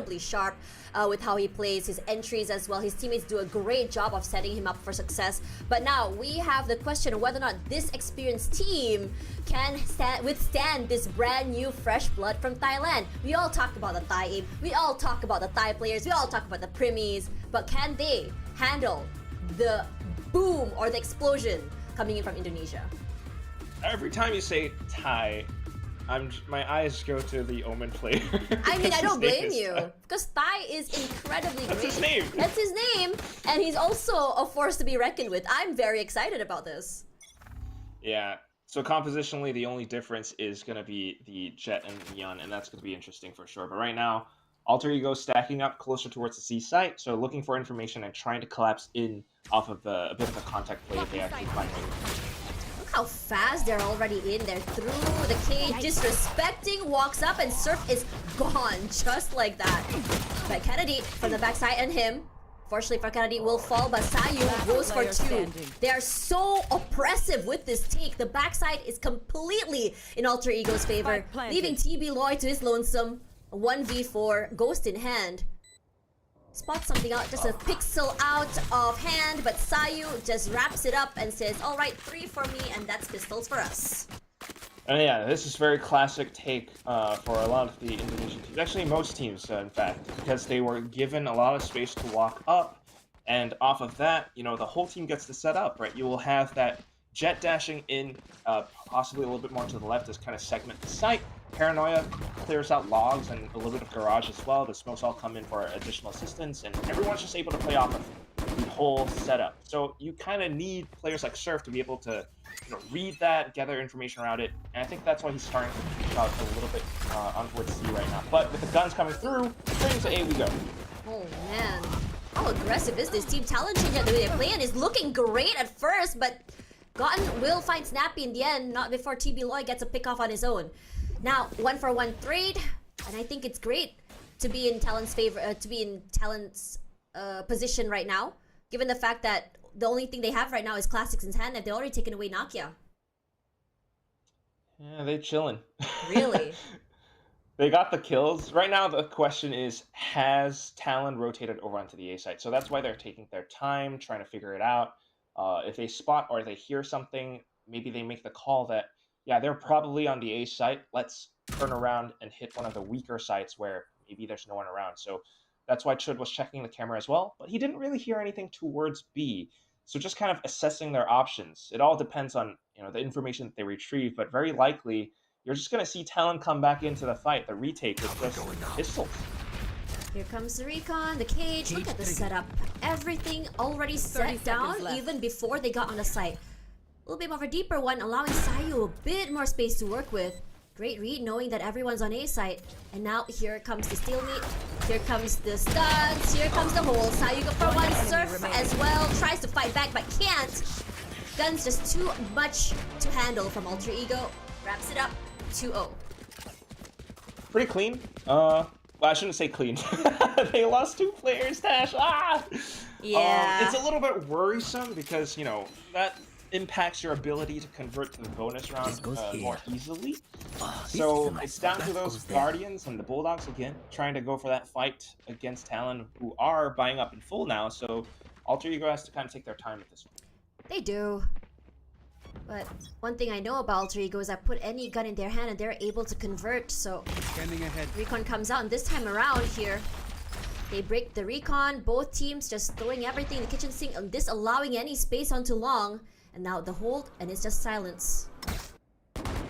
incredibly sharp with how he plays, his entries as well. His teammates do a great job of setting him up for success. But now we have the question of whether or not this experienced team can withstand this brand new fresh blood from Thailand. We all talk about the Thai aim, we all talk about the Thai players, we all talk about the Primis, but can they handle the boom or the explosion coming in from Indonesia? Every time you say Thai, my eyes go to the Omen player. I mean, I don't blame you, because Thai is incredibly That's great. his name. That's his name, and he's also a force to be reckoned with. I'm very excited about this. Yeah. So compositionally, the only difference is going to be the Jet and Neon, and that's going to be interesting for sure. But right now, Alter Ego stacking up closer towards the C site, so looking for information and trying to collapse in off of a bit of a contact play if they actually find it. Look how fast they're already in there through the cage, disrespecting, walks up, and Surf is gone just like that. But Kennedy from the backside and him. Fortunately for Kennedy will fall, but Sayu goes for two. They are so oppressive with this take. The backside is completely in Alter Ego's favor, leaving TB Lloyd to his lonesome. 1v4, Ghost in hand. Spot something out, just a pixel out of hand, but Sayu just wraps it up and says, alright, 3 for me, and that's pistols for us. And yeah, this is very classic take for a lot of the Indonesian teams. Actually, most teams, in fact, because they were given a lot of space to walk up, and off of that, you know, the whole team gets to set up, right? You will have that Jet dashing in, possibly a little bit more to the left, as kind of segment the site. Paranoia clears out logs and a little bit of garage as well. The smokes all come in for additional assistance, and everyone's just able to play off of the whole setup. So you kind of need players like Surf to be able to, you know, read that, gather information around it, and I think that's why he's starting to push out a little bit on towards C right now. But with the guns coming through, straight into A we go. Oh man, how aggressive is this team? Talent change the way they're playing is looking great at first, but Gotten will find Snappy in the end, not before TB Lloyd gets a pick off on his own. Now, 1-for-1 trade, and I think it's great to be in Talent's favor, position right now, given the fact that the only thing they have right now is Classics in hand, and they've already taken away Nakia. Yeah, they chilling. Really? They got the kills. Right now, the question is, has Talon rotated over onto the A site? So that's why they're taking their time, trying to figure it out. If they spot or they hear something, maybe they make the call that, yeah, they're probably on the A site. Let's turn around and hit one of the weaker sites where maybe there's no one around. So that's why Chud was checking the camera as well, but he didn't really hear anything towards B. So just kind of assessing their options. It all depends on, you know, the information that they retrieve, but very likely you're just going to see Talon come back into the fight. The retake with just pistols. Here comes the recon, the cage. Look at the setup. Everything already set down even before they got on the site. A little bit more of a deeper one, allowing Sayu a bit more space to work with. Great read, knowing that everyone's on A site. And now here comes the stalemate. Here comes the stuns. Here comes the hole. Sayu go for one. Surf as well. Tries to fight back but can't. Guns just too much to handle from Alter Ego. Wraps it up. 2-0. Pretty clean. Well, I shouldn't say clean. They lost 2 players, Tash. Ah! Yeah. It's a little bit worrisome because, you know, that impacts your ability to convert to the bonus round more easily. So it's down to those Guardians and the Bulldogs again, trying to go for that fight against Talon, who are buying up in full now. So Alter Ego has to kind of take their time with this one. They do. But one thing I know about Alter Ego is I put any gun in their hand and they're able to convert. So Recon comes out, and this time around here, they break the Recon. Both teams just throwing everything in the kitchen sink and disallowing any space onto long. And now the hold, and it's just silence.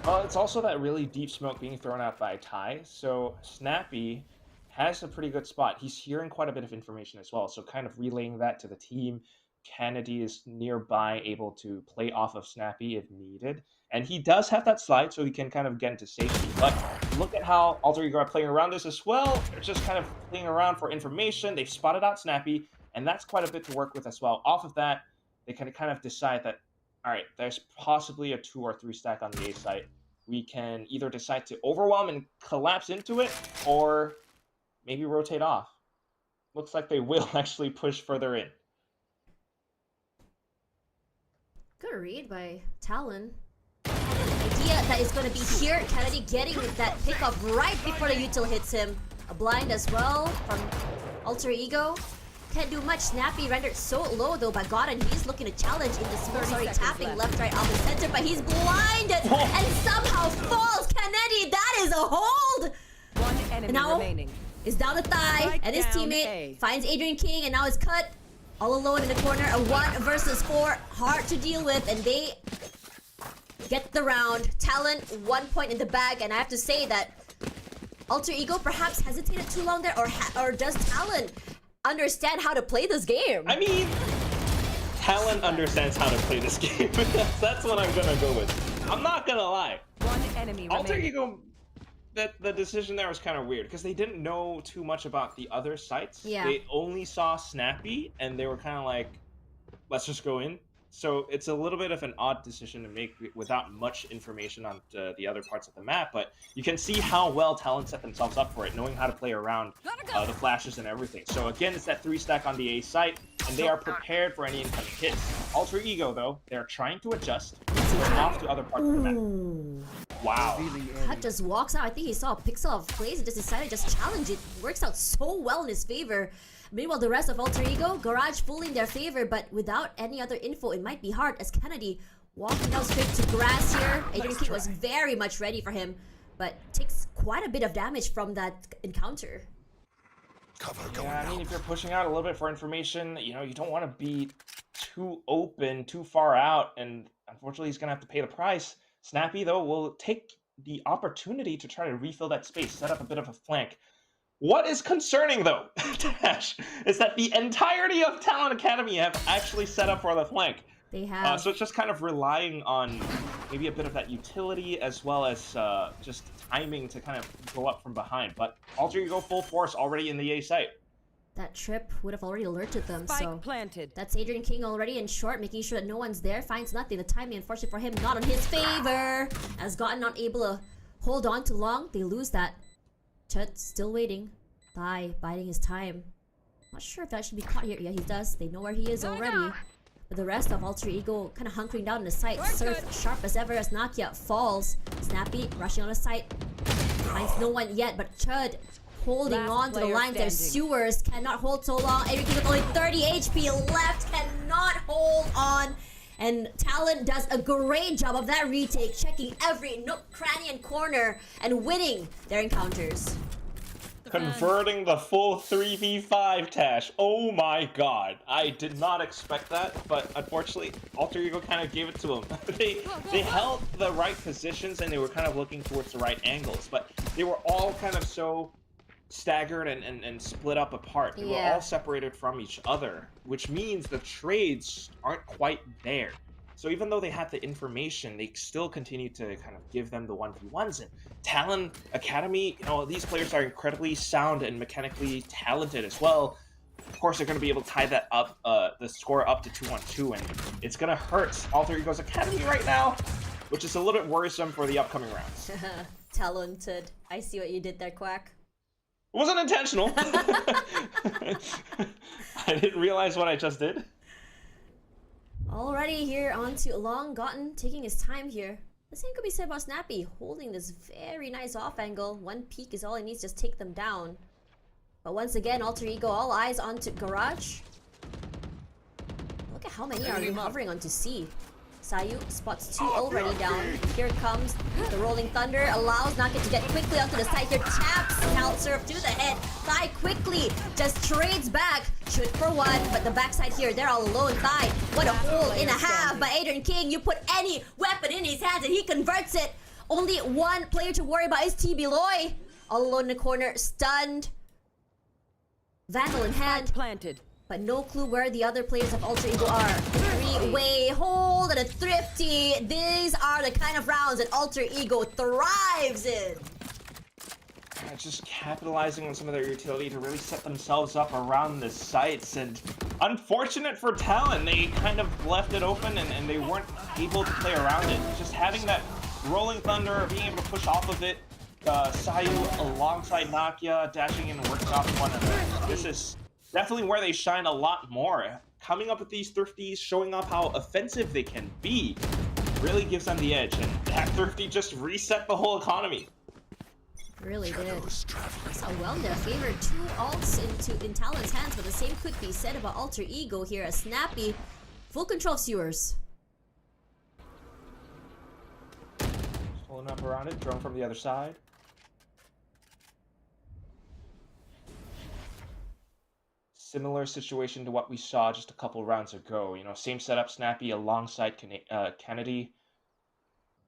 Well, it's also that really deep smoke being thrown out by Ty. So Snappy has a pretty good spot. He's hearing quite a bit of information as well. So kind of relaying that to the team. Kennedy is nearby, able to play off of Snappy if needed. And he does have that slide, so he can kind of get into safety. But look at how Alter Ego are playing around this as well. They're just kind of playing around for information. They've spotted out Snappy, and that's quite a bit to work with as well. Off of that, they can kind of decide that, all right, there's possibly a 2 or 3 stack on the A site. We can either decide to overwhelm and collapse into it, or maybe rotate off. Looks like they will actually push further in. Good read by Talon. Idea that is going to be here. Kennedy getting that pick off right before the util hits him. A blind as well from Alter Ego. Can't do much. Snappy rendered so low though by God, and he's looking to challenge in the smoke. Sorry, tapping left, right, off the center, but he's blinded and somehow falls. Kennedy, that is a hold! One enemy now remaining. is down the thigh, Strike and his down teammate A. finds Adrian King, and now is cut all alone in the corner. A 1 versus 4, hard to deal with, and they get the round. Talon 1 point in the bag, and I have to say that Alter Ego perhaps hesitated too long there, or does Talon understand how to play this game? I mean, Talon understands how to play this game. That's what I'm gonna go with. I'm not gonna lie. One enemy Alter remaining. Ego, the decision there was kind of weird because they didn't know too much about the other sites. Yeah. They only saw Snappy, and they were kind of like, let's just go in. So it's a little bit of an odd decision to make without much information on the other parts of the map, but you can see how well Talon set themselves up for it, knowing how to play around the flashes and everything. So again, it's that 3 stack on the A site, and they are prepared for any incoming hits. Alter Ego, though, they're trying to adjust. They're off to other parts of the map. Ooh. Wow. Cut just walks out. I think he saw a pixel of plays and just decided to just challenge it. Works out so well in his favor. Meanwhile, the rest of Alter Ego, Garage fully in their favor, but without any other info, it might be hard as Kennedy walking down straight to grass here. Adrian King was very much ready for him, but takes quite a bit of damage from that encounter. Yeah, I mean, if you're pushing out a little bit for information, you know, you don't want to be too open, too far out, and unfortunately, he's going to have to pay the price. Snappy, though, will take the opportunity to try to refill that space, set up a bit of a flank. What is concerning, though, Dash, is that the entirety of Talon Academy have actually set up for the flank. They have. So it's just kind of relying on maybe a bit of that utility as well as just timing to kind of go up from behind. But Alter Ego full force already in the A site. That trip would have already alerted them, Spike so planted. that's Adrian King already in short, making sure that no one's there. Finds nothing. The timing, unfortunately for him, not in his favor. As Gotten not able to hold on too long, they lose that. Chut still waiting. Thigh biding his time. Not sure if that should be caught here. Yeah, he does. They know where he is already. But the rest of Alter Ego kind of hunkering down in the site. Surf sharp as ever as Nakia falls. Snappy rushing on the site. Finds no one yet, but Chud holding Last on to the player line there. standing. Sewers cannot hold so long. Adrian King with only 30 HP left. Cannot hold on. And Talon does a great job of that retake, checking every nook, cranny, and corner, and winning their encounters. Converting the full 3v5, Tash. Oh my god. I did not expect that, but unfortunately, Alter Ego kind of gave it to them. They held the right positions and they were kind of looking towards the right angles, but they were all kind of so staggered and split up apart. They were all separated from each other, which means the trades aren't quite there. So even though they had the information, they still continue to kind of give them the 1v1s. And Talon Academy, you know, these players are incredibly sound and mechanically talented as well. Of course, they're going to be able to tie that up, the score up to 2-1-2, and it's going to hurt Alter Ego's Academy right now, which is a little bit worrisome for the upcoming rounds. Talented. I see what you did there, Quack. It wasn't intentional. I didn't realize what I just did. Alrighty, here on to Long Gotten, taking his time here. The same could be said about Snappy, holding this very nice off angle. One peek is all he needs, just take them down. But once again, Alter Ego, all eyes onto Garage. Look at how many are hovering onto C. Sayu spots 2 already down. Here comes the Rolling Thunder, allows Nugget to get quickly onto the side here, taps Cal Surf to the head. Thigh quickly just trades back, shoot for 1, but the backside here, they're all alone. Thigh, what a hole in a half by Adrian King. You put any weapon in his hands and he converts it. Only one player to worry about is TB Loy. All alone in the corner, stunned. Vandal in hand. Planted. But no clue where the other players of Alter Ego are. 3-way hold and a thrifty. These are the kind of rounds that Alter Ego thrives in. Just capitalizing on some of their utility to really set themselves up around the sites. And unfortunate for Talon, they kind of left it open and they weren't able to play around it. Just having that Rolling Thunder, being able to push off of it, Sayu alongside Nakia, dashing in and working off one another. This is definitely where they shine a lot more. Coming up with these thrifties, showing off how offensive they can be, really gives them the edge. And that thrifty just reset the whole economy. Really did. That's how well they're favored. 2 ults in Talon's hands, but the same could be said about Alter Ego here as Snappy. Full control of sewers. Pulling up around it, drone from the other side. Similar situation to what we saw just a couple rounds ago. You know, same setup, Snappy alongside Kennedy.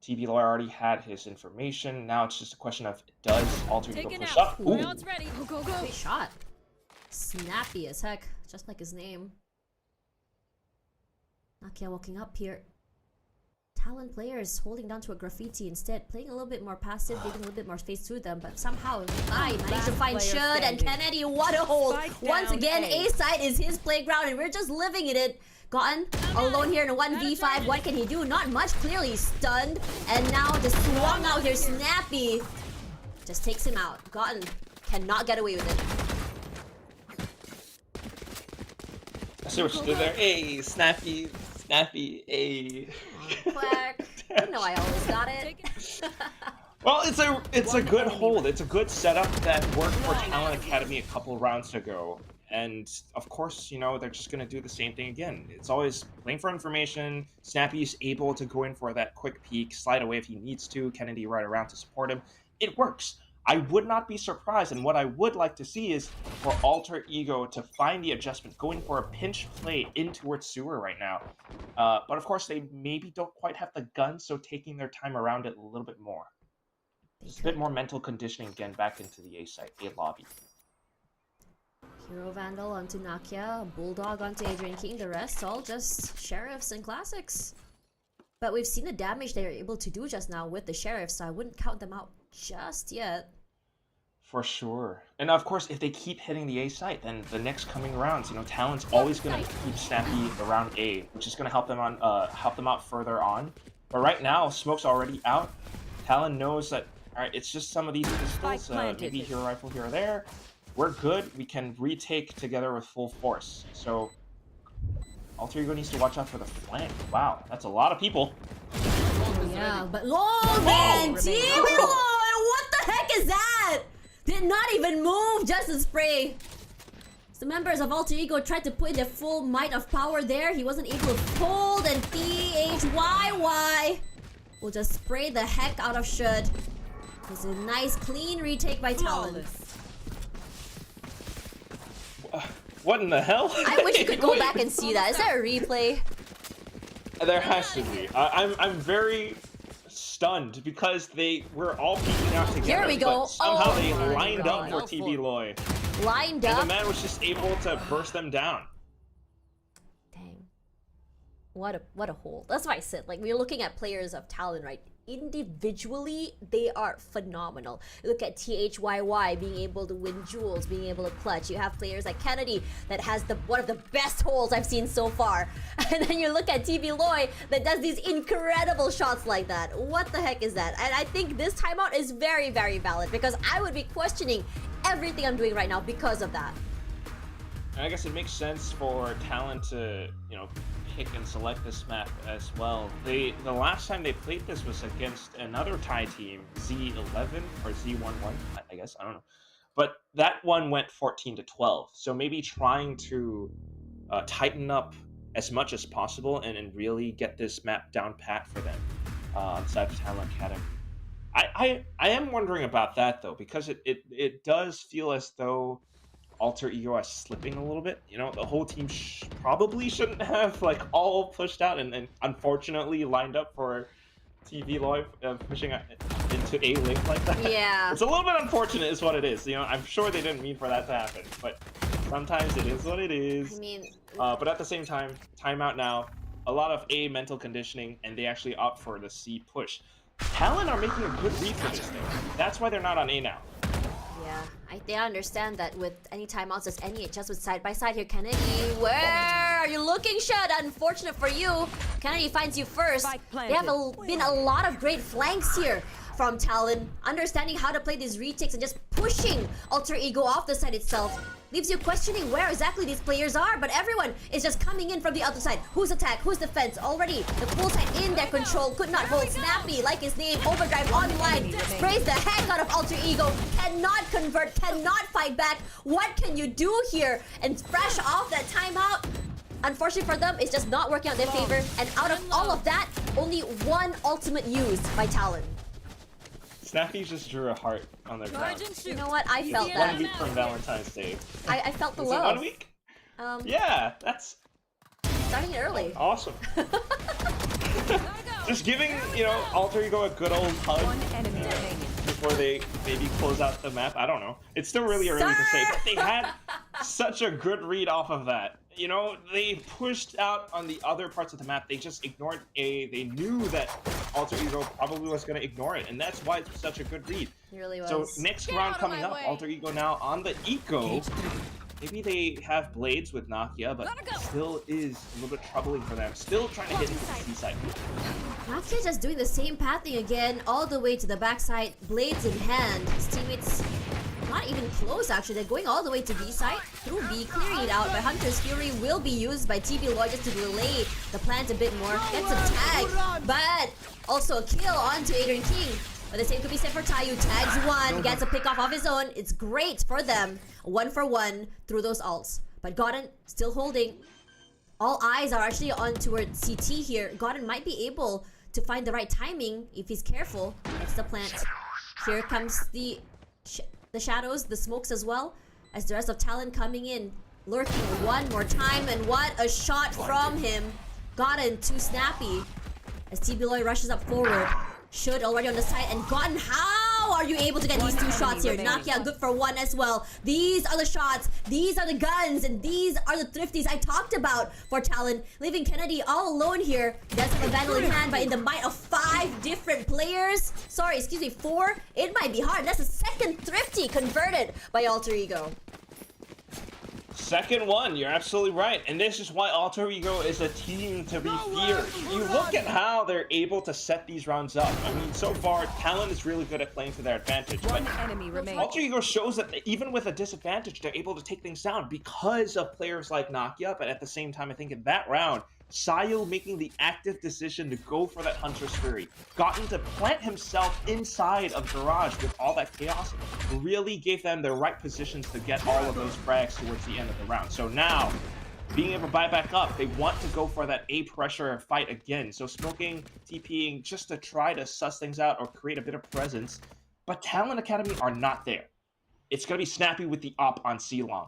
TV Lawyer already had his information. Now it's just a question of, does Alter Ego push up? Ooh. Now it's ready. Go. Great shot. Snappy as heck, just like his name. Nakia walking up here. Talon players holding down to a graffiti instead, playing a little bit more passive, giving a little bit more space to them, but somehow I managed to find Shud and Kennedy. What a hold! Once again, A side is his playground and we're just living in it. Gotten alone here in a 1v5. What can he do? Not much, clearly stunned. And now just swung out here, Snappy. Just takes him out. Gotten cannot get away with it. I see what you did there. Hey, Snappy, hey. Quack. You know I always got it. Well, it's a good hold. It's a good setup that worked for Talon Academy a couple rounds ago. And of course, you know, they're just going to do the same thing again. It's always playing for information. Snappy's able to go in for that quick peek, slide away if he needs to, Kennedy right around to support him. It works. I would not be surprised, and what I would like to see is for Alter Ego to find the adjustment, going for a pinch play in towards sewer right now. But of course, they maybe don't quite have the gun, so taking their time around it a little bit more. Just a bit more mental conditioning again back into the A site, A lobby. Hero Vandal onto Nakia, Bulldog onto Adrian King, the rest all just Sheriffs and Classics. But we've seen the damage they're able to do just now with the Sheriffs, so I wouldn't count them out just yet. For sure. And of course, if they keep hitting the A site, then the next coming rounds, you know, Talon's always going to keep Snappy around A, which is going to help them out further on. But right now, Smoke's already out. Talon knows that, all right, it's just some of these pistols, maybe hero rifle here or there. We're good. We can retake together with full force. So Alter Ego needs to watch out for the flank. Wow, that's a lot of people. Yeah, but oh man, TV Lord, what the heck is that? Did not even move, just a spray. The members of Alter Ego tried to put in their full might of power there. He wasn't able to hold, and PHYY will just spray the heck out of Shud. It's a nice clean retake by Talon. What in the hell? I wish you could go back and see that. Is there a replay? There has to be. I'm very stunned because they were all peeking out together. Here we go. But somehow they my lined God. up for TV Loy. Lined And up. the man was just able to burst them down. Dang. What a hold. That's why I said, like, we're looking at players of Talon, right? Individually, they are phenomenal. Look at THYY being able to win jewels, being able to clutch. You have players like Kennedy that has one of the best holds I've seen so far. And then you look at TV Loy that does these incredible shots like that. What the heck is that? And I think this timeout is very, very valid because I would be questioning everything I'm doing right now because of that. And I guess it makes sense for Talon to, you know, pick and select this map as well. The last time they played this was against another Thai team, Z11 or Z11, I guess, I don't know. But that one went 14-12. So maybe trying to tighten up as much as possible and really get this map down pat for them inside of Talon Academy. I am wondering about that though, because it does feel as though Alter Ego is slipping a little bit. You know, the whole team probably shouldn't have like all pushed out and unfortunately lined up for TV Loy pushing into A link like that. Yeah. It's a little bit unfortunate is what it is. You know, I'm sure they didn't mean for that to happen, but sometimes it is what it is. I mean, but at the same time, timeout now. A lot of A mental conditioning, and they actually opt for the C push. Talon are making a good read for this thing. That's why they're not on A now. yeah, they understand that with any timeouts, there's any adjustment side by side here. Kennedy, where are you looking, Shud? Unfortunate for you. Kennedy finds you first. They have been a lot of great flanks here from Talon, understanding how to play these retakes and just pushing Alter Ego off the side itself. leaves you questioning where exactly these players are, but everyone is just coming in from the other side. Who's attack? Who's defense? Already the full side in their control, could not hold. Snappy, like his name, overdrive online, sprays the heck out of Alter Ego, cannot convert, cannot fight back. What can you do here? And fresh off that timeout, unfortunately for them, it's just not working out in their favor. And out of all of that, only one ultimate used by Talon. Snappy just drew a heart on their ground. You know what? I felt 1 that. week from Valentine's Day. I felt the Was it love. 1 week? Um, Yeah, that's starting it early. awesome. Just giving, Alter Ego a good old hug before they maybe close out the map. I don't know. It's still really early to say, but they had such a good read off of that. They pushed out on the other parts of the map. They just ignored A. They knew that Alter Ego probably was going to ignore it, and that's why it's such a good read. It really was. So next round coming up, Alter Ego now on the Eco. Maybe they have blades with Nakia, but still is a little bit troubling for them. Still trying to hit into the C side. Nakia just doing the same pathing again, all the way to the backside, blades in hand. His teammates not even close actually. They're going all the way to B side through B, clearing it out. But Hunter's Fury will be used by TB Lloyd just to delay the plant a bit more. Gets a tag, but also a kill onto Adrian King. But the same could be said for Tayu. Tags one, gets a pick off of his own. It's great for them. 1 for 1 through those ults. But Godden still holding. All eyes are actually on towards CT here. Godden might be able to find the right timing if he's careful. It's the plant. Here comes the shadows, the smokes as well, as the rest of Talon coming in. Lurking one more time, and what a shot from him. Godden too snappy as TB Lloyd rushes up forward. Should already on the side, and Godden, how are you able to get these 2 shots here? Nakia good for 1 as well. These are the shots, these are the guns, and these are the thrifties I talked about for Talon. Leaving Kennedy all alone here. Does have a Vandal in hand, but in the might of 5 different players. Sorry, excuse me, 4. It might be hard. That's the second thrifty converted by Alter Ego. Second one, you're absolutely right. And this is why Alter Ego is a team to be feared. You look at how they're able to set these rounds up. I mean, so far, Talon is really good at playing to their advantage. But Alter Ego shows that even with a disadvantage, they're able to take things down because of players like Nakia. But at the same time, I think in that round, Sayo making the active decision to go for that Hunter's Fury, gotten to plant himself inside of Garage with all that chaos, really gave them the right positions to get all of those frags towards the end of the round. So now, being able to buy back up, they want to go for that A pressure fight again. So smoking, TPing, just to try to suss things out or create a bit of presence. But Talon Academy are not there. It's going to be Snappy with the op on C-Long.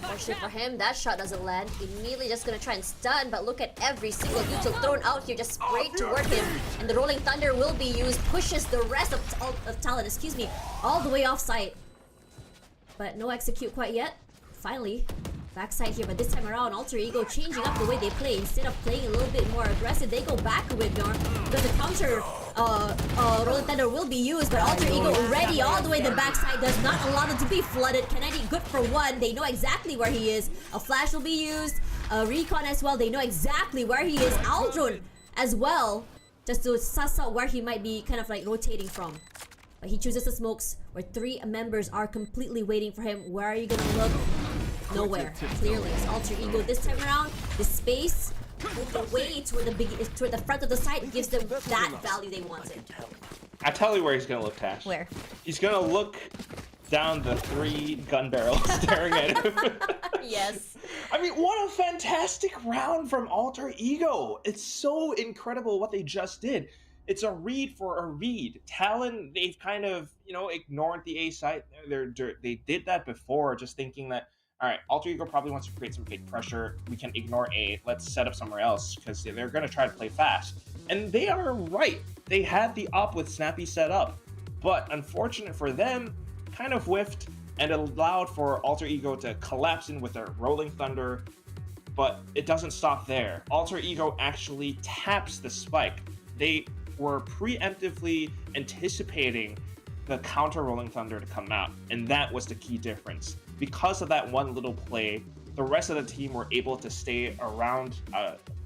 Unfortunately for him, that shot doesn't land. Immediately just gonna try and stun, but look at every single util thrown out here, just sprayed toward him. And the Rolling Thunder will be used, pushes the rest of Talon, all the way off site. But no execute quite yet. Finally, backside here, but this time around, Alter Ego changing up the way they play. Instead of playing a little bit more aggressive, they go back a bit more because the counter Rolling Thunder will be used, but Alter Ego ready all the way to the backside, does not allow them to be flooded. Kennedy good for 1. They know exactly where he is. A flash will be used. Recon as well. They know exactly where he is. Aldrin as well, just to suss out where he might be kind of like rotating from. But he chooses the smokes where 3 members are completely waiting for him. Where are you gonna look? Nowhere. Clearly, it's Alter Ego this time around. The space moved away toward the front of the site gives them that value they wanted. I tell you where he's gonna look, Tash. Where? He's gonna look down the 3 gun barrels staring at him. Yes. I mean, what a fantastic round from Alter Ego. It's so incredible what they just did. It's a read for a read. Talon, they've kind of, ignored the A site. They did that before, just thinking that, all right, Alter Ego probably wants to create some fake pressure. We can ignore A. Let's set up somewhere else because they're going to try to play fast. And they are right. They had the op with Snappy set up. But unfortunate for them, kind of whiffed and allowed for Alter Ego to collapse in with a Rolling Thunder. But it doesn't stop there. Alter Ego actually taps the spike. They were preemptively anticipating the counter Rolling Thunder to come out. And that was the key difference. Because of that one little play, the rest of the team were able to stay around,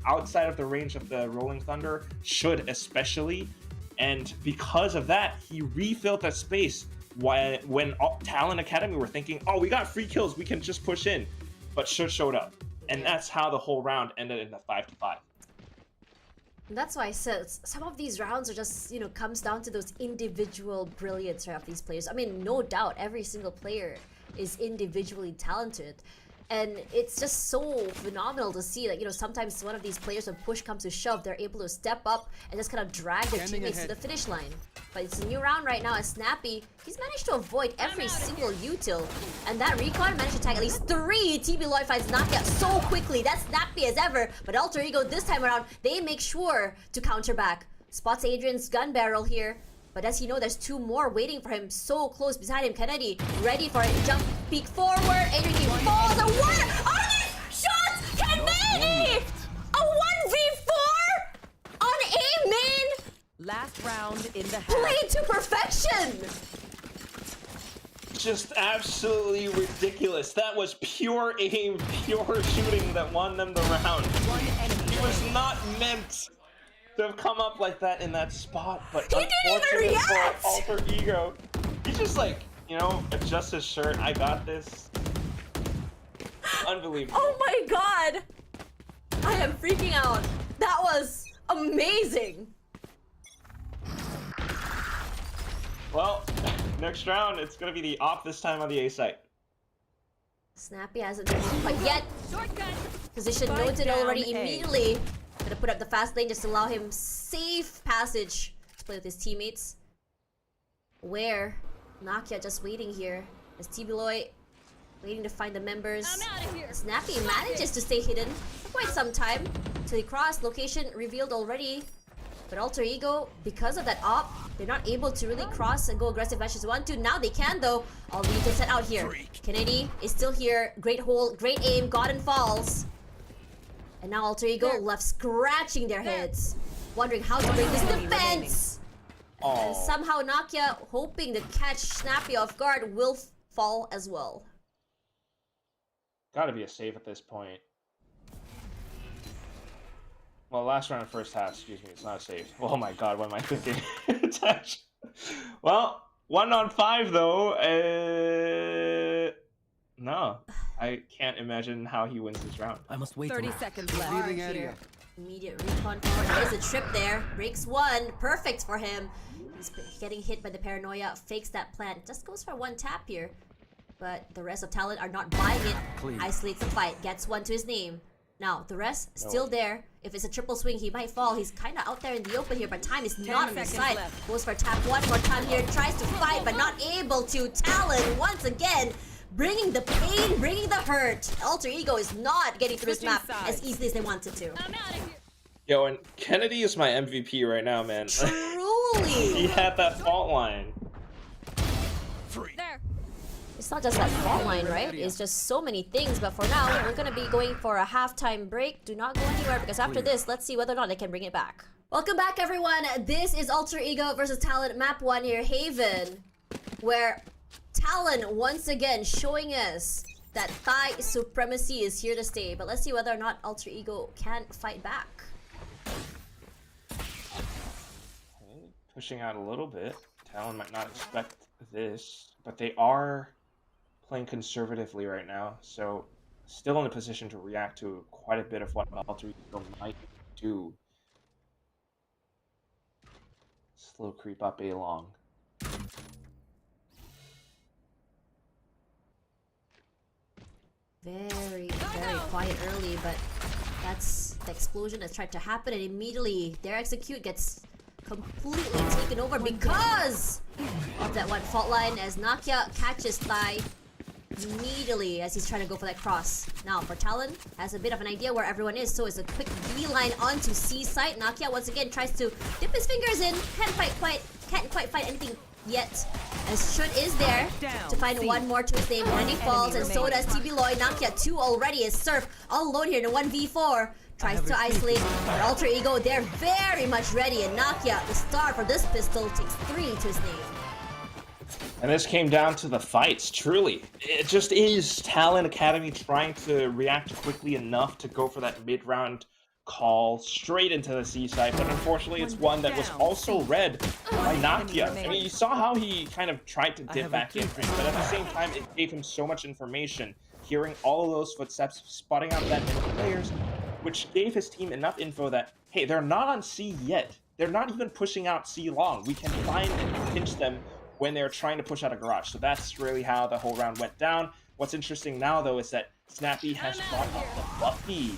outside of the range of the Rolling Thunder, should especially. And because of that, he refilled that space when Talon Academy were thinking, oh, we got free kills, we can just push in, but Should showed up, and that's how the whole round ended in the 5-5. That's why I said some of these rounds are just, you know, comes down to those individual brilliance, right, of these players. I mean, no doubt every single player is individually talented. And it's just so phenomenal to see, like, you know, sometimes one of these players, when push comes to shove, they're able to step up and just kind of drag their teammates to the finish line. But it's a new round right now, as Snappy, he's managed to avoid every single util. And that recon managed to tag at least 3 TB Lloyd finds Nakia so quickly. That's Snappy as ever. But Alter Ego this time around, they make sure to counter back. Spots Adrian's gun barrel here. But does he know there's 2 more waiting for him so close beside him? Kennedy ready for it. Jump, peek forward. Adrian he falls. A one on these shots! Kennedy! A 1v4 on A main! Last round in the half. Played to perfection! Just absolutely ridiculous. That was pure aim, pure shooting that won them the round. It was not meant to have come up like that in that spot, but he didn't even react! For Alter Ego, he's just like, you know, adjust his shirt. I got this. Unbelievable. Oh my god! I am freaking out. That was amazing. Well, next round it's gonna be the op this time on the A site. Snappy hasn't been quite yet. Position noted already immediately. Gonna put up the fast lane just to allow him safe passage to play with his teammates. Where Nakia just waiting here as Tibuloy waiting to find the members. Snappy manages to stay hidden for quite some time till he crossed. Location revealed already. But Alter Ego, because of that op, they're not able to really cross and go aggressive matches 1-2. Now they can though. All the to set out here. Kennedy is still here. Great hold, great aim, Godden falls. And now Alter Ego left scratching their heads, wondering how to break this defense. And somehow Nakia, hoping to catch Snappy off guard, will fall as well. Gotta be a save at this point. Well, last round of first half, excuse me, it's not a save. Oh my god, what am I thinking? Touch. Well, 1 on 5 though. No, I can't imagine how he wins this round. I must wait 30 seconds left. Here. Immediate recon forward. There's a trip there. Breaks 1. Perfect for him. He's getting hit by the paranoia. Fakes that plant. Just goes for 1 tap here. But the rest of Talon are not buying it. Isolates the fight. Gets 1 to his name. Now, the rest still there. If it's a triple swing, he might fall. He's kind of out there in the open here, but time is not on his side. Goes for tap 1 more time here. Tries to fight, but not able to. Talon, once again, bringing the pain, bringing the hurt. Alter Ego is not getting through this map as easily as they wanted to. I'm out of here. Yo, and Kennedy is my MVP right now, man. Truly! He had that fault line. There. It's not just that fault line, right? It's just so many things, but for now, we're gonna be going for a halftime break. Do not go anywhere, because after this, let's see whether or not they can bring it back. Welcome back, everyone. This is Alter Ego versus Talon Map 1 here, Haven, where Talon once again showing us that Thai supremacy is here to stay. But let's see whether or not Alter Ego can fight back. Okay, pushing out a little bit. Talon might not expect this, but they are playing conservatively right now, so still in a position to react to quite a bit of what Alter Ego might do. Slow creep up A long. Very quiet early, but that's the explosion that's tried to happen, and immediately their execute gets completely taken over because of that 1 fault line as Nakia catches Thai immediately as he's trying to go for that cross. Now for Talon, has a bit of an idea where everyone is, so it's a quick beeline onto C site. Nakia once again tries to dip his fingers in, can't quite find anything yet. As Should is there to find 1 more to his name. Randy falls, and so does TB Lloyd. Nakia 2 already as Surf all alone here in a 1v4. Tries to isolate, but Alter Ego, they're very much ready, and Nakia, the star for this pistol, takes 3 to his name. And this came down to the fights, truly. It just is Talon Academy trying to react quickly enough to go for that mid-round call straight into the C site, but unfortunately it's one that was also read by Nakia. I mean, you saw how he kind of tried to dip back in, right? But at the same time, it gave him so much information, hearing all of those footsteps, spotting out that many players, which gave his team enough info that, hey, they're not on C yet. They're not even pushing out C long. We can find and pinch them when they're trying to push out a garage. So that's really how the whole round went down. What's interesting now, though, is that Snappy has brought up the Bucky.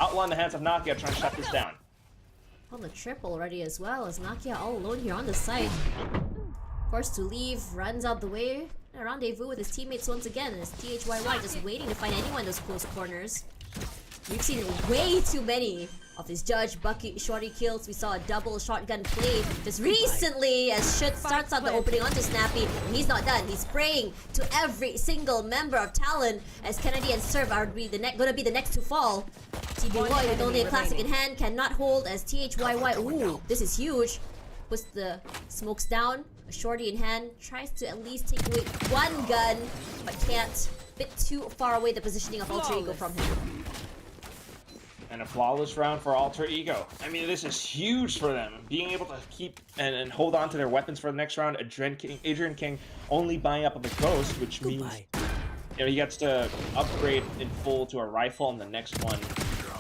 Outlaw in the hands of Nakia trying to shut this down. On the trip already as well, as Nakia all alone here on the site. Forced to leave, runs out the way. A rendezvous with his teammates once again, as THYY just waiting to find anyone in those close corners. We've seen way too many of his Judge, Bucky, Shorty kills. We saw a double shotgun play just recently as Shit starts out the opening onto Snappy. And he's not done. He's spraying to every single member of Talon as Kennedy and Serve are gonna be the next to fall. TBY with only a classic in hand cannot hold as THYY. Ooh, this is huge. Puts the smokes down. A Shorty in hand. Tries to at least take away one gun, but can't. Bit too far away the positioning of Alter Ego from him. And a flawless round for Alter Ego. I mean, this is huge for them. Being able to keep and hold on to their weapons for the next round. Adrian King only buying up on the Ghost, which means he gets to upgrade in full to a rifle, and the next one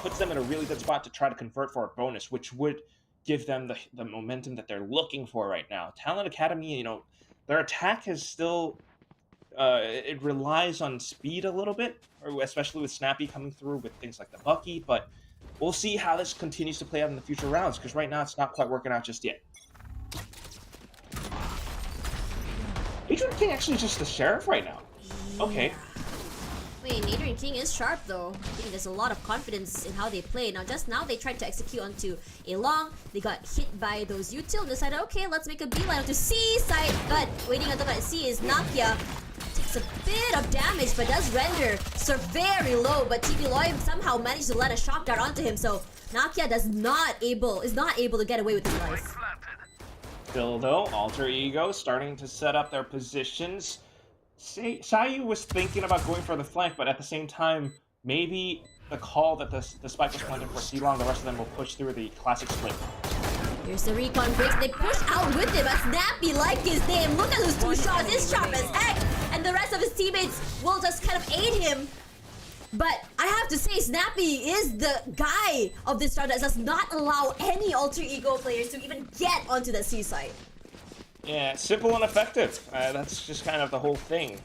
puts them in a really good spot to try to convert for a bonus, which would give them the momentum that they're looking for right now. Talon Academy, their attack is still... it relies on speed a little bit, or especially with Snappy coming through with things like the Bucky, but we'll see how this continues to play out in the future rounds, because right now it's not quite working out just yet. Adrian King actually is just the sheriff right now. Okay. Wait, Adrian King is sharp though. I think there's a lot of confidence in how they play. Now, just now they tried to execute onto a long. They got hit by those util and decided, okay, let's make a beeline onto C side. But waiting until that C is Nakia. Takes a bit of damage, but does render Sir very low. But TB Loy somehow managed to let a shock dart onto him. So Nakia is not able to get away with his life. Still though, Alter Ego starting to set up their positions. Sayu was thinking about going for the flank, but at the same time, maybe the call that the spike was planted for C-Long, the rest of them will push through the classic split. Here's the recon breaks. They push out with it, but Snappy, like his name, look at those two shots. It's sharp as heck, and the rest of his teammates will just kind of aid him. But I have to say, Snappy is the guy of this round that does not allow any Alter Ego players to even get onto the C site. Yeah, simple and effective. That's just kind of the whole thing.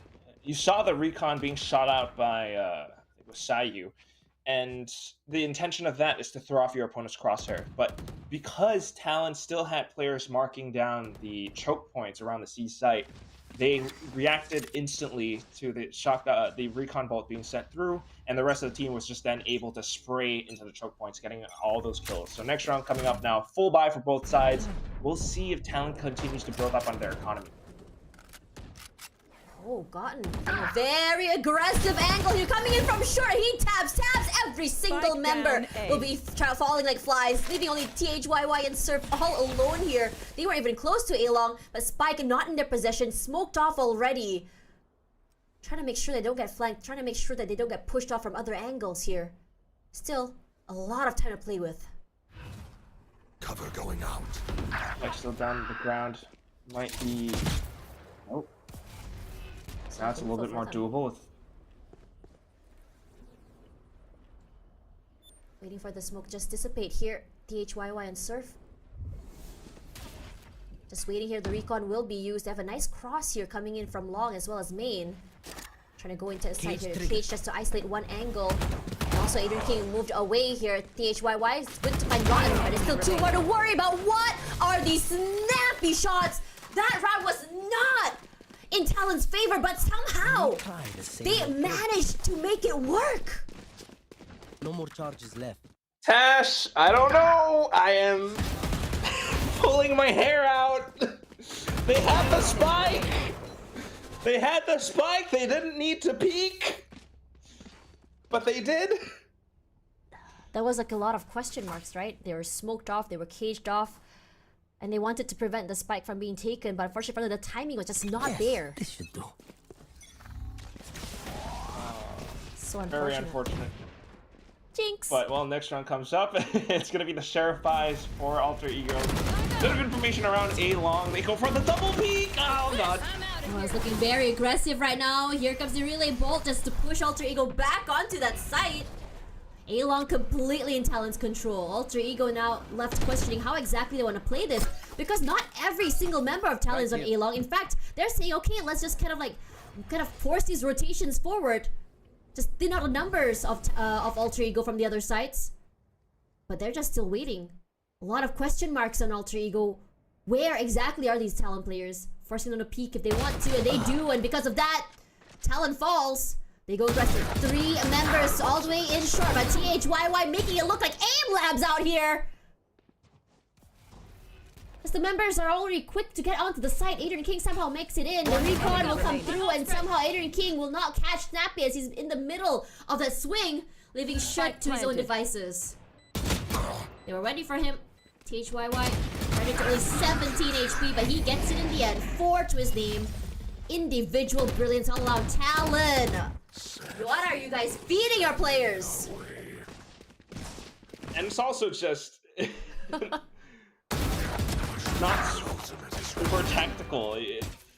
You saw the recon being shot out by it was Sayu, and the intention of that is to throw off your opponent's crosshair. But because Talon still had players marking down the choke points around the C site, they reacted instantly to the recon bolt being sent through, and the rest of the team was just then able to spray into the choke points, getting all those kills. So next round coming up now, full buy for both sides. We'll see if Talon continues to build up on their economy. Oh, gotten a very aggressive angle here, coming in from short. He tabs every single member will be falling like flies, leaving only THYY and Surf all alone here. They weren't even close to A-Long, but Spike not in their possession, smoked off already. Trying to make sure they don't get flanked, trying to make sure that they don't get pushed off from other angles here. Still, a lot of time to play with. Cover going out. Spike still down to the ground. Might be... Nope. Now it's a little bit more doable with... Waiting for the smoke just dissipate here. THYY and Surf. Just waiting here. The recon will be used. They have a nice cross here coming in from long as well as main. Trying to go into the side here. Cage just to isolate one angle. Also, Adrian King moved away here. THYY is good to find Rotten, but there's still two more to worry about. What are these snappy shots? That round was not in Talon's favor, but somehow they managed to make it work. No more charges left. Tash, I don't know. I am pulling my hair out. They had the spike. They had the spike. They didn't need to peek, but they did. There was like a lot of question marks, right? They were smoked off, they were caged off, and they wanted to prevent the spike from being taken, but unfortunately the timing was just not there. This should do. So unfortunate. Very unfortunate. Jinx. But, well, next round comes up. It's going to be the Sheriff buys for Alter Ego. Bit of information around A Long. They go for the double peek. Oh, God. Oh, it's looking very aggressive right now. Here comes the relay bolt just to push Alter Ego back onto that site. A Long completely in Talon's control. Alter Ego now left questioning how exactly they want to play this, because not every single member of Talon is on A Long. In fact, they're saying, okay, let's just kind of force these rotations forward. Just thin out the numbers of Alter Ego from the other sides. But they're just still waiting. A lot of question marks on Alter Ego. Where exactly are these Talon players? Forcing them to peek if they want to, and they do, and because of that, Talon falls. They go aggressive. 3 members all the way in short, but THYY making it look like AIM Labs out here. As the members are already quick to get onto the site, Adrian King somehow makes it in. The recon will come through, and somehow Adrian King will not catch Snappy as he's in the middle of that swing, leaving shut to his own devices. They were ready for him. THYY ready to only 17 HP, but he gets it in the end. 4 to his name. Individual brilliance all around. Talon! What are you guys feeding your players? And it's also just not super tactical.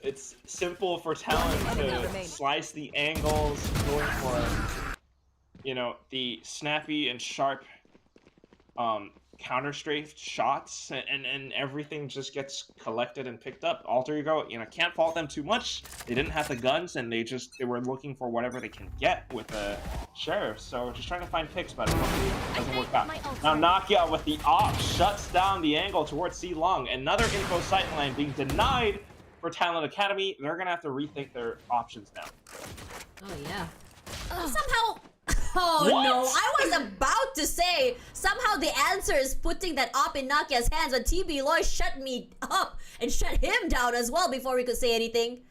It's simple for Talon to slice the angles, going for, you know, the snappy and sharp counter-strafed shots, and everything just gets collected and picked up. Alter Ego, you know, can't fault them too much. They didn't have the guns, and they were looking for whatever they can get with the Sheriff. So just trying to find picks, but hopefully it doesn't work out. Now Nokia with the op shuts down the angle towards C Long. Another info sightline being denied for Talon Academy. They're gonna have to rethink their options now. Oh yeah. Somehow. Oh What? no, I was about to say, somehow the answer is putting that op in Nakia's hands, but TB Loy shut me up and shut him down as well before we could say anything.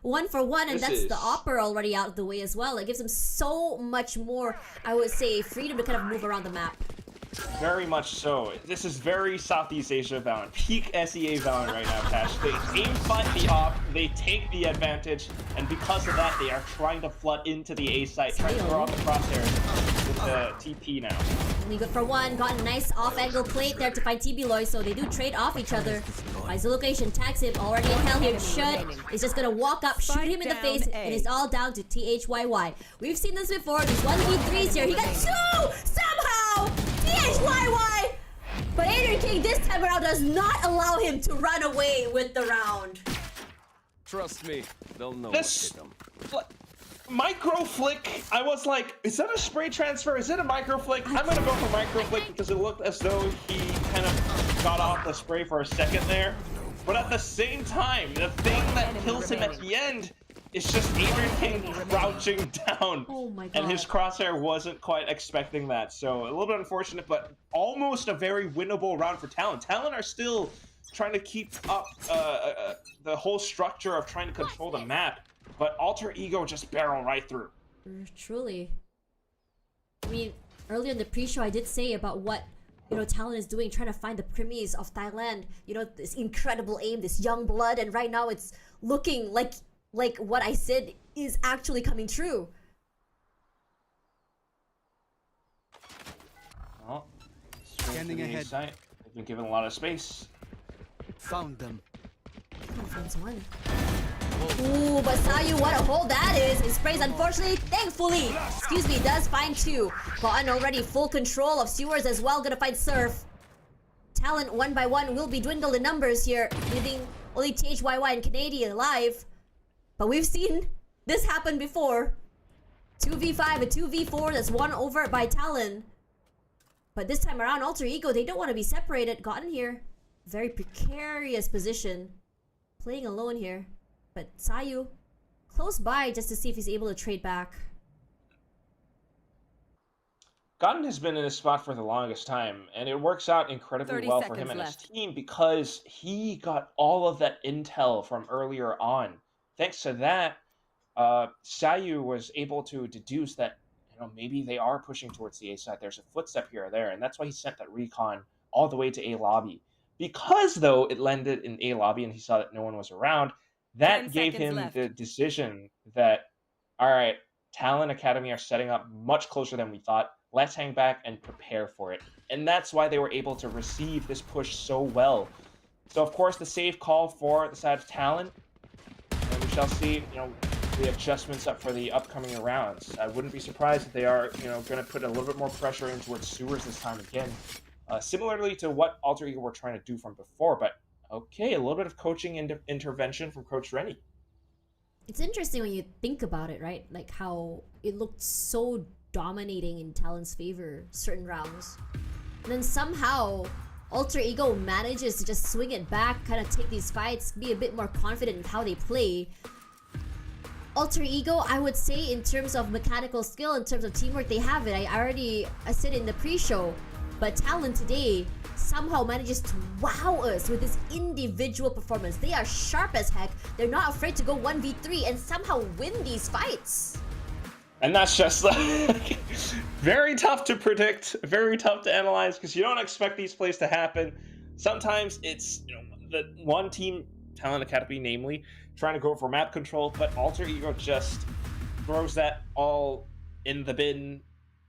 1 for 1, and that's the opper already out of the way as well. It gives him so much more, I would say, freedom to kind of move around the map. Very much so. This is very Southeast Asia bound. Peak SEA bound right now, Cash. They aim fight the op, they take the advantage, and because of that, they are trying to flood into the A site, trying to throw out the crosshairs with the TP now. Only good for 1. Got a nice off-angle plate there to find TB Loy, so they do trade off each other. Finds the location, tags him, already in hell here. Shut is just gonna walk up, shoot him in the face, and it's all down to THYY. We've seen this before. There's 1v3s here. He got 2 somehow! THYY! But Adrian King this time around does not allow him to run away with the round. Trust me, they'll know This what micro flick, I was like, is that a spray transfer? Is it a micro flick? I'm gonna go for micro flick because it looked as though he kind of got off the spray for a second there. But at the same time, the thing that kills him at the end is just Adrian King crouching down. Oh my god. And his crosshair wasn't quite expecting that. So a little bit unfortunate, but almost a very winnable round for Talon. Talon are still trying to keep up the whole structure of trying to control the map. But Alter Ego just barrel right through. Truly. I mean, earlier in the pre-show I did say about what, you know, Talon is doing, trying to find the premise of Thailand. You know, this incredible aim, this young blood, and right now it's looking like what I said is actually coming true. Well, Scanning ahead. Site. They've been given a lot of space. Found them. Confirms 1. Ooh, but Sayu, what a hole that is! His sprays, unfortunately, thankfully, excuse me, does find 2. Gotten already full control of sewers as well, gonna find Surf. Talent 1 by 1 will be dwindled in numbers here, leaving only THYY and Canadian alive. But we've seen this happen before. 2v5 and 2v4 that's won over by Talon. But this time around, Alter Ego, they don't want to be separated. Gotten here. Very precarious position. Playing alone here. But Sayu, close by just to see if he's able to trade back. Gotten has been in this spot for the longest time, and it works out incredibly well for him and his team because he got all of that intel from earlier on. Thanks to that, Sayu was able to deduce that, you know, maybe they are pushing towards the A side. There's a footstep here or there, and that's why he sent that recon all the way to A lobby. Because, though, it landed in A lobby and he saw that no one was around, that gave him the decision that, all right, Talon Academy are setting up much closer than we thought. Let's hang back and prepare for it. And that's why they were able to receive this push so well. So, of course, the safe call for the side of Talon. And we shall see, the adjustments up for the upcoming rounds. I wouldn't be surprised if they are, going to put a little bit more pressure in towards sewers this time again. Similarly to what Alter Ego were trying to do from before, but okay, a little bit of coaching intervention from Coach Rennie. It's interesting when you think about it, right? Like how it looked so dominating in Talon's favor certain rounds. And then somehow Alter Ego manages to just swing it back, kind of take these fights, be a bit more confident in how they play. Alter Ego, I would say in terms of mechanical skill, in terms of teamwork, they have it. I said in the pre-show. But Talon today somehow manages to wow us with this individual performance. They are sharp as heck. They're not afraid to go 1v3 and somehow win these fights. And that's just like very tough to predict, very tough to analyze, because you don't expect these plays to happen. Sometimes it's the one team, Talon Academy namely, trying to go for map control, but Alter Ego just throws that all in the bin.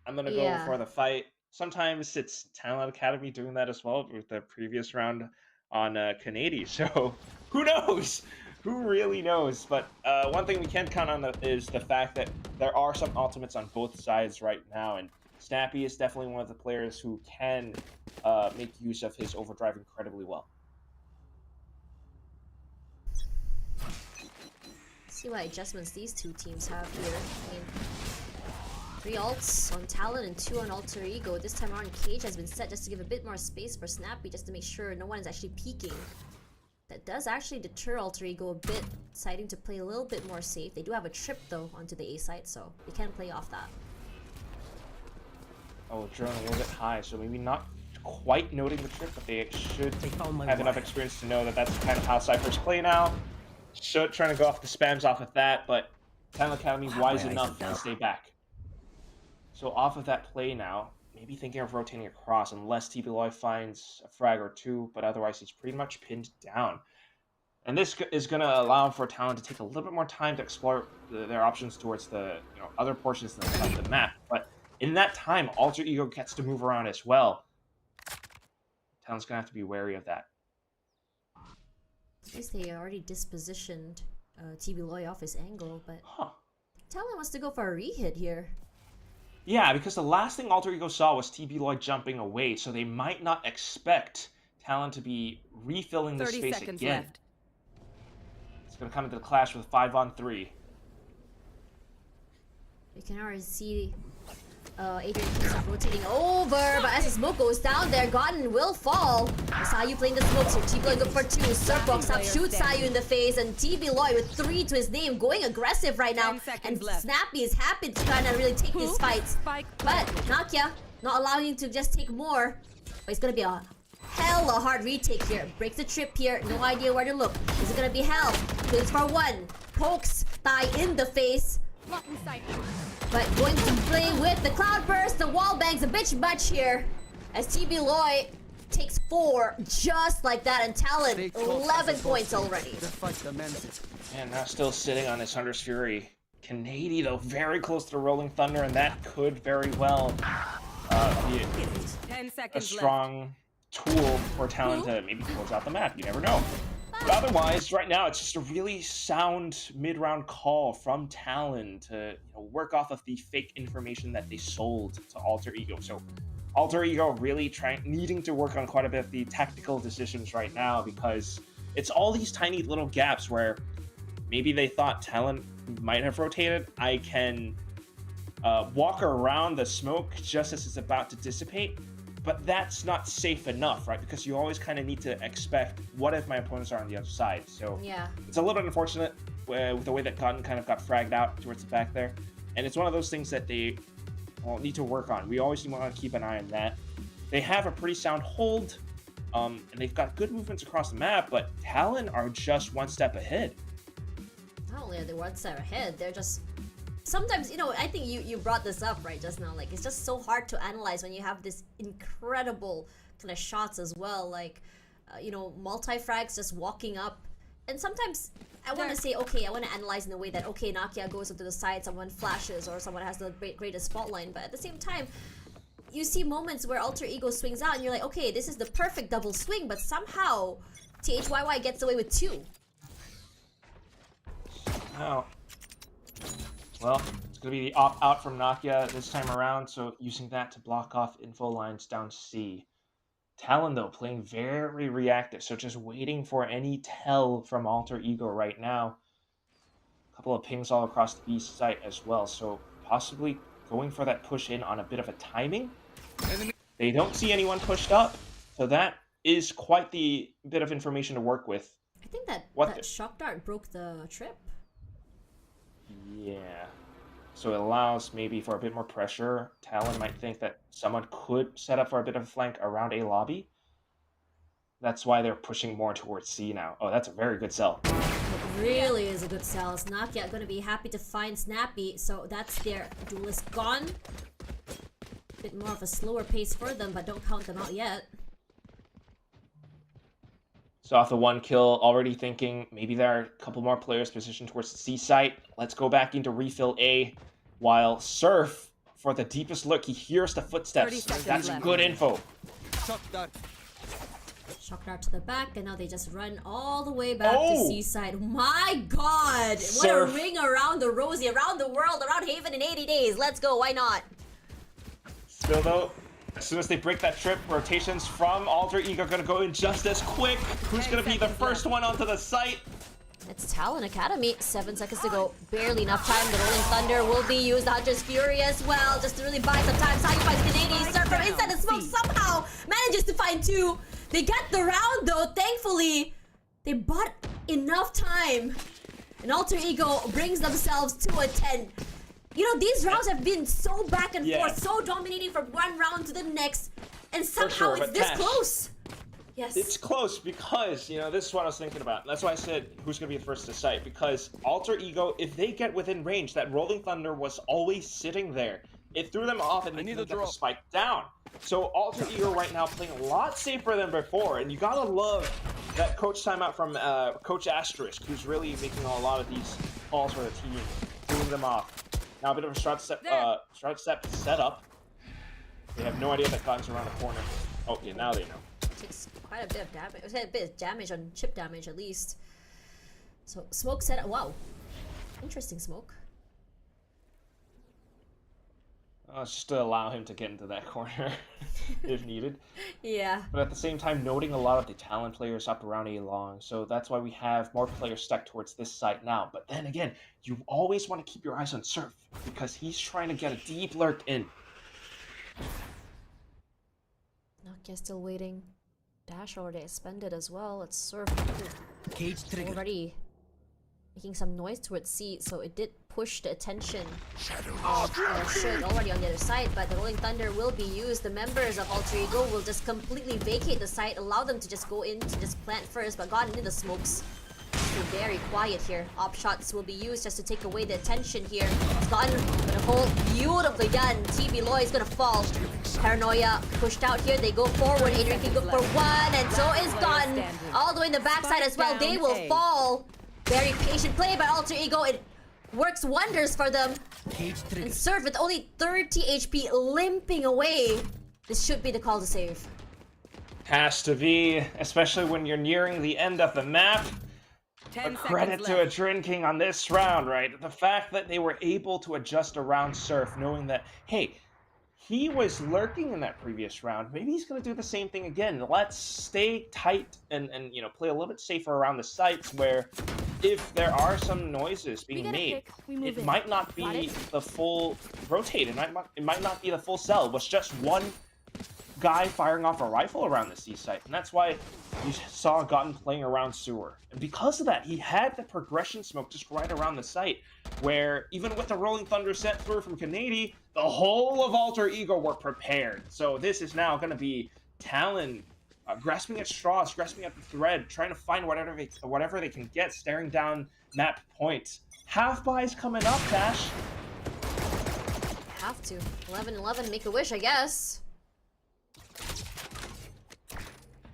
I'm gonna go for the fight. Sometimes it's Talon Academy doing that as well with the previous round on Canadian. So who knows? Who really knows? But one thing we can count on is the fact that there are some ultimates on both sides right now, and Snappy is definitely one of the players who can make use of his overdrive incredibly well. See what adjustments these two teams have here. I mean, 3 ults on Talon and 2 on Alter Ego. This time around, Cage has been set just to give a bit more space for Snappy, just to make sure no one is actually peeking. That does actually deter Alter Ego a bit, deciding to play a little bit more safe. They do have a trip though onto the A site, so they can play off that. Oh, drilling a little bit high, so maybe not quite noting the trip, but they should have enough experience to know that that's kind of how Cyphers play now. Should trying to go off the spams off of that, but Talon Academy wise enough to stay back. So off of that play now, maybe thinking of rotating across unless TBLOI finds a frag or two, but otherwise he's pretty much pinned down. And this is going to allow for Talon to take a little bit more time to explore their options towards the other portions of the map. But in that time, Alter Ego gets to move around as well. Talon's going to have to be wary of that. At least they already dispositioned TBLOI off his angle, but Talon wants to go for a re-hit here. Yeah, because the last thing Alter Ego saw was TBLOI jumping away, so they might not expect Talon to be refilling the space again. Left. It's going to come into the clash with 5-on-3. You can already see Adrian keeps on rotating over, but as the smoke goes down there, Godden will fall. Sayu playing the smokes here. TBLOI go for 2. Surf walks up, shoots Sayu in the face, and TBLOI with 3 to his name, going aggressive right now. And Snappy is happy to kind of really take these fights. But Nakia not allowing him to just take more. But it's gonna be a hella hard retake here. Breaks the trip here, no idea where to look. Is it gonna be hell? Goes for 1. Pokes Thai in the face. But going to play with the Cloudburst, the wall bangs a bit much here. As TBLOI takes 4 just like that, and Talon 11 points already. And now still sitting on his Hunter's Fury. Canadian though very close to the Rolling Thunder, and that could very well be a strong tool for Talon to maybe close out the map. You never know. But otherwise, right now, it's just a really sound mid-round call from Talon to work off of the fake information that they sold to Alter Ego. So Alter Ego really needing to work on quite a bit of the tactical decisions right now, because it's all these tiny little gaps where maybe they thought Talon might have rotated. I can walk around the smoke just as it's about to dissipate. But that's not safe enough, right? Because you always kind of need to expect, what if my opponents are on the other side? So yeah, it's a little bit unfortunate with the way that Cotton kind of got fragged out towards the back there. And it's one of those things that they need to work on. We always want to keep an eye on that. They have a pretty sound hold, and they've got good movements across the map, but Talon are just one step ahead. Not only are they one step ahead, they're just... Sometimes, I think you brought this up right just now, like it's just so hard to analyze when you have this incredible kind of shots as well, like multi-frags just walking up, and sometimes I want to say, okay, I want to analyze in a way that, okay, Nakia goes into the side, someone flashes, or someone has the greatest spotlight, but at the same time, you see moments where Alter Ego swings out and you're like, okay, this is the perfect double swing, but somehow THYY gets away with 2. Now, well, it's going to be the opt-out from Nakia this time around, so using that to block off info lines down C. Talon, though, playing very reactive, so just waiting for any tell from Alter Ego right now. A couple of pings all across the B site as well, so possibly going for that push in on a bit of a timing. They don't see anyone pushed up, so that is quite the bit of information to work with. I think that shock dart broke the trip. Yeah. So it allows maybe for a bit more pressure. Talon might think that someone could set up for a bit of a flank around A lobby. That's why they're pushing more towards C now. Oh, that's a very good sell. It really is a good sell. It's Nakia gonna be happy to find Snappy, so that's their duelist gone. Bit more of a slower pace for them, but don't count them out yet. So off the 1 kill, already thinking maybe there are a couple more players positioned towards the C site. Let's go back into refill A, while Surf, for the deepest look, he hears the footsteps. That's good info. Shock dart. Shock dart to the back, and now they just run all the way back to C side. My God! Surf. What a ring around the rosy, around the world, around Haven in 80 days. Let's go, why not? Still though, as soon as they break that trip, rotations from Alter Ego gonna go in just as quick. Who's gonna be the first one onto the site? It's Talon Academy. 7 seconds to go. Barely enough time. The Rolling Thunder will be used. Hunter's Fury as well, just to really buy some time. Side finds Canadian Surfer inside the smoke. Somehow manages to find 2. They get the round though. Thankfully, they bought enough time. And Alter Ego brings themselves to a 10. You know, these rounds have been so back and forth, so dominating from one round to the next, and somehow it's this close. Yes. It's close because, you know, this is what I was thinking about. That's why I said who's going to be the first to sight. Because Alter Ego, if they get within range, that Rolling Thunder was always sitting there. It threw them off and they need to get the spike down. So Alter Ego right now playing a lot safer than before. And you got to love that coach timeout from Coach Asterisk, who's really making a lot of these calls for the team, cooling them off. Now a bit of a short step setup. They have no idea that Cotton's around the corner. Okay, now they know. Takes quite a bit of damage. A bit of damage on chip damage at least. So smoke set. Wow, interesting smoke. Just to allow him to get into that corner if needed. Yeah. But at the same time, noting a lot of the Talon players up around A long, so that's why we have more players stuck towards this site now. But then again, you always want to keep your eyes on Surf because he's trying to get a deep lurk in. Nakia still waiting. Dash already expended as well. It's Surf Cage trigger. already making some noise towards C, so it did push the attention of Shug already on the other side, but the Rolling Thunder will be used. The members of Alter Ego will just completely vacate the site, allow them to just go in to just plant first, but got into the smokes. They're very quiet here. Op shots will be used just to take away the attention here. Gotten gonna hold beautifully done. TB Loy is gonna fall. Paranoia pushed out here. They go forward. Adrian can go for 1, and so is Gotten. All the way in the backside as well. They will fall. Very patient play by Alter Ego. It works wonders for them. And Surf with only 30 HP limping away. This should be the call to save. Has to be, especially when you're nearing the end of the map. But credit to Adrin King on this round, right? The fact that they were able to adjust around Surf, knowing that, hey, he was lurking in that previous round. Maybe he's going to do the same thing again. Let's stay tight and you know, play a little bit safer around the sites where if there are some noises being made, it might not be the full rotate. It might not be the full sell. It was just one guy firing off a rifle around the C site, and that's why you saw Gotten playing around sewer. And because of that, he had the progression smoke just right around the site, where even with the Rolling Thunder set through from Canady, the whole of Alter Ego were prepared. So this is now going to be Talon grasping at straws, grasping at the thread, trying to find whatever they can get, staring down map points. Half buys coming up, Dash. Have to. 11-11, make a wish, I guess.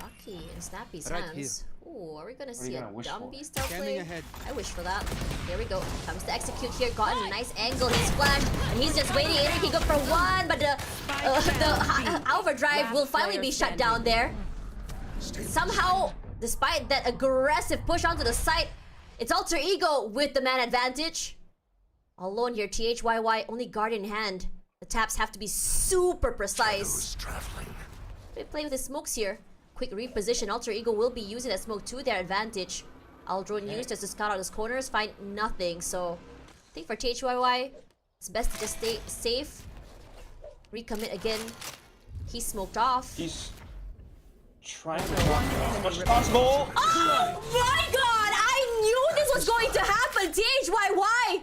Lucky in Snappy's hands. Ooh, are we gonna are you see a gonna wish dumb for? B-star Scanning play? ahead. I wish for that. Here we go. Comes to execute here. Gotten a nice angle. He's flashed. And he's just waiting. He can go for one, but the overdrive will finally be shut down there. Somehow, despite that aggressive push onto the site, it's Alter Ego with the man advantage. Alone here, THYY, only guard in hand. The taps have to be super precise. They play with the smokes here. Quick reposition. Alter Ego will be using that smoke to their advantage. Aldrone used just to scout out his corners, find nothing. So, I think for THYY, it's best to just stay safe. Recommit again. He's smoked off. He's trying to block as much as possible. Oh my god! I knew this was going to happen! THYY!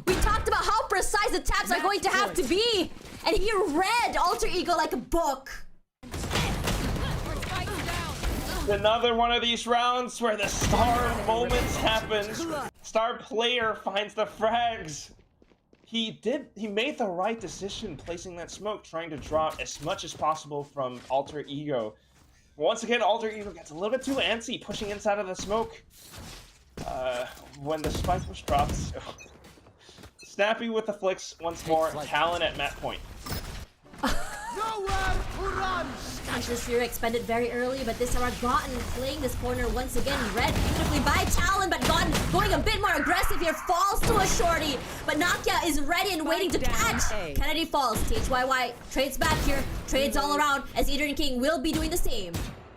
We talked about how precise the taps are going to have to be! And he read Alter Ego like a book. Another one of these rounds where the star moments happen. Star player finds the frags. He made the right decision placing that smoke, trying to draw as much as possible from Alter Ego. Once again, Alter Ego gets a little bit too antsy, pushing inside of the smoke. When the spike was dropped. So. Snappy with the flicks once more. Talon at mat point. Nowhere to run! Conscious Fury expended very early, but this time Gotten playing this corner once again. Read beautifully by Talon, but Gotten going a bit more aggressive here. Falls to a shorty, but Nakia is ready and waiting to catch. Kennedy falls. THYY trades back here. Trades all around as Adrian King will be doing the same.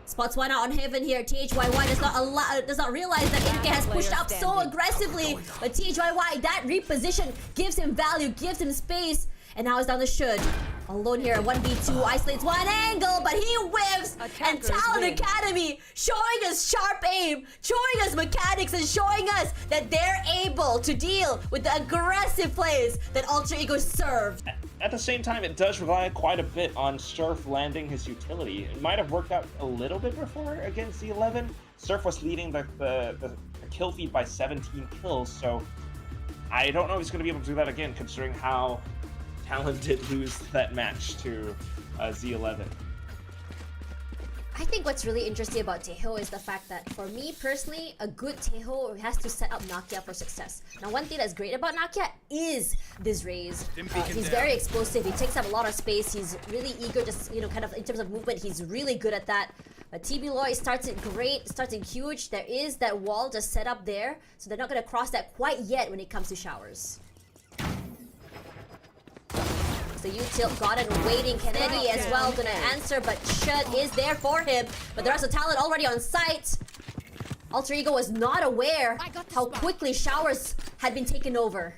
Spots one out on Heaven here. THYY does not realize that Inke has pushed up so aggressively. But THYY, that reposition gives him value, gives him space. And now it's down to Should. Alone here, 1v2, isolates one angle, but he whiffs! And Talon Academy showing us sharp aim, showing us mechanics, and showing us that they're able to deal with the aggressive plays that Alter Ego served. At the same time, it does rely quite a bit on Surf landing his utility. It might have worked out a little bit before against the 11. Surf was leading the kill feed by 17 kills, so I don't know if he's going to be able to do that again, considering how Talon did lose that match to Z11. I think what's really interesting about Teho is the fact that, for me personally, a good Teho has to set up Nakia for success. Now, one thing that's great about Nakia is this raise. He's very explosive, he takes up a lot of space, he's really eager, just, kind of in terms of movement, he's really good at that. But TB Loy starts it great, starts it huge. There is that wall just set up there, so they're not going to cross that quite yet when it comes to showers. The util got it, waiting. Kennedy as well gonna answer, but Shud is there for him. But the rest of Talon already on site. Alter Ego was not aware how quickly showers had been taken over.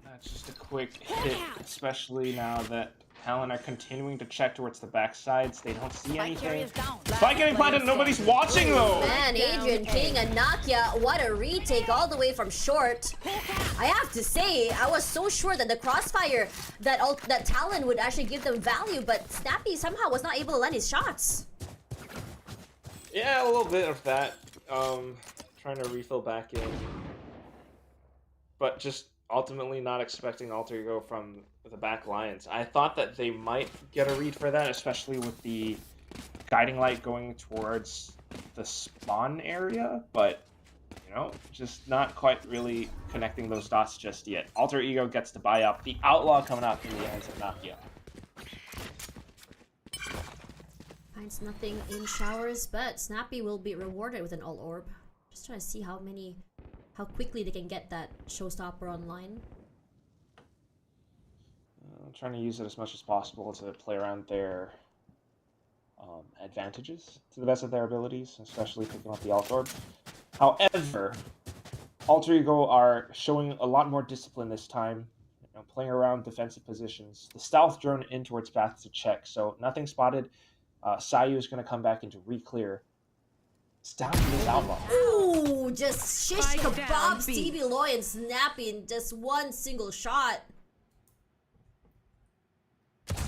That's just a quick hit, especially now that Talon are continuing to check towards the backsides. They don't see anything. Spike getting planted, nobody's watching though! Man, Adrian King and Nakia, what a retake all the way from short. I have to say, I was so sure that the crossfire, that Talon would actually give them value, but Snappy somehow was not able to land his shots. Yeah, a little bit of that. Trying to refill back in. But just ultimately not expecting Alter Ego from the back lines. I thought that they might get a read for that, especially with the guiding light going towards the spawn area, but just not quite really connecting those dots just yet. Alter Ego gets to buy up. The Outlaw coming out from the hands of Nakia. Finds nothing in showers, but Snappy will be rewarded with an all orb. Just trying to see how quickly they can get that showstopper online. I'm trying to use it as much as possible to play around their advantages to the best of their abilities, especially picking up the alt orb. However, Alter Ego are showing a lot more discipline this time, playing around defensive positions. The stealth drone in towards path to check, so nothing spotted. Sayu is going to come back into re-clear. It's down to this Outlaw. Ooh, just shish kebab Stevie Loy and Snappy in just one single shot.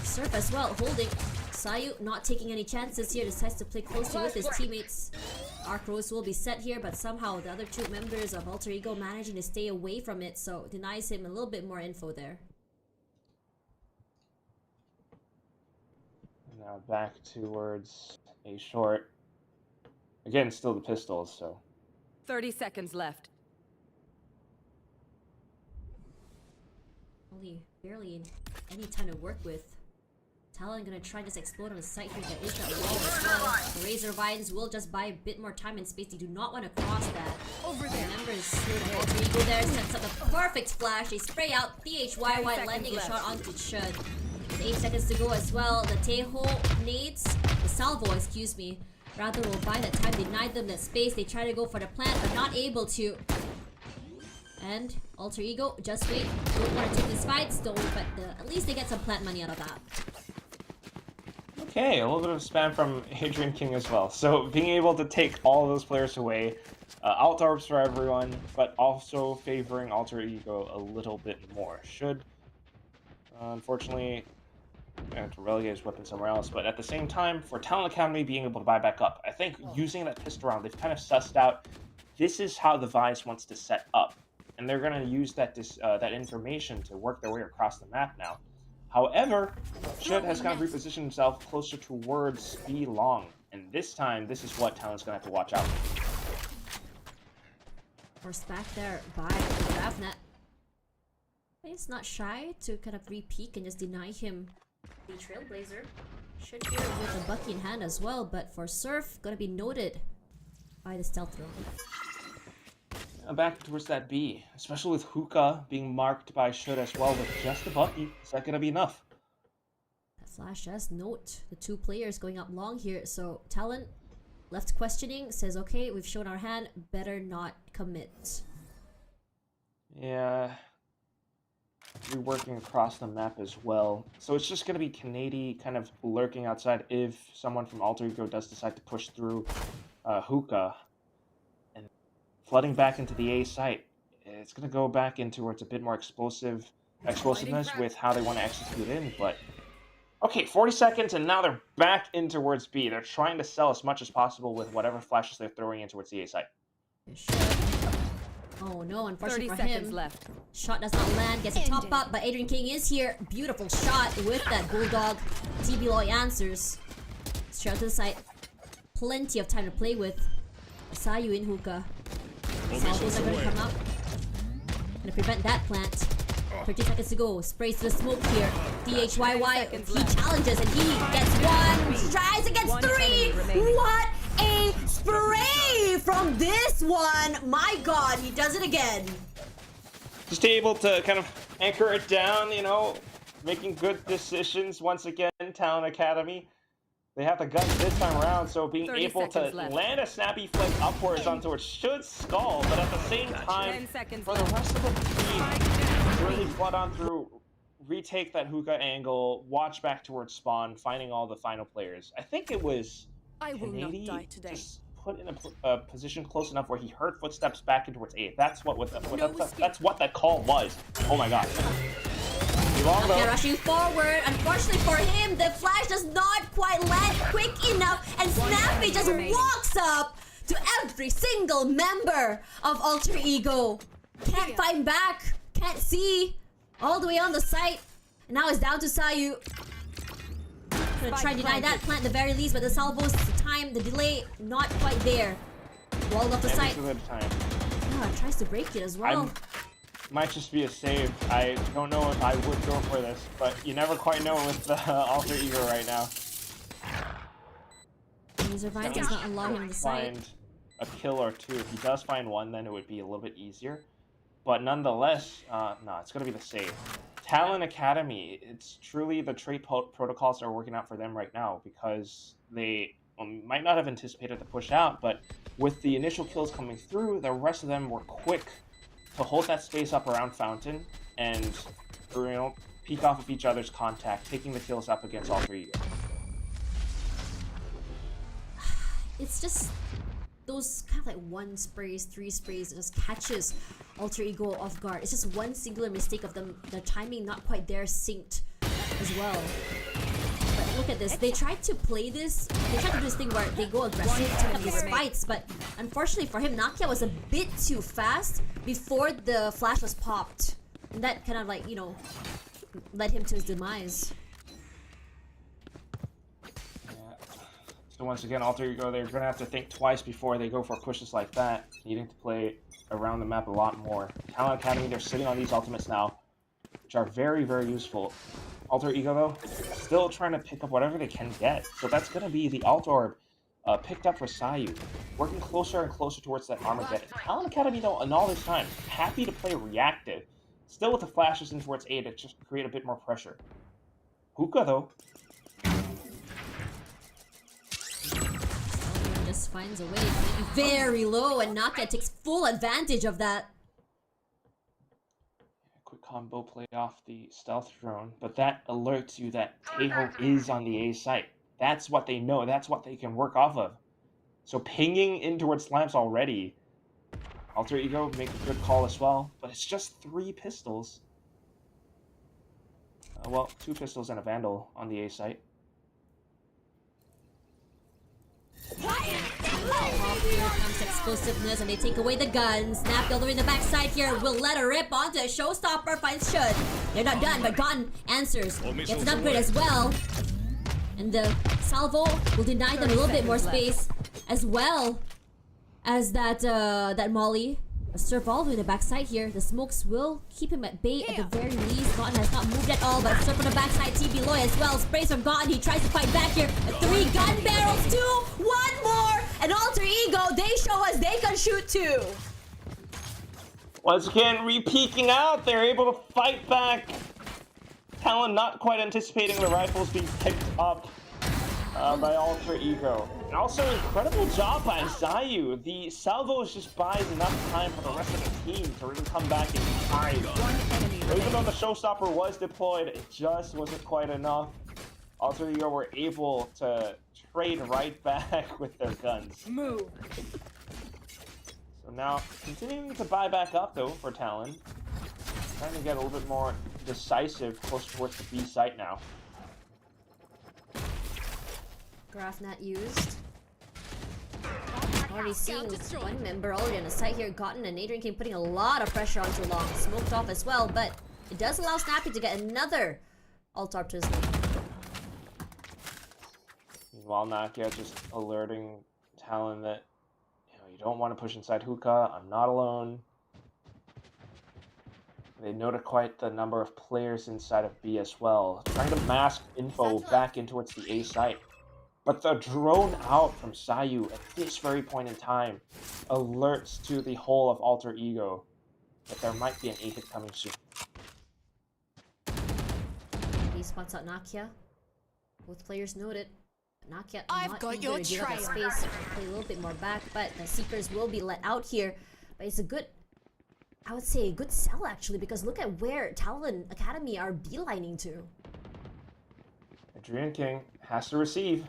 Surf as well, holding. Sayu not taking any chances here, decides to play closely with his teammates. Arc Rose will be set here, but somehow the other two members of Alter Ego managing to stay away from it, so denies him a little bit more info there. Now back towards a short. Again, still the pistols, so. 30 seconds left. Only barely any time to work with. Talon gonna try this explode on the site here. There is that wall as well. The Razor Vines will just buy a bit more time and space. They do not want to cross that. Over there. Remember, Alter Ego there sets up the perfect flash. They spray out THYY, landing a shot onto Chud. With 8 seconds to go as well. The Teho nades, the salvo, excuse me, rather will buy that time, denied them that space. They try to go for the plant, but not able to. And Alter Ego, just wait. Don't want to take these fights, don't. But at least they get some plant money out of that. Okay, a little bit of spam from Adrian King as well. So being able to take all of those players away, alt orbs for everyone, but also favoring Alter Ego a little bit more. Should, unfortunately, have to relegate his weapon somewhere else. But at the same time, for Talon Academy being able to buy back up, I think using that pistol round, they've kind of sussed out this is how the Vice wants to set up. And they're going to use that that information to work their way across the map now. However, Chud has kind of repositioned himself closer towards B long, and this time, this is what Talon's gonna have to watch out for. Forced back there by the Ravnet. He's not shy to kind of re-peek and just deny him the Trailblazer. Should here with a Bucky in hand as well, but for Surf, gonna be noted by the stealth drone. Back towards that B, especially with Hookah being marked by Chud as well with just a Bucky. Is that gonna be enough? That flash does note the two players going up long here, so Talon left questioning, says okay, we've shown our hand, better not commit. Yeah. Reworking across the map as well. So it's just gonna be Kanady kind of lurking outside if someone from Alter Ego does decide to push through Hookah. Flooding back into the A site. It's going to go back into where it's a bit more explosiveness with how they want to execute in, but... Okay, 40 seconds, and now they're back in towards B. They're trying to sell as much as possible with whatever flashes they're throwing in towards the A site. Oh no, unfortunately 30 for seconds him. left. Shot does not land, gets a top up, but Adrian King is here. Beautiful shot with that Bulldog. TB Loy answers. Straight out to the site. Plenty of time to play with. Sayu in Hookah. Salvos are gonna come up. Gonna prevent that plant. 30 seconds to go. Sprays to the smoke here. DHYY, he challenges and he gets one. Tries against three. What a spray from this one. My god, he does it again. Just able to kind of anchor it down, you know, making good decisions once again, Talon Academy. They have the guns this time around, so being able to land a snappy flick upwards onto its Chud's skull, but at the same time, for the rest of the team, really flood on through, retake that Hookah angle, watch back towards spawn, finding all the final players. I think it was Kanady just put in a position close enough where he heard footsteps back in towards A. That's what that call was. Oh my god. Okay, rushing forward. Unfortunately for him, the flash does not quite land quick enough, and Snappy just walks up to every single member of Alter Ego. Can't find back, can't see, all the way on the site. And now it's down to Sayu. Gonna try and deny that plant at the very least, but the salvos, the time, the delay, not quite there. Walled off the site. Tries to break it as well. Might just be a save. I don't know if I would go for this, but you never quite know with the Alter Ego right now. Razor Vines does not allow him to find a kill or two. If he does find one, then it would be a little bit easier. But nonetheless, no, it's going to be the save. Talon Academy, it's truly the trait protocols that are working out for them right now, because they might not have anticipated the push out, but with the initial kills coming through, the rest of them were quick to hold that space up around Fountain and, you know, peek off of each other's contact, taking the kills up against Alter Ego. It's just those kind of like 1 sprays, 3 sprays that just catches Alter Ego off guard. It's just one singular mistake of them, their timing not quite there, synced as well. But look at this, they tried to play this, they tried to do this thing where they go aggressive to have these fights, but unfortunately for him, Nakia was a bit too fast before the flash was popped. And that kind of like, you know, led him to his demise. So once again, Alter Ego, they're going to have to think twice before they go for pushes like that, needing to play around the map a lot more. Talon Academy, they're sitting on these ultimates now, which are very, very useful. Alter Ego, though, still trying to pick up whatever they can get. So that's going to be the Alt Orb picked up for Sayu, working closer and closer towards that Armageddon. Talon Academy, though, in all this time, happy to play reactive, still with the flashes in towards A to just create a bit more pressure. Hookah, though, just finds a way to be very low, and Nakia takes full advantage of that. quick combo play off the stealth drone, but that alerts you that Taeho is on the A site. That's what they know. That's what they can work off of. So pinging in towards Slams already. Alter Ego make a good call as well, but it's just 3 pistols. Well, 2 pistols and a Vandal on the A site. Here comes explosiveness, and they take away the guns. Snap Builder in the backside here will let her rip onto a showstopper. Finds Should. They're not done, but Gon answers. Gets an upgrade as well. And the salvo will deny them a little bit more space, as well as that that Molly. A Surf all the way in the backside here. The smokes will keep him at bay at the very least. Gotten has not moved at all, but Surf on the backside. TB Loy as well. Sprays from Gotten. He tries to fight back here. 3 gun barrels, 2, 1 more, and Alter Ego. They show us they can shoot too. Once again, re-peeking out. They're able to fight back. Talon not quite anticipating the rifles being picked up by Alter Ego. And also, incredible job by Zayu. The salvos just buys enough time for the rest of the team to really come back in time. Even though the showstopper was deployed, it just wasn't quite enough. Alter Ego were able to trade right back with their guns. Move. So now, continuing to buy back up though for Talon. Trying to get a little bit more decisive close towards the B site now. Graph not used. Already seeing one member already on the site here. Gotten and Adrian King putting a lot of pressure onto Long. Smoked off as well, but it does allow Snappy to get another ult arp to his name. Meanwhile, Nakia just alerting Talon that you don't want to push inside Hookah. I'm not alone. They noted quite the number of players inside of B as well, trying to mask info back in towards the A site. But the drone out from Sayu at this very point in time alerts to the whole of Alter Ego that there might be an A hit coming soon. He spots out Nakia. Both players noted. Nakia I've not got eager your to give up that trail. space, play a little bit more back, but the Seekers will be let out here. But it's a good, I would say a good sell actually, because look at where Talon Academy are beelining to. Adrian King has to receive.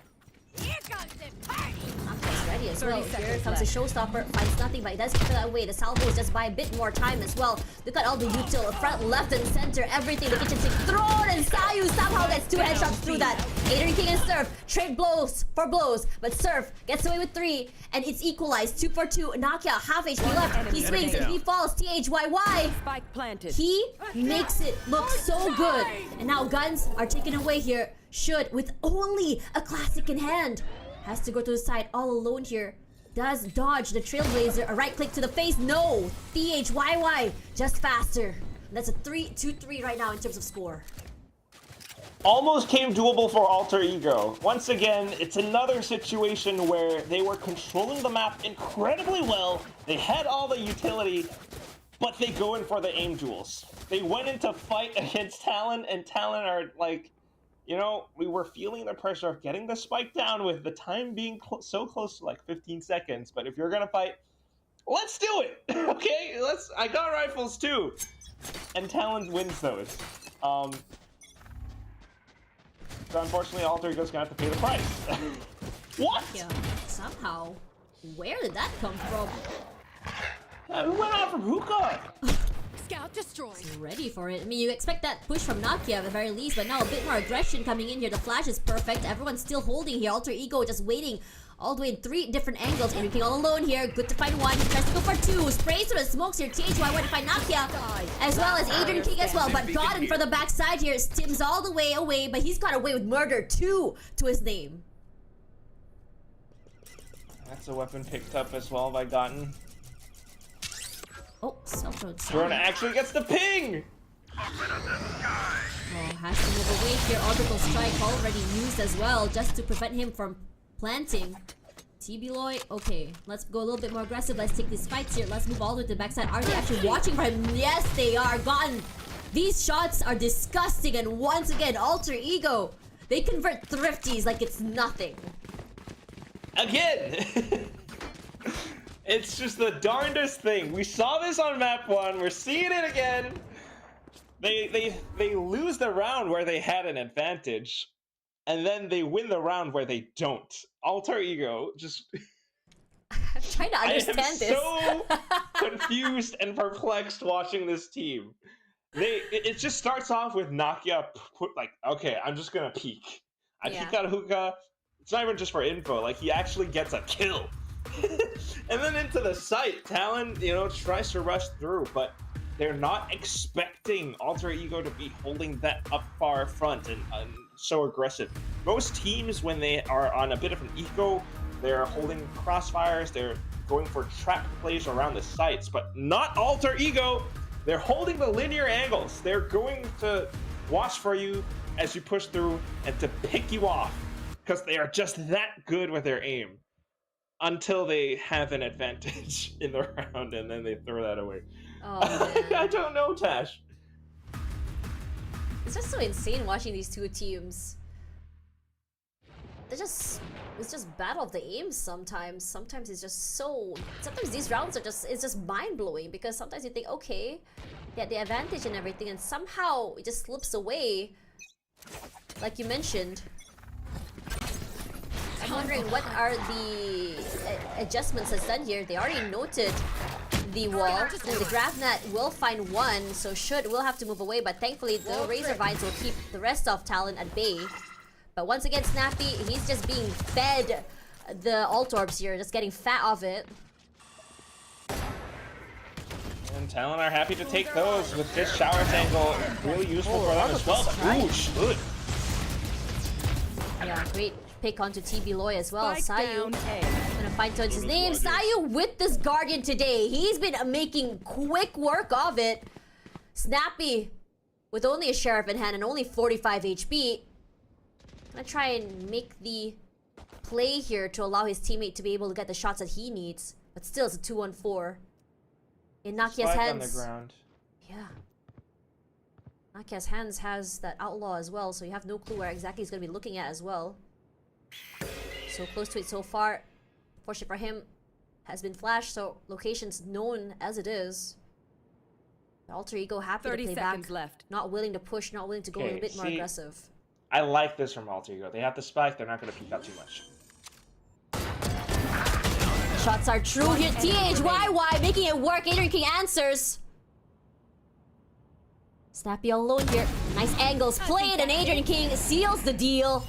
Here comes the party. Nakia's ready as 30 well. Here seconds comes left. the showstopper, finds nothing, but he does keep it that way. The salvos just buy a bit more time as well. Look at all the util, front, left, and center, everything. The kitchen sink thrown, and Sayu somehow gets 2 headshots through that. Adrian King and Surf trade blows for blows, but Surf gets away with 3, and it's equalized 2 for 2. Nakia half HP left. He swings and he falls. THYY. Spike planted. He makes it look so good. And now guns are taken away here. Should, with only a classic in hand, has to go to the side all alone here. Does dodge the Trailblazer. A right click to the face. No. THYY. Just faster. That's a 2-3 right now in terms of score. Almost came doable for Alter Ego. Once again, it's another situation where they were controlling the map incredibly well. They had all the utility, but they go in for the aim duels. They went into fight against Talon, and Talon are like, we were feeling the pressure of getting the spike down with the time being so close to like 15 seconds. But if you're gonna fight, let's do it, okay? I got rifles too, and Talon wins those. So unfortunately, Alter Ego's gonna have to pay the price. What? Yeah. Somehow. Where did that come from? Who went out from Hookah? Scout destroyed. Ready for it. I mean, you expect that push from Nakia at the very least, but now a bit more aggression coming in here. The flash is perfect. Everyone's still holding here. Alter Ego just waiting all the way in 3 different angles. Adrian King all alone here. Good to find 1. He tries to go for 2. Sprays through the smokes here. THY to find Nakia. As well as Adrian King as well. But Godden for the backside here. Stims all the way away, but he's got away with murder 2 to his name. That's a weapon picked up as well by Gotten. Oh, self-thrown Drone actually gets the ping! Oh, has to move away here. Orbital strike already used as well, just to prevent him from planting. TBloy, okay, let's go a little bit more aggressive. Let's take these fights here. Let's move all the way to the backside. Are they actually watching for him? Yes, they are. Gotten. These shots are disgusting, and once again, Alter Ego. They convert thrifties like it's nothing. Again! It's just the darndest thing. We saw this on map 1. We're seeing it again. They lose the round where they had an advantage, and then they win the round where they don't. Alter Ego just. I'm trying to understand I am so confused and perplexed watching this team. It just starts off with Nakia like, okay, I'm just gonna peek. I peek out hookah. It's not even just for info. Like, he actually gets a kill. And then into the site, Talon, tries to rush through, but they're not expecting Alter Ego to be holding that up far front and so aggressive. Most teams, when they are on a bit of an eco, they're holding crossfires, they're going for trap plays around the sites, but not Alter Ego. They're holding the linear angles. They're going to watch for you as you push through and to pick you off, because they are just that good with their aim until they have an advantage in the round, and then they throw that away. Oh, man. I don't know, Tash. It's just so insane watching these two teams. It's just battle of the aims sometimes. Sometimes it's just so... Sometimes these rounds are it's just mind-blowing, because sometimes you think, okay, they had the advantage and everything, and somehow it just slips away. Like you mentioned. I'm wondering what are the adjustments that's done here. They already noted the wall, and the Gravnet will find one, so we'll have to move away, but thankfully the Razor Vines will keep the rest of Talon at bay. But once again, Snappy, he's just being fed the Alt Orbs here, just getting fat of it. And Talon are happy to take those with this shower tangle. Really useful for them as well. Ooh, should. Yeah, great pick onto TBloy as well. Spike Sayu, down A. gonna find out his name. Sayu with this Guardian today. He's been making quick work of it. Snappy, with only a Sheriff in hand and only 45 HP, gonna try and make the play here to allow his teammate to be able to get the shots that he needs. But still, it's a 2-on-4. In Nakia's hands. On the ground. Yeah. Nakia's hands has that Outlaw as well, so you have no clue where exactly he's gonna be looking at as well. So close to it so far. Fortunately for him, has been flashed, so location's known as it is. The Alter Ego happy to 30 play seconds back. left. Not willing to push, not willing to go a little bit more aggressive. I like this from Alter Ego. They have the spike, they're not going to peek out too much. Shots are true here. THYY making it work. Adrian King answers. Snappy all alone here. Nice angles played, and Adrian King seals the deal.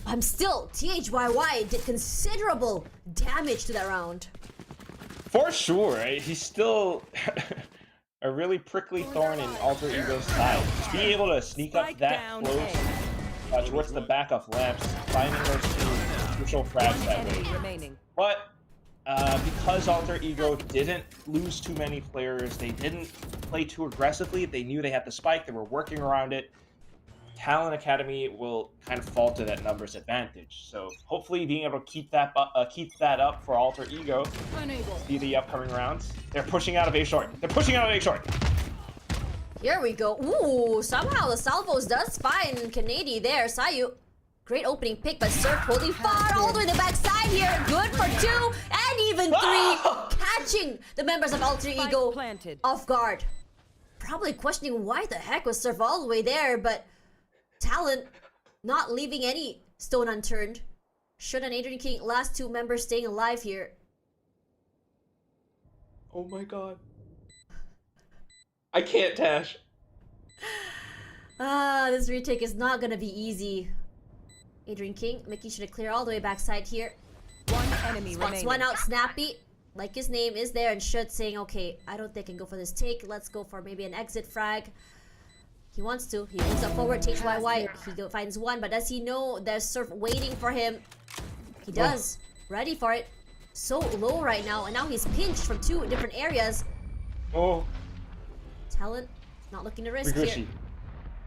I'm still, THYY did considerable damage to that round. For sure, he's still a really prickly thorn in Alter Ego's side. Just being able to sneak up that close towards the back of lamps, finding those two crucial frags that way. But because Alter Ego didn't lose too many players, they didn't play too aggressively, they knew they had the spike, they were working around it. Talon Academy will kind of fall to that numbers advantage. So hopefully being able to keep that up for Alter Ego. See the upcoming rounds. They're pushing out of A short. They're pushing out of A short. Here we go. Ooh, somehow the salvos does find Kennedy there. Sayu, great opening pick, but Surf holding far all the way to the backside here. Good for 2 and even 3, catching the members of Alter Ego off guard. Probably questioning why the heck was Surf all the way there, but Talon not leaving any stone unturned. Should an Adrian King last 2 members staying alive here. Oh my god. I can't, Tash. This retake is not gonna be easy. Adrian King making sure to clear all the way backside here. One enemy Spots remaining. one out. Snappy, like his name, is there and should, saying, okay, I don't think I can go for this take. Let's go for maybe an exit frag. He wants to. He moves up forward. HYY. He finds one, but does he know there's Surf waiting for him? He does. Ready for it. so low right now, and now he's pinched from 2 different areas. Oh, Talent not looking to risk Riguchi. here.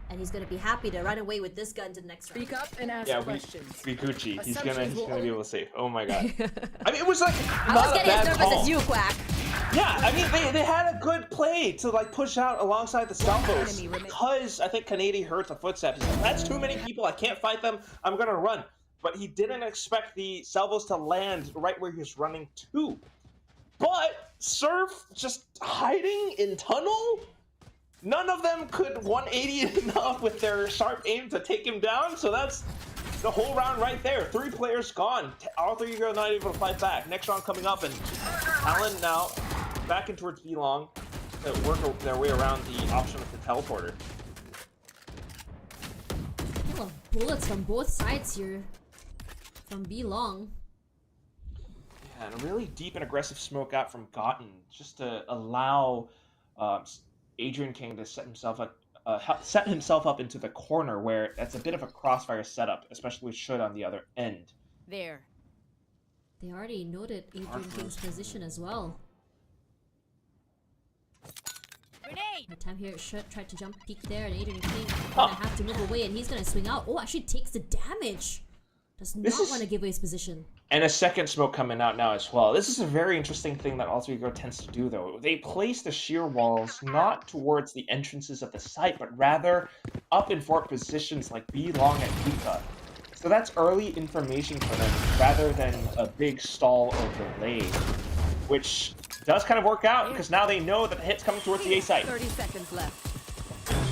And he's gonna be happy to run away with this gun to the next round. Speak up and ask Yeah, questions. Riguchi. He's Assumptions gonna will be able to save. Oh my god. I mean, it was like I not was a getting as bad nervous call. as you, Quack. Yeah, I mean, they had a good play to like push out alongside the salvos enemy remaining. because I think Kanedi heard the footsteps. He's like, that's too many people. I can't fight them. I'm gonna run. But he didn't expect the salvos to land right where he was running to. But Surf just hiding in tunnel. None of them could 180 enough with their sharp aim to take him down. So that's the whole round right there. 3 players gone. Alter Ego not able to fight back. Next round coming up, and Talon now back in towards B-Long to work their way around the option of the teleporter. Kill of bullets from both sides here. From B-Long. Yeah, and a really deep and aggressive smoke out from Gotten just to allow Adrian King to set himself up into the corner where that's a bit of a crossfire setup, especially with Should on the other end. There. They already noted Adrian King's position as well. Grenade! The time here, Should tried to jump peek there, and Adrian King gonna have to move away, and he's gonna swing out. Oh, actually takes the damage. Does not want to give away his position. And a second smoke coming out now as well. This is a very interesting thing that Alter Ego tends to do, though. They place the shear walls not towards the entrances of the site, but rather up in fort positions like B-Long and Pika. So that's early information for them, rather than a big stall or delay, which does kind of work out, because now they know that the hit's coming towards the A site. 30 seconds left.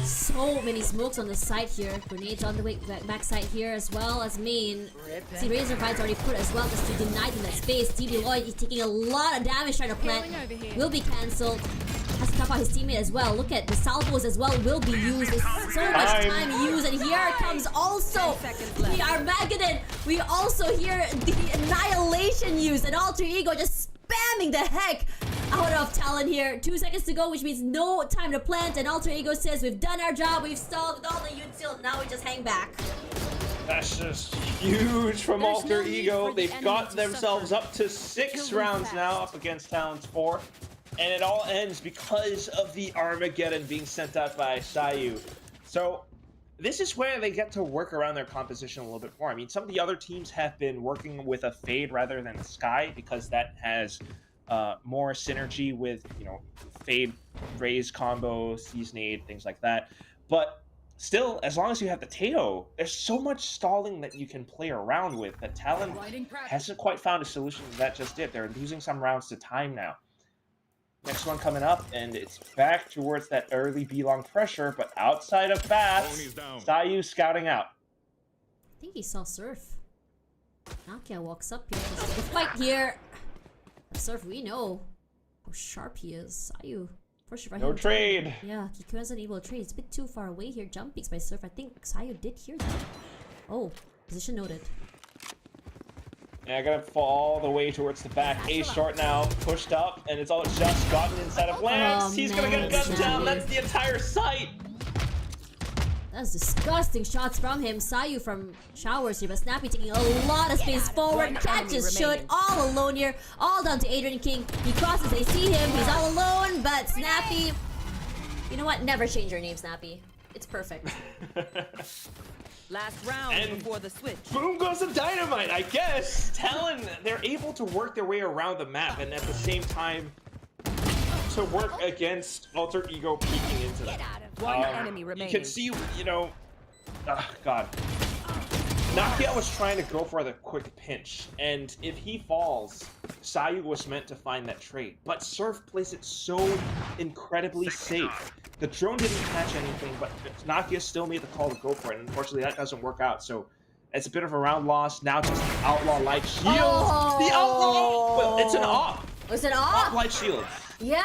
So many smokes on the side here. Grenades on the way back side here as well as main. See, Razor Vine's already put as well just to deny them that space. DB Lloyd is taking a lot of damage trying to plant. Healing over here. Will be cancelled. Has to top out his teammate as well. Look at the salvos as well will be used. There's so much time used, and here comes also 10 seconds left. the Armageddon. We also hear the Annihilation used, and Alter Ego just spamming the heck out of Talon here. 2 seconds to go, which means no time to plant, and Alter Ego says we've done our job, we've stalled with all the util, now we just hang back. That's just huge from There's Alter no need Ego. for the They've enemy got to themselves suffer. up to 6 Kill them rounds fast. now up against Talon's 4. And it all ends because of the Armageddon being sent out by Sayu. So this is where they get to work around their composition a little bit more. I mean, some of the other teams have been working with a Fade rather than a Sky because that has more synergy with, you know, Fade, Raze combo, Seize Nade, things like that. But still, as long as you have the Teo, there's so much stalling that you can play around with that Talon hasn't quite found a solution to that just yet. They're losing some rounds to time now. Next one coming up, and it's back towards that early B-Long pressure, but outside of Bats, Sayu scouting out. I think he saw Surf. Nakia walks up here. This is the fight here. Surf, we know how sharp he is. Sayu. First right No hand trade. Yeah, he wasn't able to trade. It's a bit too far away here. Jump peeks by Surf. I think Sayu did hear that. Oh, position noted. And I gotta fall all the way towards the back. A short now, pushed up, and it's all just gotten inside of Lance. Oh, He's gonna get gunned man. down. That's the entire site. That's disgusting shots from him. Sayu from showers here, but Snappy taking a lot of space forward. One Catches enemy Should remaining. all alone here. All down to Adrian King. He crosses, they see him. He's all alone, but Snappy. You know what? Never change your name, Snappy. It's perfect. Last round And- before the switch. Boom goes the dynamite, I guess. Talon, they're able to work their way around the map, and at the same time, to work against Alter Ego peeking into them. Get out of One here. enemy You remaining. can see, you know, God. Nakia was trying to go for the quick pinch, and if he falls, Sayu was meant to find that trade. But Surf plays it so incredibly safe. The drone didn't catch anything, but Nakia still made the call to go for it, and unfortunately that doesn't work out, so it's a bit of a round loss. Now just Outlaw Light Shields! Oh. The Outlaw! Well, it's an op! Was it Op off? Light Shields. Yep.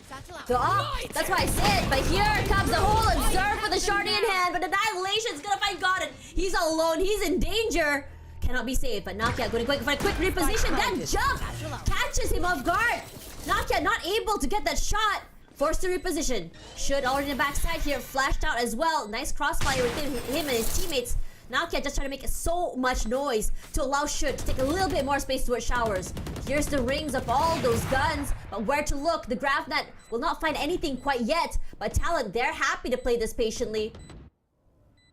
Satchel out. The off. That's why I said. But here comes the whole Observe with the shorty in hand. But the Annihilation's gonna find Godin. He's all alone. He's in danger. Cannot be saved. But Nakia going to go for a quick reposition. That jump catches him off guard. Nakia not able to get that shot. Forced to reposition. Should already in the backside here. Flashed out as well. Nice crossfire with him and his teammates. Naokia just trying to make so much noise to allow Should to take a little bit more space towards showers. Here's the rings of all those guns, but where to look? The GrafNet will not find anything quite yet, but Talon, they're happy to play this patiently.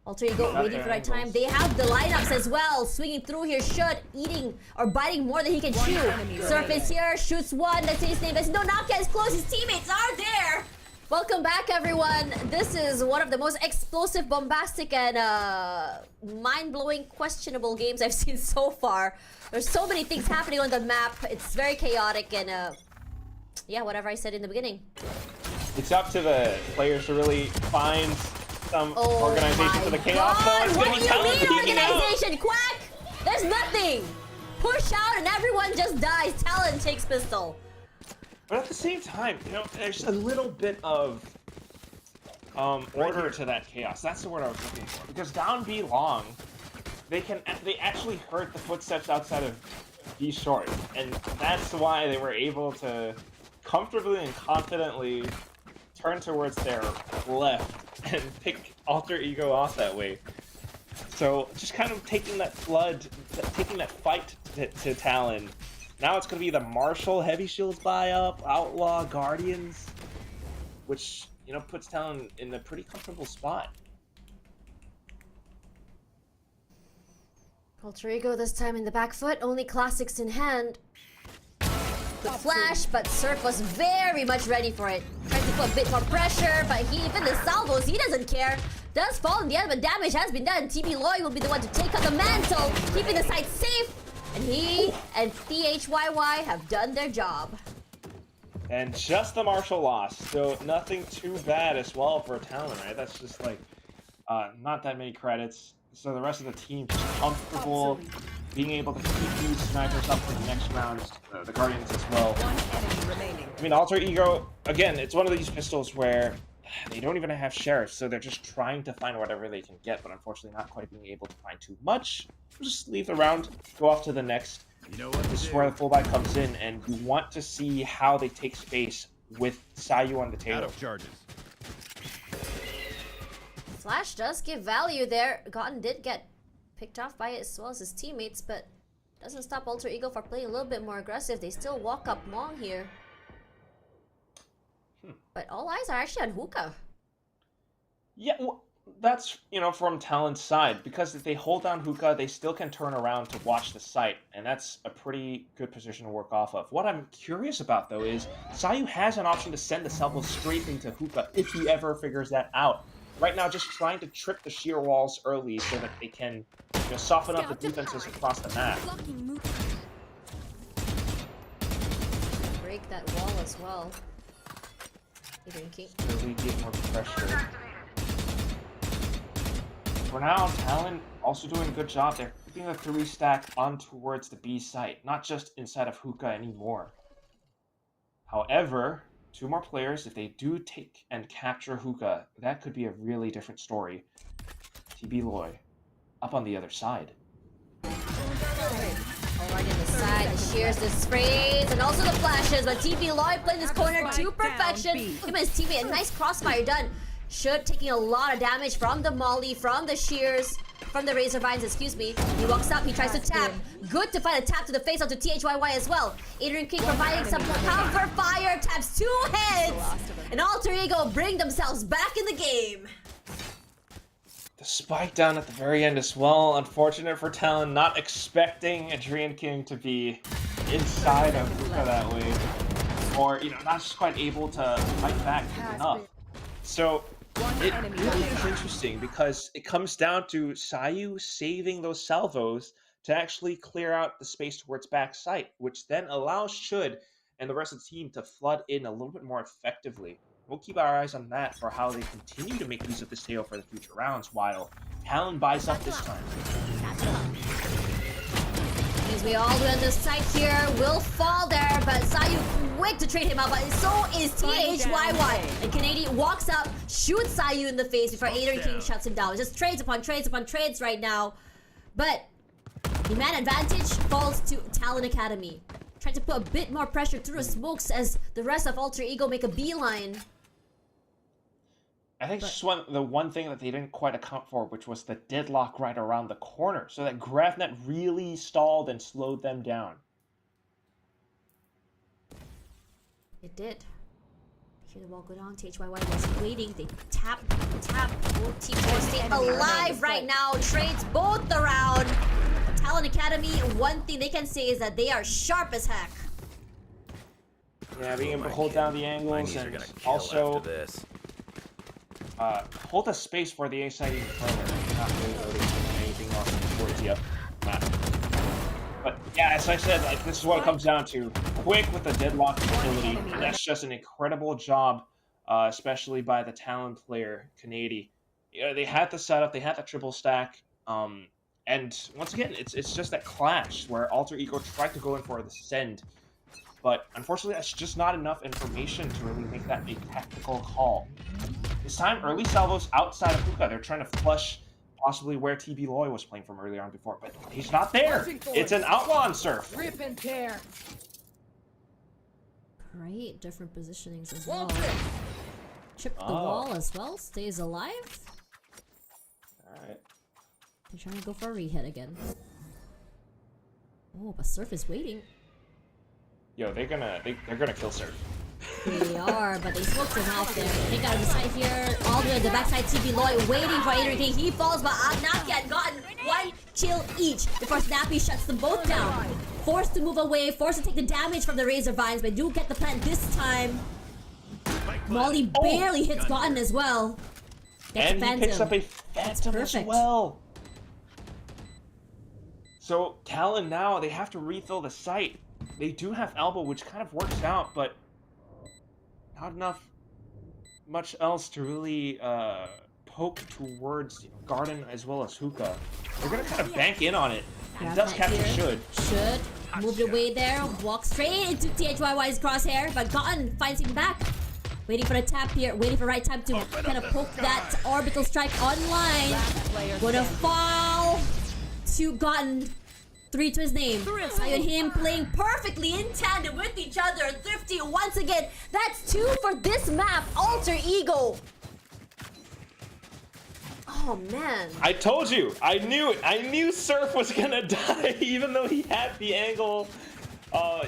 Alter Ego waiting for the right time. They have the lineups as well. Swinging through here, Should eating or biting more than he can chew. Surf is here, shoots one. Let's see his name. No, Naokia is close. His teammates are there. Welcome back, everyone. This is one of the most explosive, bombastic, and mind-blowing, questionable games I've seen so far. There's so many things happening on the map. It's very chaotic, and yeah, whatever I said in the beginning. It's up to the players to really find some organization for the chaos. God, Though. what do you mean peeking out. organization? Quack! There's nothing. Push out, and everyone just dies. Talon takes pistol. But at the same time, you know, there's a little bit of order to that chaos. That's the word I was looking for. Because down B long, they actually heard the footsteps outside of B short, and that's why they were able to comfortably and confidently turn towards their left and pick Alter Ego off that way. So just kind of taking that flood, taking that fight to Talon. Now it's going to be the Marshall Heavy Shields buy-up, Outlaw, Guardians, which, you know, puts Talon in a pretty comfortable spot. Alter Ego this time in the back foot, only classics in hand. Good flash, but Surf was very much ready for it. Trying to put a bit more pressure, but even the salvos, he doesn't care. Does fall in the end, but damage has been done. TB Loy will be the one to take up the mantle, keeping the site safe. And he and THYY have done their job. And just the Marshall loss, so nothing too bad as well for Talon, right? That's just like, not that many credits. So the rest of the team just comfortable, being able to keep these snipers up for the next round, the Guardians as well. One enemy remaining. I mean, Alter Ego, again, it's one of these pistols where they don't even have sheriffs, so they're just trying to find whatever they can get, but unfortunately not quite being able to find too much. Just leave the round, go off to the next. You know what This is where the full buy comes in, and you want to see how they take space with Sayu on the Out table. of charges. Flash does give value there. Gotten did get picked off by it as well as his teammates, but doesn't stop Alter Ego from playing a little bit more aggressive. They still walk up long here. But all eyes are actually on Hookah. Yeah, well, that's, you know, from Talon's side, because if they hold down Hookah, they still can turn around to watch the site, and that's a pretty good position to work off of. What I'm curious about, though, is Sayu has an option to send the salvo straight into Hookah if he ever figures that out. Right now, just trying to trip the sheer walls early so that they can, you know, soften up the defenses across the map. Break that wall as well. King. Really get more pressure. For now, Talon also doing a good job there, keeping the 3-stack on towards the B site, not just inside of Hookah anymore. However, 2 more players, if they do take and capture Hookah, that could be a really different story. TB Loy, up on the other side. Already on the side, the shears, the sprays, and also the flashes, but TB Loy playing this corner to perfection. Him and his teammate, a nice crossfire done. Should taking a lot of damage from the molly, from the shears, from the razor vines, excuse me. He walks up, he tries to tap. Good to find a tap to the face onto THYY as well. Adrian King providing some cover fire, taps 2 heads. And Alter Ego bring themselves back in the game. The spike down at the very end as well. Unfortunate for Talon, not expecting Adrian King to be inside of Hookah that way. Or, you know, not just quite able to fight back enough. So, it really is interesting because it comes down to Sayu saving those salvos to actually clear out the space towards back site, which then allows Should and the rest of the team to flood in a little bit more effectively. We'll keep our eyes on that for how they continue to make use of this tail for the future rounds, while Talon buys up this time. As we all do on this side here, will fall there, but Sayu quick to trade him out, but so is THYY. And Canadian walks up, shoots Sayu in the face before Adrian King shuts him down. Just trades upon trades upon trades right now. But the man advantage falls to Talon Academy. Trying to put a bit more pressure through the smokes as the rest of Alter Ego make a beeline. I think But- just the one thing that they didn't quite account for, which was the deadlock right around the corner. So that GravNet really stalled and slowed them down. It did. Hear the wall go down. THYY was waiting. They tap. Both teams are staying alive right now. Trades both around. Talon Academy, one thing they can say is that they are sharp as heck. Yeah, being able to hold down the angles and also hold the space for the A side even further. Not really noticing anything else towards the map. But yeah, as I said, like, this is what it comes down to. Quick with the deadlock utility, and that's just an incredible job, especially by the Talon player, Canady. You know, they had the setup, they had the triple stack, and once again, it's just that clash where Alter Ego tried to go in for the send, but unfortunately, that's just not enough information to really make that a tactical call. This time, early salvos outside of Hookah. They're trying to flush possibly where TB Loy was playing from earlier on before, but he's not there. It's an outlaw on Surf. Rip and tear. Great, different positionings as well. Chip the wall as well, stays alive. Alright. They're trying to go for a re-hit again. Oh, but Surf is waiting. Yo, they're gonna kill Surf. They are, but they smoked him out there. They got on the side here, all the way to the backside. TB Loy waiting for Adrian King. He falls, but Agnaki had gotten one kill each before Snappy shuts them both down. Forced to move away, forced to take the damage from the Razor Vines, but do get the plant this time. Molly barely hits Gotten as well. Gets And a he picks up a Phantom as perfect. well. So Talon now, they have to refill the site. They do have Elbow, which kind of works out, but not much else to really poke towards Garden as well as Hookah. They're gonna kind of bank in on it. Grab Dust that Capture here. should. Moved away there, walk straight into THYY's crosshair, but Gotten finds him back. Waiting for the tap here, waiting for the right time to kind of poke that orbital strike online. Gonna fall to Gotten. 3 to his name. Sayu and him playing perfectly in tandem with each other. Thrifty once again. That's 2 for this map. Alter Ego. Oh man. I told you. I knew it. I knew Surf was gonna die, even though he had the angle.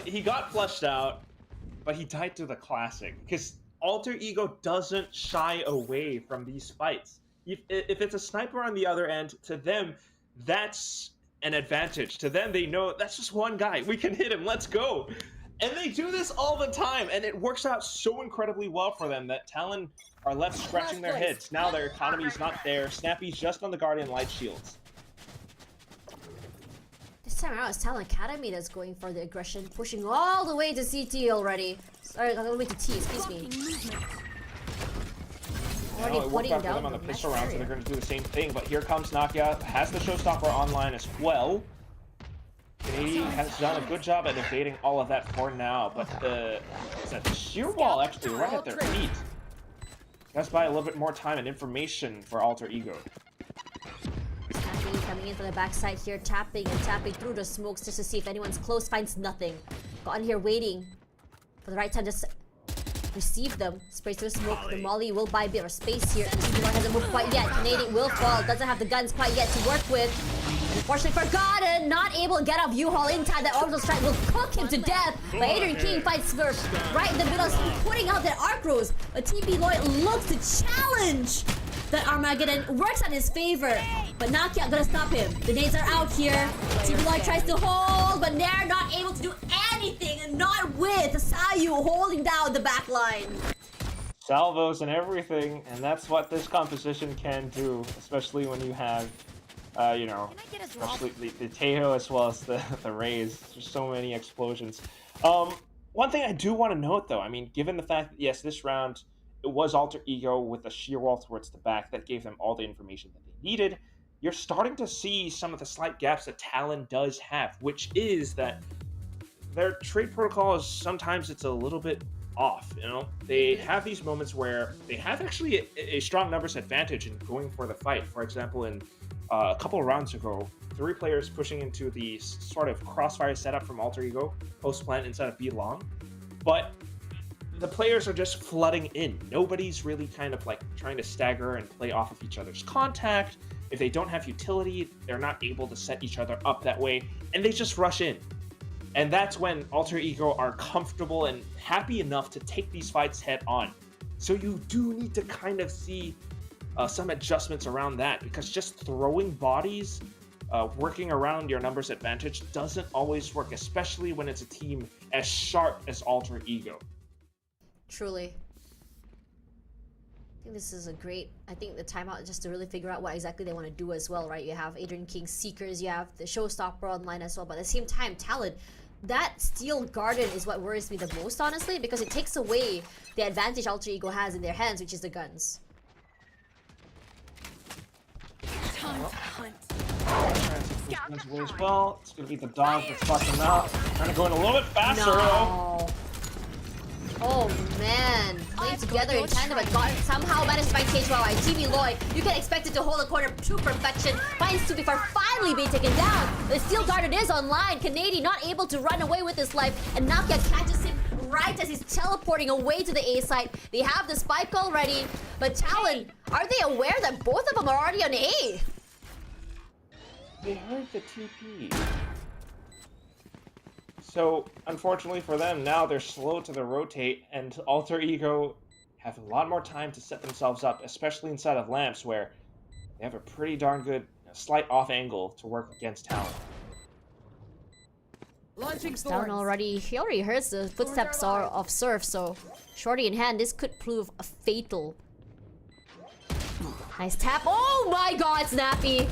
He got flushed out, but he died to the classic. Because Alter Ego doesn't shy away from these fights. If it's a sniper on the other end, to them, that's an advantage. To them, they know that's just one guy. We can hit him. Let's go. And they do this all the time, and it works out so incredibly well for them that Talon are left scratching their heads. Now their economy's not there. Snappy's just on the Guardian Light Shields. This time around, it's Talon Academy that's going for the aggression, pushing all the way to CT already. Sorry, all the way to T, excuse me. Already It worked putting out for down them on the the pistol mesh round, so area. they're going to do the same thing. But here comes Nakia, has the Showstopper online as well. Canadian has done a good job at evading all of that for now, but the sheer wall actually right at their feet. That's by a little bit more time and information for Alter Ego. Snappy coming in from the backside here, tapping and tapping through the smokes just to see if anyone's close, finds nothing. Gotten here waiting for the right time to receive them. Sprays through the smoke. The Molly will buy a bit of space here. The hasn't moved quite yet. Canadian will fall. Doesn't have the guns quite yet to work with. Unfortunately forgotten. Not able to get off U-Haul in time. That orbital strike will cook him to death. But Adrian King fights Smurf right in the middle, putting out their arc rows. But TB Loy looks to challenge that Armageddon. Works on his favor. But Nakia gonna stop him. The nades are out here. TB Loy tries to hold, but they're not able to do anything. And not with Sayu holding down the back line. Salvos and everything, and that's what this composition can do, especially when you have, you know, especially the Tejo as well as the Rays. There's so many explosions. One thing I do want to note, though, I mean, given the fact that, yes, this round, it was Alter Ego with a sheer wall towards the back that gave them all the information that they needed, you're starting to see some of the slight gaps that Talon does have, which is that their trade protocol is sometimes it's a little bit off, you know? They have these moments where they have actually a strong numbers advantage in going for the fight. For example, in a couple of rounds ago, 3 players pushing into the sort of crossfire setup from Alter Ego, post plant inside of B long. But the players are just flooding in. Nobody's really kind of like trying to stagger and play off of each other's contact. If they don't have utility, they're not able to set each other up that way, and they just rush in. And that's when Alter Ego are comfortable and happy enough to take these fights head on. So you do need to kind of see some adjustments around that, because just throwing bodies, working around your numbers advantage doesn't always work, especially when it's a team as sharp as Alter Ego. Truly. I think this is a great, I think the timeout just to really figure out what exactly they want to do as well, right? You have Adrian King's Seekers, you have the Showstopper online as well, but at the same time, Talon, that Steel Garden is what worries me the most, honestly, because it takes away the advantage Alter Ego has in their hands, which is the guns. Time to hunt. As well. It's gonna be the dog that's fucking out. Trying to go in a little bit faster though. No. Oh man, playing together in tandem, but got somehow managed to find KHY. TV Lloyd, you can expect it to hold a corner to perfection. Finds 2 before finally being taken down. The Steel Garden is online. Canadian not able to run away with his life, and Nakia catches him right as he's teleporting away to the A site. They have the spike already, but Talon, are they aware that both of them are already on A? They heard the TP. So, unfortunately for them, now they're slow to the rotate, and Alter Ego have a lot more time to set themselves up, especially inside of lamps, where they have a pretty darn good slight off angle to work against Talon. Launching Down already. He already hears the footsteps of Surf, so shorty in hand, this could prove a fatal. Nice tap. Oh my god, Snappy!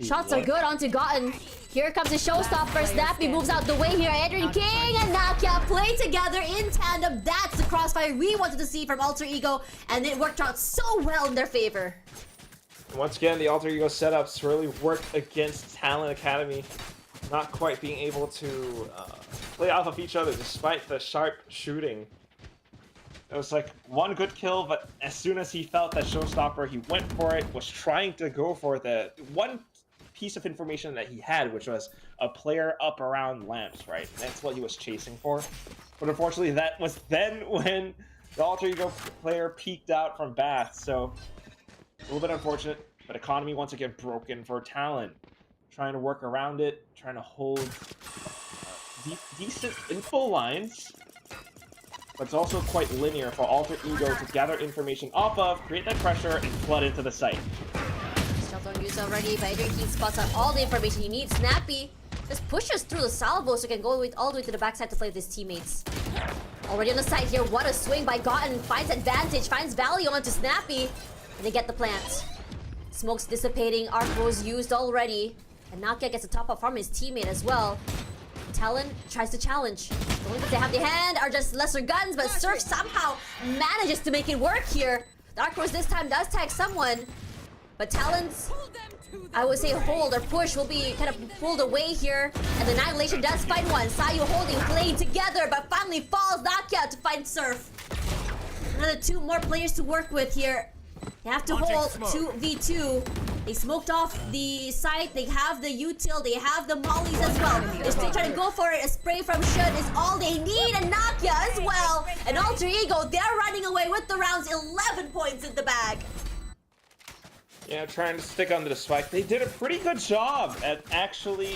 Shots are good onto Gotten. Here comes the showstopper. Snappy moves out the way here. Adrian King and Nakia play together in tandem. That's the crossfire we wanted to see from Alter Ego, and it worked out so well in their favor. Once again, the Alter Ego setups really worked against Talon Academy, not quite being able to play off of each other despite the sharp shooting. It was like one good kill, but as soon as he felt that showstopper, he went for it, was trying to go for the one piece of information that he had, which was a player up around lamps, right? That's what he was chasing for. But unfortunately, that was then when the Alter Ego player peeked out from Bath, so a little bit unfortunate, but economy once again broken for Talon. Trying to work around it, trying to hold decent info lines, but it's also quite linear for Alter Ego to gather information off of, create that pressure, and flood into the site. Shelter used already, but Adrian King spots out all the information he needs. Snappy just pushes through the salvo so he can go all the way to the backside to play with his teammates. Already on the side here, what a swing by Gotten. Finds advantage, finds value onto Snappy, and they get the plant. Smoke's dissipating, arc rose used already, and Nakia gets a top up from his teammate as well. Talon tries to challenge. The only things they have in hand are just lesser guns, but Surf somehow manages to make it work here. The arc rose this time does tag someone, but Talon's, I would say, hold or push will be kind of pulled away here, and the Annihilation does find one. Sayu holding, playing together, but finally falls Nakia to find Surf. Another 2 more players to work with here. They have to hold 2v2. They smoked off the site. They have the util. They have the mollies as well. They're still trying to go for it. A spray from Shun is all they need, and Nakia as well. And Alter Ego, they're running away with the rounds. 11 points in the bag. Yeah, trying to stick under the spike. They did a pretty good job at actually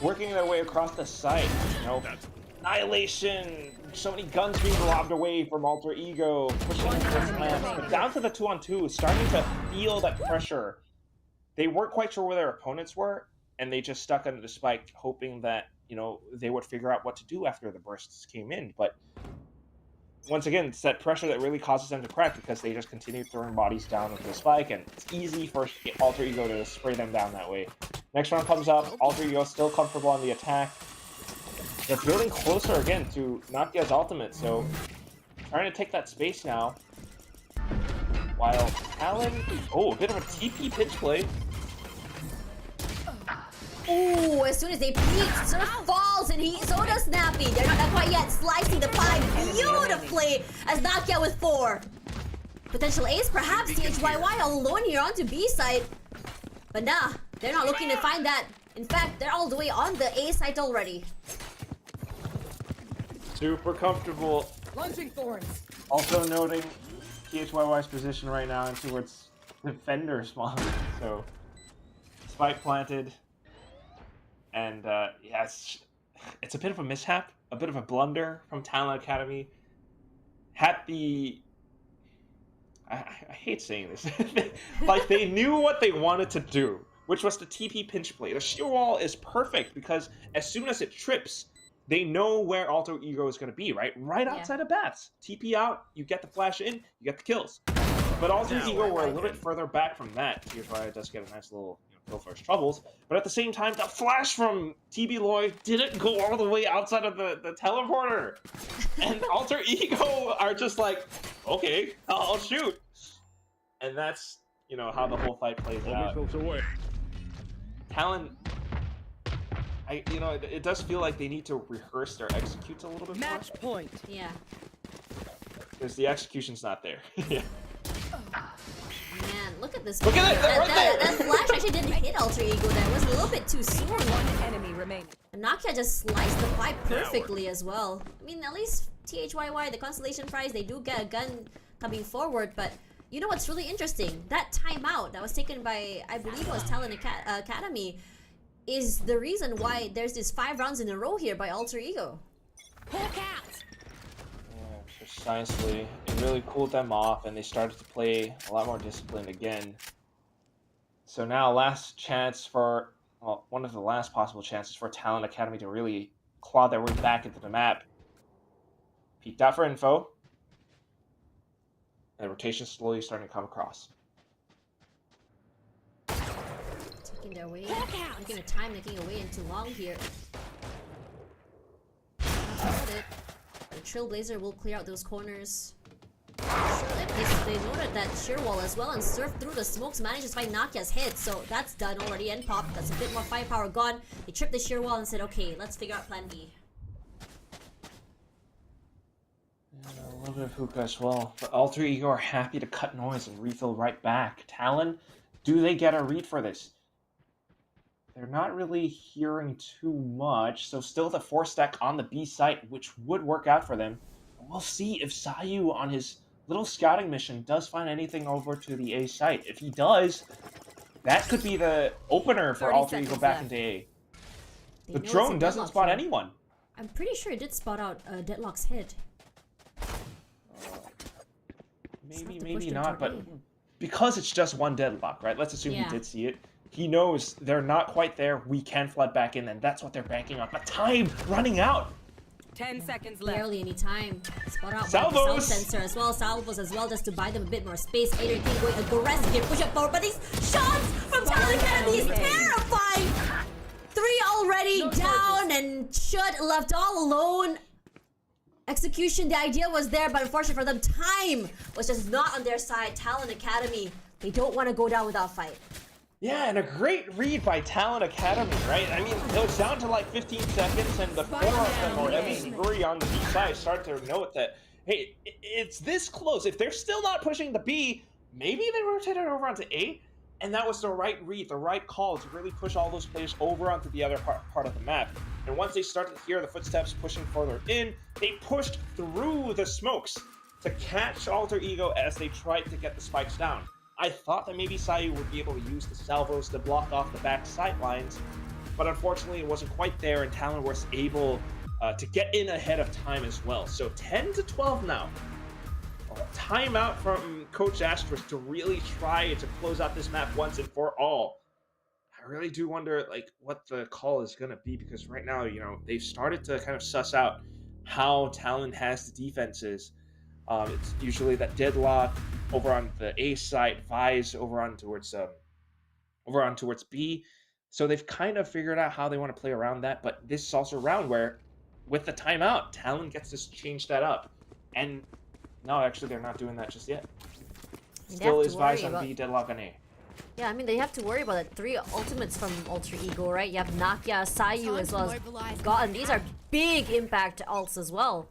working their way across the site. You know, Annihilation, so many guns being lobbed away from Alter Ego, pushing into this lamp. But down to the 2-on-2, starting to feel that pressure. They weren't quite sure where their opponents were, and they just stuck under the spike, hoping that, you know, they would figure out what to do after the bursts came in. But once again, it's that pressure that really causes them to crack, because they just continue throwing bodies down with the spike, and it's easy for Alter Ego to spray them down that way. Next round comes up, Alter Ego still comfortable on the attack. They're building closer again to Nakia's ultimate, so trying to take that space now. While Talon, a bit of a TP pitch play. Ooh, as soon as they peek, Surf falls, and so does Snappy. They're not quite yet slicing the pie beautifully as Nakia with 4. Potential ace, perhaps. THYY alone here onto B side. But nah, they're not looking to find that. In fact, they're all the way on the A site already. super comfortable. Launching thorns. Also noting THYY's position right now in towards defender spawn. So spike planted, and yeah, it's a bit of a mishap, a bit of a blunder from Talon Academy. Happy. I hate saying this. Like, they knew what they wanted to do, which was the TP pinch play. The shear wall is perfect because as soon as it trips, they know where Alter Ego is going to be, right? Right outside of Bats. TP out, you get the flash in, you get the kills. But Alter Ego were a little bit further back from that. TFI does get a nice little kill for his troubles. But at the same time, the flash from TB Lloyd didn't go all the way outside of the teleporter. And Alter Ego are just like, okay, I'll shoot. And that's, you know, how the whole fight plays out. Talon, it does feel like they need to rehearse their executes a little bit more. Match point. Yeah. Because the execution's not there. Yeah. Man, look at this. Look at that, right there. That flash actually didn't hit Alter Ego. That was a little bit too soon. One enemy remaining. And Nakia just sliced the fight perfectly as well. I mean, at least THYY, the Constellation Prize, they do get a gun coming forward, but you know what's really interesting? That timeout that was taken by, I believe it was Talon Academy, is the reason why there's this 5 rounds in a row here by Alter Ego. Hawk out. Yeah, precisely. It really cooled them off, and they started to play a lot more disciplined again. So now, last chance for, well, one of the last possible chances for Talon Academy to really claw their way back into the map. Peeked out for info. And rotation slowly starting to come across. Taking their way, making a way in too long here. The Trailblazer will clear out those corners. They noted that shear wall as well and surfed through the smokes, manages to find Nakia's head, so that's done already. And pop, that's a bit more firepower gone. They tripped the shear wall and said, okay, let's figure out plan B. A little bit of hookah as well, but Alter Ego are happy to cut noise and refill right back. Talon, do they get a read for this? They're not really hearing too much, so still the 4-stack on the B site, which would work out for them. We'll see if Sayu on his little scouting mission does find anything over to the A site. If he does, that could be the opener for Alter Ego back into A. The drone doesn't spot anyone. I'm pretty sure it did spot out Deadlock's head. Maybe not, but because it's just one Deadlock, right? Let's assume he did see it. He knows they're not quite there. We can flood back in, and that's what they're banking on. But time running out. 10 seconds left. Barely any time. Spot out Salvos! by the sound sensor as well. Salvos as well, just to buy them a bit more space. Adrian King going aggressive here, push up forward, but these shots from Talon Academy is terrifying. 3 already down, and Shud left all alone. Execution, the idea was there, but unfortunately for them, time was just not on their side. Talon Academy, they don't want to go down without fight. Yeah, and a great read by Talon Academy, right? I mean, it was down to like 15 seconds, and the 4 of them, or at least 3 on the B side, start to note that, hey, it's this close. If they're still not pushing the B, maybe they rotated over onto A, and that was the right read, the right call to really push all those players over onto the other part of the map. And once they started to hear the footsteps pushing further in, they pushed through the smokes to catch Alter Ego as they tried to get the spikes down. I thought that maybe Sayu would be able to use the salvos to block off the back sidelines, but unfortunately it wasn't quite there, and Talon was able to get in ahead of time as well. So 10-12 now. A timeout from Coach Asterisk to really try to close out this map once and for all. I really do wonder like what the call is going to be, because right now, you know, they've started to kind of suss out how Talon has the defenses. It's usually that Deadlock over on the A side, Vise over on towards B. So they've kind of figured out how they want to play around that, but this is also a round where with the timeout, Talon gets to change that up. And no, actually they're not doing that just yet. Still is Vise on B, Deadlock on A. Yeah, I mean, they have to worry about the 3 ultimates from Alter Ego, right? You have Nakia, Sayu, as well as God, and these are big impact ults as well.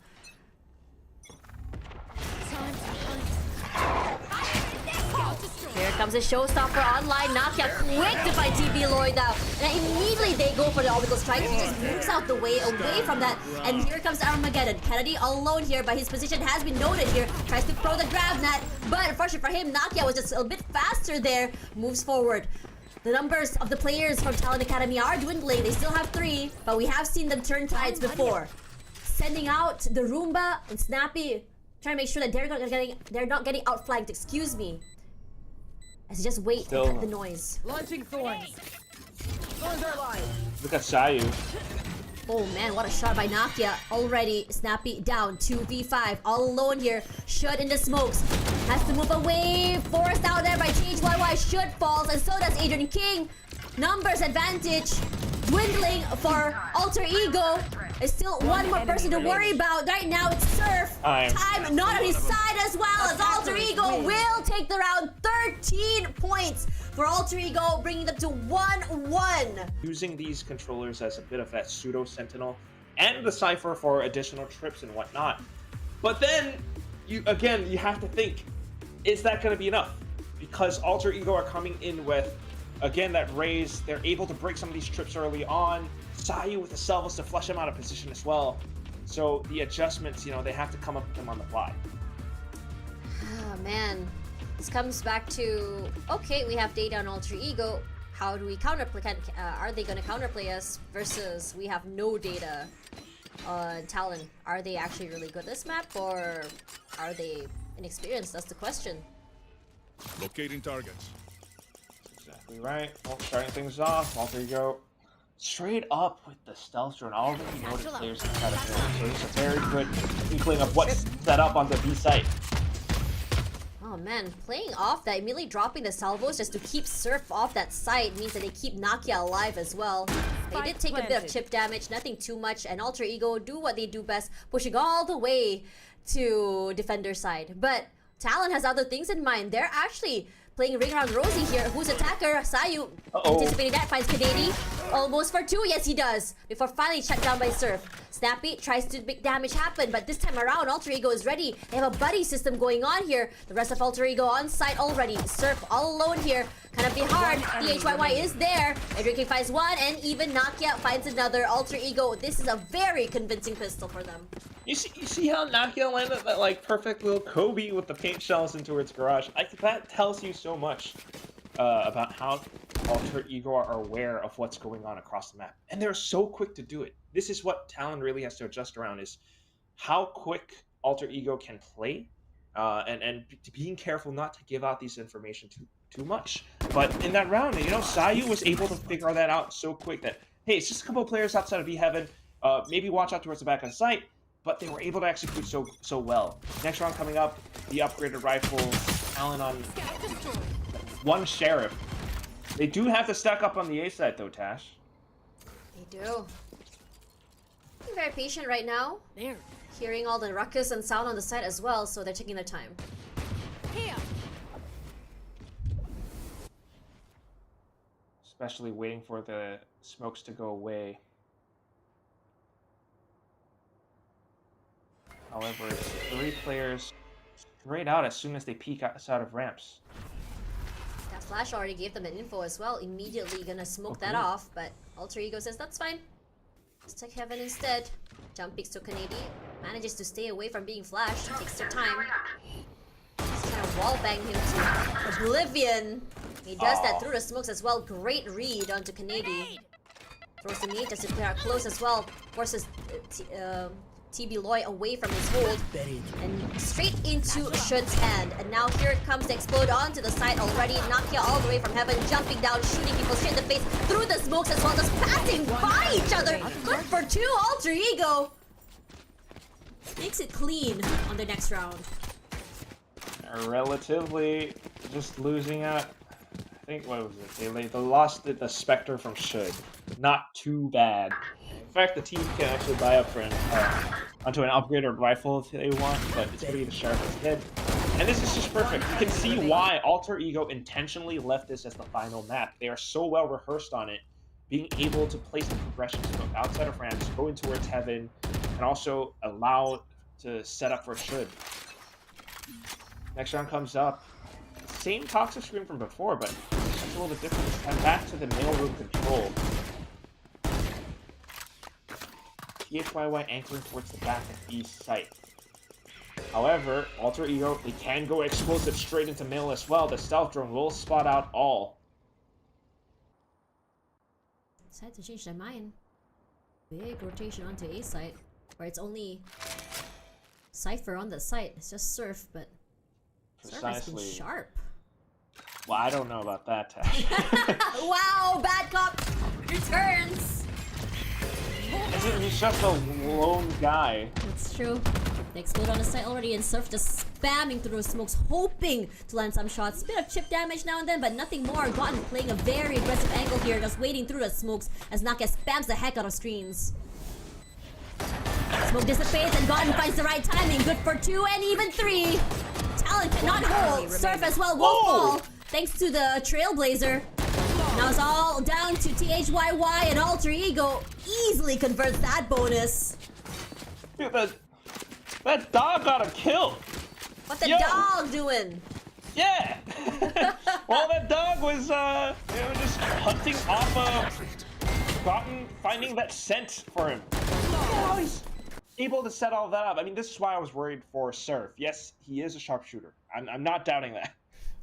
Here comes a showstopper online. Nakia quick to find TB Lloyd out. And immediately they go for the orbital strike. He just moves out the way, away from that. And here comes Armageddon. Kennedy all alone here, but his position has been noted here. Tries to throw the grab net. But unfortunately for him, Nakia was just a bit faster there. Moves forward. The numbers of the players from Talon Academy are dwindling. They still have 3, but we have seen them turn tides before. Sending out the Roomba and Snappy, trying to make sure that they're not getting outflanked. Excuse me. As you just wait and cut the noise. Launching thorns. Thorns are live. Look at Sayu. Oh man, what a shot by Nakia. Already Snappy down 2v5, all alone here. Should in the smokes. Has to move away. Forced out there by THYY. Should falls, and so does Adrian King. Numbers advantage dwindling for Alter Ego. There's still one more person to worry about. Right now it's Surf. Time not on his side as well, as Alter Ego will take the round. 13 points for Alter Ego, bringing them to 1-1. Using these controllers as a bit of that pseudo sentinel and the Cypher for additional trips and whatnot. But then, you have to think, is that going to be enough? Because Alter Ego are coming in with, again, that raise. They're able to break some of these trips early on. Sayu with the salvos to flush him out of position as well. So the adjustments, they have to come up with them on the fly. Oh man. This comes back to, okay, we have data on Alter Ego. How do we counterplay? Are they going to counterplay us versus we have no data on Talon? Are they actually really good at this map, or are they inexperienced? That's the question. Locating targets. Exactly right. Well, starting things off, Alter Ego straight up with the stealth drone. All of the noted players can try to do. So this is a very good inkling of what's set up on the B site. Oh man, playing off that, immediately dropping the salvos just to keep Surf off that site means that they keep Nakia alive as well. They did take a bit of chip damage, nothing too much, and Alter Ego do what they do best, pushing all the way to defender side. But Talon has other things in mind. They're actually playing ring around Rosie here. Who's attacker? Sayu. Anticipating that, finds Kanedi. Almost for 2. Yes, he does. Before finally shut down by Surf. Snappy tries to make damage happen, but this time around, Alter Ego is ready. They have a buddy system going on here. The rest of Alter Ego on site already. Surf all alone here. Kind of be hard. THYY is there. Adrian King finds one, and even Nakia finds another. Alter Ego, this is a very convincing pistol for them. You see how Nakia landed that perfect little Kobe with the paint shells into its garage? That tells you so much about how Alter Ego are aware of what's going on across the map, and they're so quick to do it. This is what Talon really has to adjust around, is how quick Alter Ego can play, and being careful not to give out these information too much. But in that round, Sayu was able to figure that out so quick that, hey, it's just a couple of players outside of B Heaven. Maybe watch out towards the back of the site. But they were able to execute so well. Next round coming up, the upgraded rifle, Talon on one Sheriff. They do have to stack up on the A side though, Tash. They do. Being very patient right now. There. Hearing all the ruckus and sound on the side as well, so they're taking their time. Here. Especially waiting for the smokes to go away. However, it's 3 players straight out as soon as they peek outside of ramps. That flash already gave them an info as well. Immediately gonna smoke that off, but Alter Ego says that's fine. Let's take Heaven instead. Jump peeks to Kanedi. Manages to stay away from being flashed. Takes their time. Just trying to wallbang him to oblivion. He does that through the smokes as well. Great read onto Kanedi. Throws the nade just to clear out close as well. Forces TB Loy away from his hold and straight into Shun's hand. And now here it comes to explode onto the side already. Nakia all the way from Heaven, jumping down, shooting people straight in the face through the smokes as well, just passing by each other. Good for 2, Alter Ego. Makes it clean on the next round. Relatively just losing out. I think, what was it? They lost the Spectre from Should. Not too bad. In fact, the team can actually buy up for onto an upgraded rifle if they want, but it's going to be the Sheriff instead. And this is just perfect. You can see why Alter Ego intentionally left this as the final map. They are so well rehearsed on it, being able to place the progressions from outside of ramps, go in towards Heaven, and also allow to set up for Should. Next round comes up. Same toxic screen from before, but it's a little bit different. I'm back to the mailroom control. THYY anchoring towards the back of East site. However, Alter Ego, they can go explosive straight into mail as well. The stealth drone will spot out all. Decided to change their mind. Big rotation onto A site, where it's only Cypher on the site. It's just Surf, but Surf has been Precisely. sharp. Well, I don't know about that, Tash. Wow, bad cop returns. He's just a lone guy. That's true. They explode on the site already, and Surf just spamming through the smokes, hoping to land some shots. Bit of chip damage now and then, but nothing more. Gotten playing a very aggressive angle here, just waiting through the smokes as Nakia spams the heck out of screens. Smoke dissipates, and Gotten finds the right timing. Good for 2 and even 3. Talon cannot hold. Surf as well will fall, thanks to the Trailblazer. Now it's all down to THYY, and Alter Ego easily converts that bonus. Dude, that dog got a kill. What the Yo. dog doing? Yeah. Well, that dog was just hunting off finding that scent for him. Oh, he's able to set all that up. I mean, this is why I was worried for Surf. Yes, he is a sharpshooter. I'm not doubting that.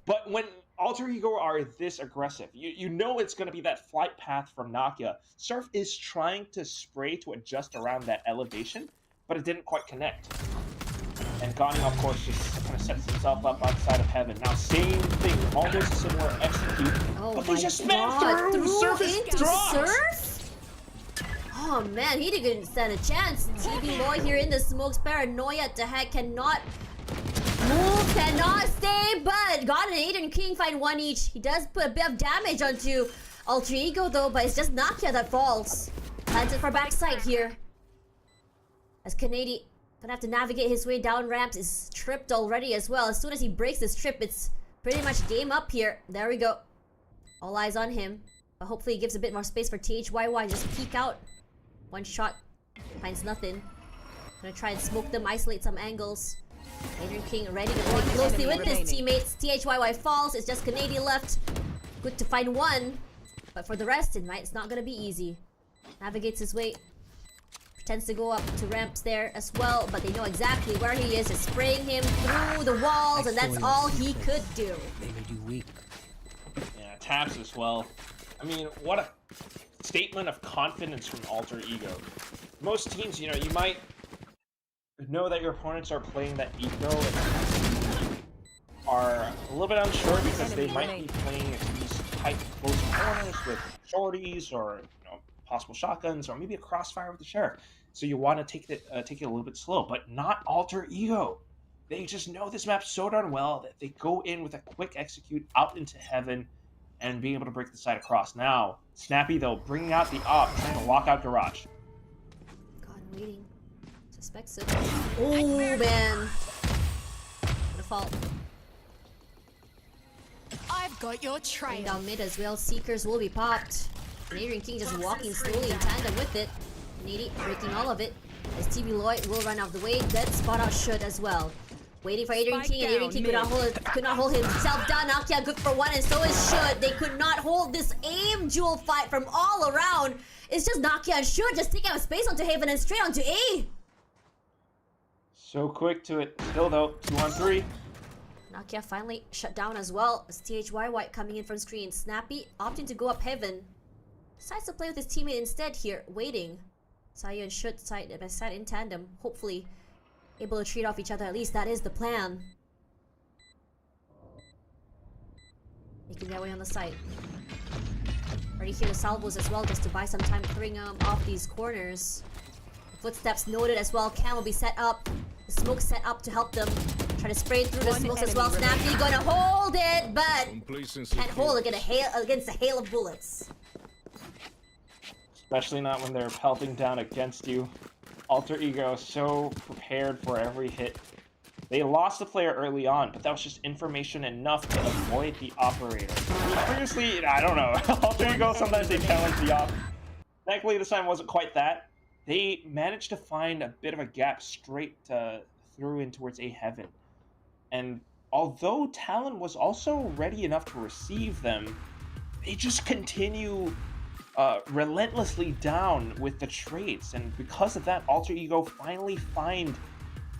But when Alter Ego are this aggressive, you know it's going to be that flight path from Nakia. Surf is trying to spray to adjust around that elevation, but it didn't quite connect. And Gani, of course, just kind of sets himself up outside of heaven. Now, same thing, almost a similar execute, Oh but my they just god, spam through. Surf is into dropped. Surf? Oh man, he didn't stand a chance. TB Loy here in the smokes, paranoia at the heck, cannot move, cannot stay, but God and Aiden King find one each. He does put a bit of damage onto Alter Ego though, but it's just Nakia that falls. Planted for backside here. As Canadian gonna have to navigate his way down ramps, is tripped already as well. As soon as he breaks this trip, it's pretty much game up here. There we go. All eyes on him. But hopefully he gives a bit more space for THYY. Just peek out. One shot. Finds nothing. Gonna try and smoke them, isolate some angles. Adrian King ready to play closely with his teammates. THYY falls. It's just Canadian left. Good to find one. But for the rest, it's not gonna be easy. Navigates his way. Pretends to go up to ramps there as well, but they know exactly where he is. Just spraying him through the walls, and that's all he could do. They made you weak. Yeah, taps as well. I mean, what a statement of confidence from Alter Ego. Most teams, you might know that your opponents are playing that eco and are a little bit unsure because they might be playing these tight, close corners with shorties or possible shotguns or maybe a crossfire with the sheriff. So you want to take it a little bit slow, but not Alter Ego. They just know this map so darn well that they go in with a quick execute out into heaven and being able to break the side across. Now, Snappy though, bringing out the op, trying to lock out Garage. God, I'm waiting. Suspects it. Oh man. Gonna fall. I've got your Going trail. down mid as well. Seekers will be popped. Adrian King just walking slowly in tandem with it. Nady breaking all of it. As TB Lloyd will run out of the way. Dead spot out should as well. Waiting for Adrian Spike King, and Adrian down King could not hold himself down. Nakia good for one, and so is Should. They could not hold this aim duel fight from all around. It's just Nakia and Should just taking out space onto Haven and straight onto A. So quick to it. Still though, 2-on-3. Nakia finally shut down as well. As THYY coming in from screen. Snappy opting to go up Heaven. Decides to play with his teammate instead here, waiting. Saya and Should side by side in tandem, hopefully able to trade off each other. At least that is the plan. Making their way on the site. Already here the salvos as well, just to buy some time clearing off these corners. Footsteps noted as well. Cam will be set up. The smoke set up to help them. Try to spray through the One smokes as enemy well. Snappy gonna hold it, but Complacency can't hold kills. against a hail of bullets. Especially not when they're pelting down against you. Alter Ego so prepared for every hit. They lost the player early on, but that was just information enough to avoid the operator. Previously, I don't know. Alter Ego, sometimes they challenge the op. Thankfully, this time wasn't quite that. They managed to find a bit of a gap straight through in towards A Heaven. And although Talon was also ready enough to receive them, they just continue relentlessly down with the trades, and because of that, Alter Ego finally find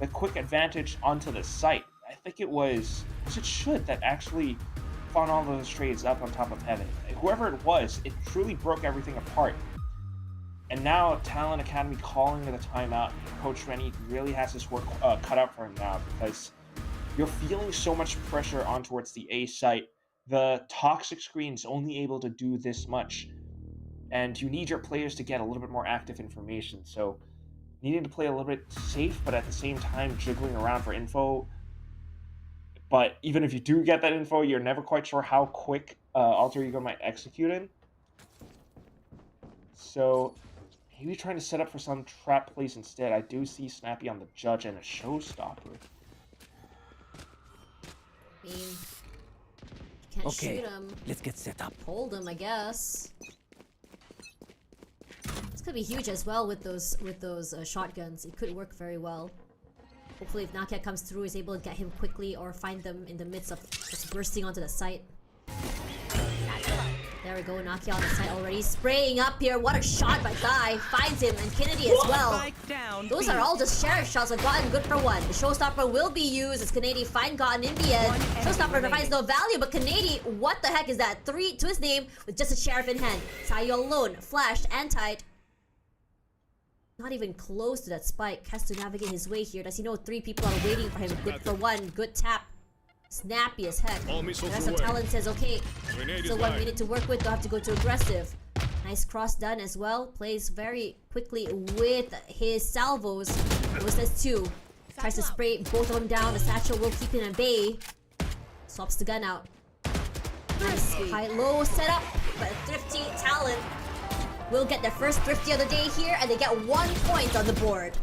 the quick advantage onto the site. I think it was it Should that actually found all those trades up on top of Heaven. Whoever it was, it truly broke everything apart. And now Talon Academy calling the timeout. Coach Rennie really has his work cut out for him now, because you're feeling so much pressure on towards the A site. The toxic screen's only able to do this much, and you need your players to get a little bit more active information. So needing to play a little bit safe, but at the same time jiggling around for info. But even if you do get that info, you're never quite sure how quick Alter Ego might execute it. So maybe trying to set up for some trap plays instead. I do see Snappy on the judge and a showstopper. I mean, can't Okay, shoot him. let's get set up. Hold him, I guess. This could be huge as well with those shotguns. It could work very well. Hopefully, if Nakia comes through, he's able to get him quickly or find them in the midst of just bursting onto the site. There we go, Nakia on the site already. Spraying up here. What a shot by Guy. Finds him, and Kennedy as well. Those are all just sheriff shots. Have gotten good for one. The showstopper will be used as Kennedy find gotten in the end. Showstopper provides no value, but Kennedy, what the heck is that? 3 to his name with just a sheriff in hand. Sayu alone, flashed and tied. Not even close to that spike. Has to navigate his way here. Does he know 3 people are waiting for him? Good for one. Good tap. Snappy as heck. All missiles That's what away. Talon says, okay. Grenade So is one live. minute to work with. Don't have to go too aggressive. Nice cross done as well. Plays very quickly with his salvos. Was this 2. Tries to spray both of them down. The satchel will keep him at bay. Swaps the gun out. Nice high-low setup. But thrifty Talon will get their first thrifty of the day here, and they get 1 point on the board.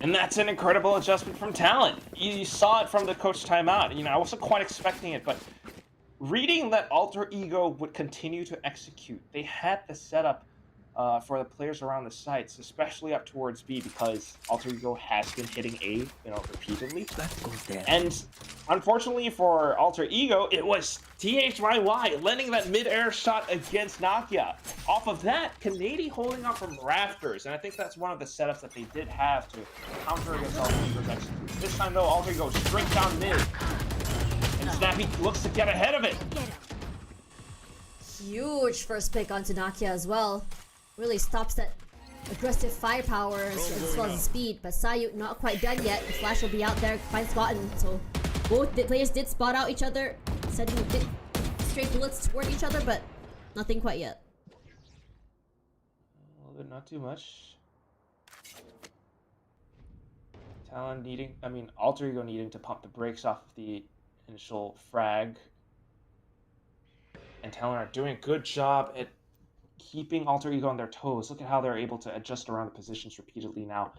And that's an incredible adjustment from Talon. You saw it from the coach timeout. You know, I wasn't quite expecting it, but reading that Alter Ego would continue to execute, they had the setup for the players around the sites, especially up towards B, because Alter Ego has been hitting A, repeatedly. That goes there. And unfortunately for Alter Ego, it was THYY landing that mid-air shot against Nakia. Off of that, Kennedy holding up from rafters, and I think that's one of the setups that they did have to counter against Alter Ego's execution. This time though, Alter Ego straight down mid, and Snappy looks to get ahead of it. Huge first pick onto Nakia as well. Really stops that aggressive firepower as well as speed. But Sayu not quite done yet. The flash will be out there. Finds Gotten. So both the players did spot out each other, sending a bit straight bullets toward each other, but nothing quite yet. A little bit, not too much. Alter Ego needing to pump the brakes off of the initial frag. And Talon are doing a good job at keeping Alter Ego on their toes. Look at how they're able to adjust around the positions repeatedly now.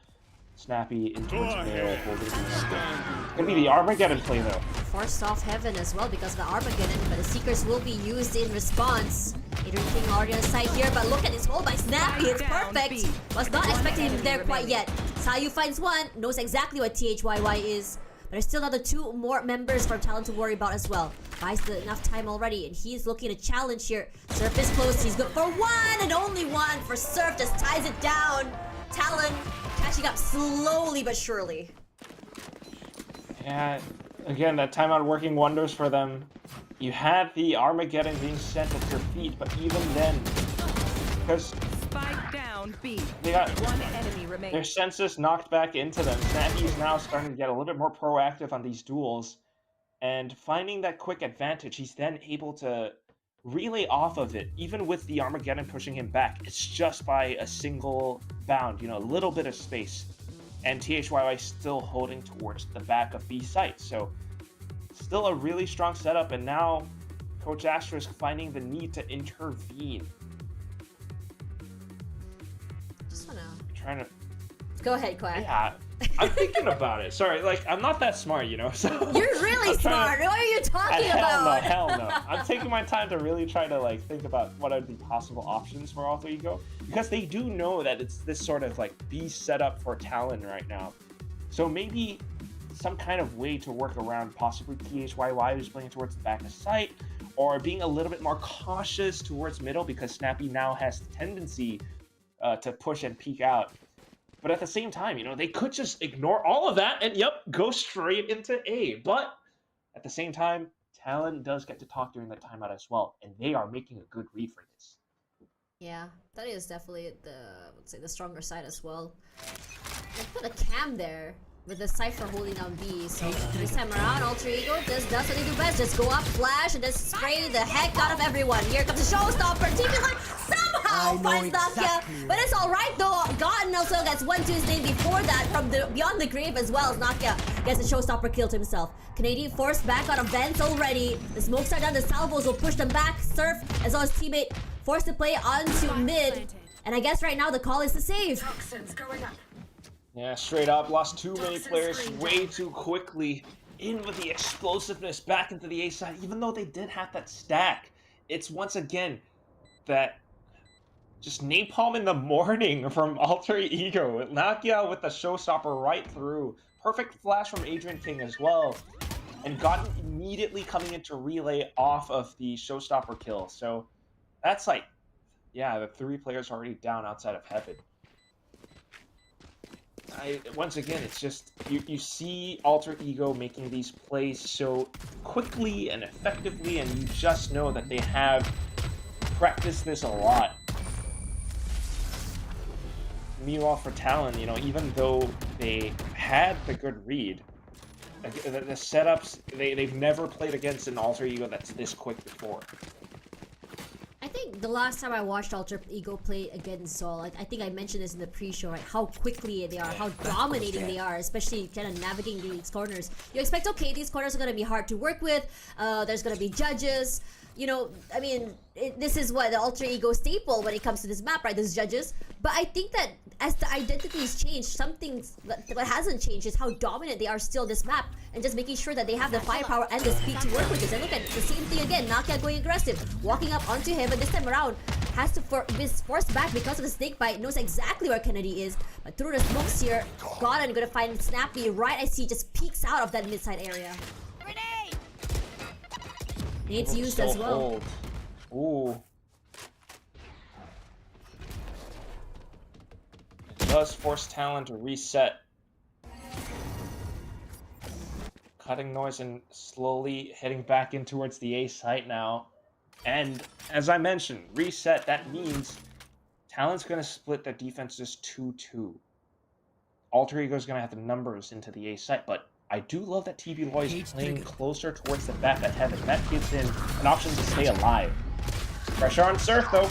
Snappy in towards male, holding the It's gonna be the Armageddon play though. Forced off Heaven as well because of the Armageddon, but the Seekers will be used in response. Adrian King already on the side here, but look at this hold by Snappy. It's perfect. Was not expecting him there quite yet. Sayu finds one, knows exactly what THYY is. But there's still another 2 more members from Talon to worry about as well. Buys enough time already, and he's looking to challenge here. Surf is close. He's good for 1 and only 1 for Surf. Just ties it down. Talon catching up slowly but surely. Yeah, again, that timeout working wonders for them. You had the Armageddon being sent at your feet, but even then, because Spike down B. they got 1 enemy their remaining. senses knocked back into them. Snappy is now starting to get a little bit more proactive on these duels, and finding that quick advantage, he's then able to relay off of it, even with the Armageddon pushing him back. It's just by a single bound, a little bit of space. And THYY still holding towards the back of B site. So still a really strong setup, and now Coach Asterisk finding the need to intervene. Just wanna Trying to go ahead, Quack. Yeah, I'm thinking about it. Sorry, I'm not that smart, So You're really I'm trying smart. What are you talking about? Hell no. I'm taking my time to really try to think about what are the possible options for Alter Ego, because they do know that it's this sort of B setup for Talon right now. So maybe some kind of way to work around possibly PHYY who's playing towards the back of site, or being a little bit more cautious towards middle because Snappy now has the tendency to push and peek out. But at the same time, they could just ignore all of that and, go straight into A. But at the same time, Talon does get to talk during the timeout as well, and they are making a good read for this. Yeah, that is definitely the stronger side as well. They put a cam there with the Cypher holding down B, so this time around, Alter Ego just does what they do best. Just go up, flash, and just spray the heck out of everyone. Here comes the showstopper. TP somehow finds Nakia, but it's alright though. Gotten also gets 1-2 his name before that from the beyond the grave as well as Nakia gets a showstopper kill to himself. Canadian forced back out of vents already. The smokes are done, the salvos will push them back. Surf as well as teammate forced to play onto mid. And I guess right now the call is to save. Yeah, straight up. Lost too many players way too quickly. In with the explosiveness back into the A side, even though they did have that stack. It's once again that just napalm in the morning from Alter Ego. Nakia with the showstopper right through. Perfect flash from Adrian King as well. And Gotten immediately coming into relay off of the showstopper kill. So that's like, yeah, the 3 players already down outside of Heaven. Once again, it's just, you see Alter Ego making these plays so quickly and effectively, and you just know that they have practiced this a lot. Meanwhile, for Talon, even though they had the good read, the setups, they've never played against an Alter Ego that's this quick before. I think the last time I watched Alter Ego play against Sol, I think I mentioned this in the pre-show, right? How quickly they are, how dominating they are, especially kind of navigating these corners. You expect, okay, these corners are going to be hard to work with. There's going to be judges. I mean, this is what the Alter Ego staple when it comes to this map, right? There's judges. But I think that as the identities change, something that hasn't changed is how dominant they are still this map, and just making sure that they have the firepower and the speed to work with this. And look at the same thing again, Nakia going aggressive, walking up onto him, but this time around has to be forced back because of the snake bite, knows exactly where Kennedy is, but through the smokes here, Goddard gonna find Snappy right as he just peeks out of that mid-side area. Nade's used as well. Ooh. It does force Talon to reset. Cutting noise and slowly heading back in towards the A site now. And as I mentioned, reset, that means Talon's going to split the defense just 2-2. Alter Ego's going to have the numbers into the A site, but I do love that TB Loy is playing closer towards the back of Heaven. That gives him an option to stay alive. Pressure on Surf, though.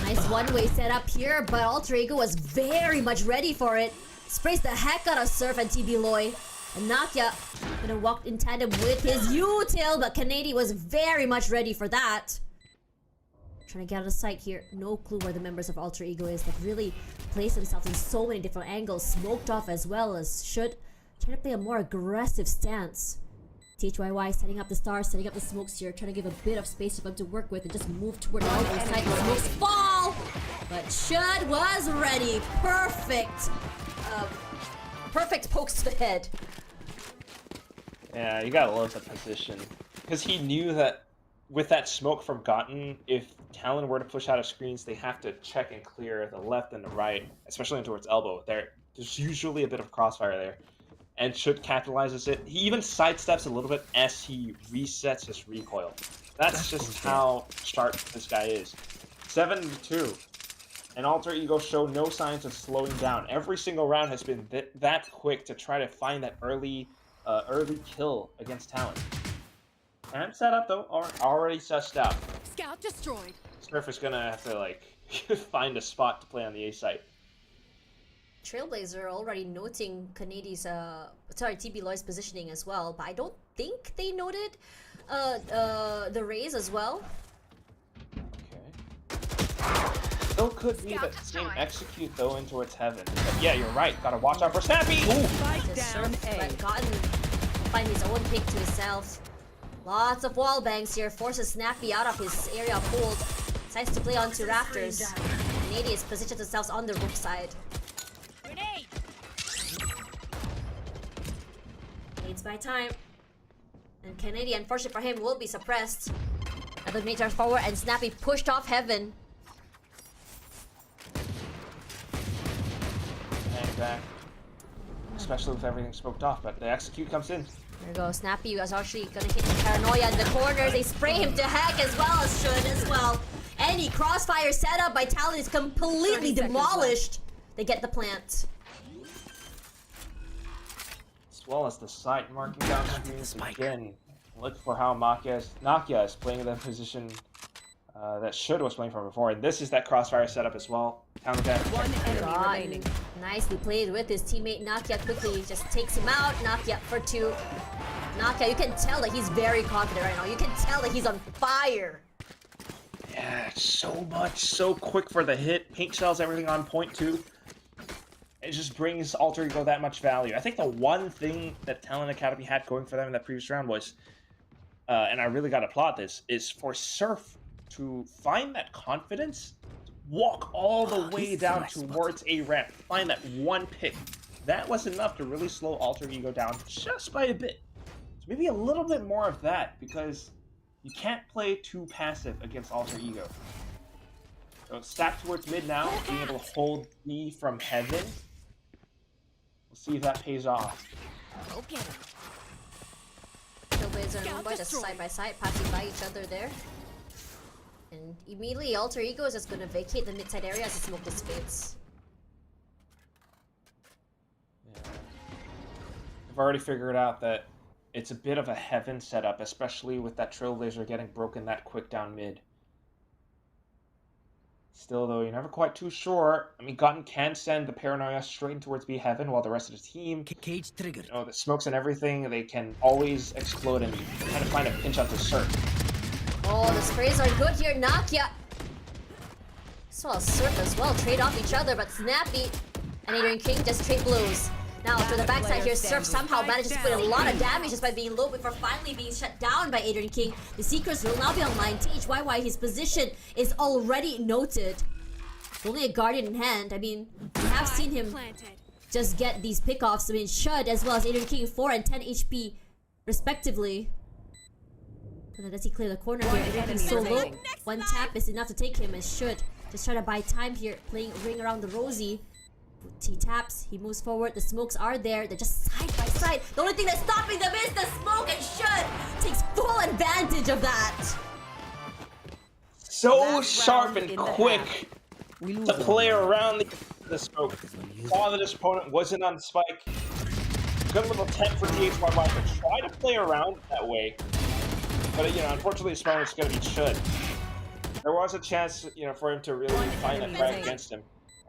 Nice one-way setup here, but Alter Ego was very much ready for it. Sprays the heck out of Surf and TB Loy. And Nakia gonna walk in tandem with his U-tail, but Kennedy was very much ready for that. Trying to get out of sight here. No clue where the members of Alter Ego is. They've really placed themselves in so many different angles. Smoked off as well as should. Trying to play a more aggressive stance. THYY setting up the stars, setting up the smokes here, trying to give a bit of space for them to work with and just move toward the other side. The smokes fall! But Shud was ready. Perfect. Perfect pokes to the head. Yeah, you gotta love the position. Because he knew that with that smoke from Gotten, if Talon were to push out of screens, they have to check and clear the left and the right, especially towards elbow. There's usually a bit of crossfire there. And Should capitalizes it. He even sidesteps a little bit as he resets his recoil. That's just how sharp this guy is. 7-2. And Alter Ego show no signs of slowing down. Every single round has been that quick to try to find that early kill against Talon. And set up though, already sussed out. Scout destroyed. Smurf is gonna have to find a spot to play on the A site. Trailblazer already noting Canadi's TB Loy's positioning as well, but I don't think they noted the raise as well. Okay. Still could be that same execute though in towards Heaven. But yeah, you're right. Gotta watch out for Snappy. Fight down But Gotten find his own pick to himself. Lots of wall bangs here. Forces Snappy out of his area of hold. Decides to play onto rafters. Canadians position themselves on the roof side. Leads by time. And Kennedy, unfortunately for him, will be suppressed. Another mid charge forward and Snappy pushed off Heaven. And back. Especially with everything smoked off, but the execute comes in. There we go. Snappy was actually gonna hit the Paranoia in the corner. They spray him to heck as well as should as well. Any crossfire setup by Talon is completely demolished. They get the plant. As well as the site marking down screens again. Look for how Nakia is playing the position that Should was playing from before. And this is that crossfire setup as well. One enemy remaining. Nicely played with his teammate Nakia quickly. Just takes him out. Nakia for 2. Nakia, you can tell that he's very confident right now. You can tell that he's on fire. Yeah, so quick for the hit. Pink shells, everything on point too. It just brings Alter Ego that much value. I think the one thing that Talon Academy had going for them in that previous round was, and I really gotta applaud this, is for Surf to find that confidence, walk all the way down towards a ramp, find that one pick. That was enough to really slow Alter Ego down just by a bit. So maybe a little bit more of that, because you can't play too passive against Alter Ego. So stack towards mid now, being able to hold B from Heaven. We'll see if that pays off. Okay. Trailblazer and Homeboy just side by side, passing by each other there. And immediately Alter Ego is just gonna vacate the mid-side area as the smoke dissipates. Yeah. I've already figured out that it's a bit of a Heaven setup, especially with that Trailblazer getting broken that quick down mid. Still, though, you're never quite too sure. I mean, Gotten can send the Paranoia straight towards B Heaven while the rest of the team, Cage triggered. you know, the smokes and everything, they can always explode and kind of find a pinch out to Surf. Oh, the sprays are good here. Nakia. As well as Surf as well. Trade off each other, but Snappy and Adrian King just trade blows. Now, to the backside here, Surf somehow manages to put in a lot of damage just by being low before finally being shut down by Adrian King. The Seekers will now be online. THYY, his position is already noted. Only a Guardian in hand. I mean, we have seen him just get these pickoffs. I mean, Shud as well as Adrian King, 4 and 10 HP respectively. And then does he clear the corner here? Adrian King's so low. One tap is enough to take him as Shud just try to buy time here, playing ring around the Rosie. He taps, he moves forward, the smokes are there, they're just side by side. The only thing that's stopping them is the smoke, and Shud takes full advantage of that. So sharp and quick to play around the smoke. Saw that his opponent wasn't on spike. Good little tech for THYY to try to play around that way. But, you know, unfortunately his opponent's going to be Shud. There was a chance, you know, for him to really find a frag against him.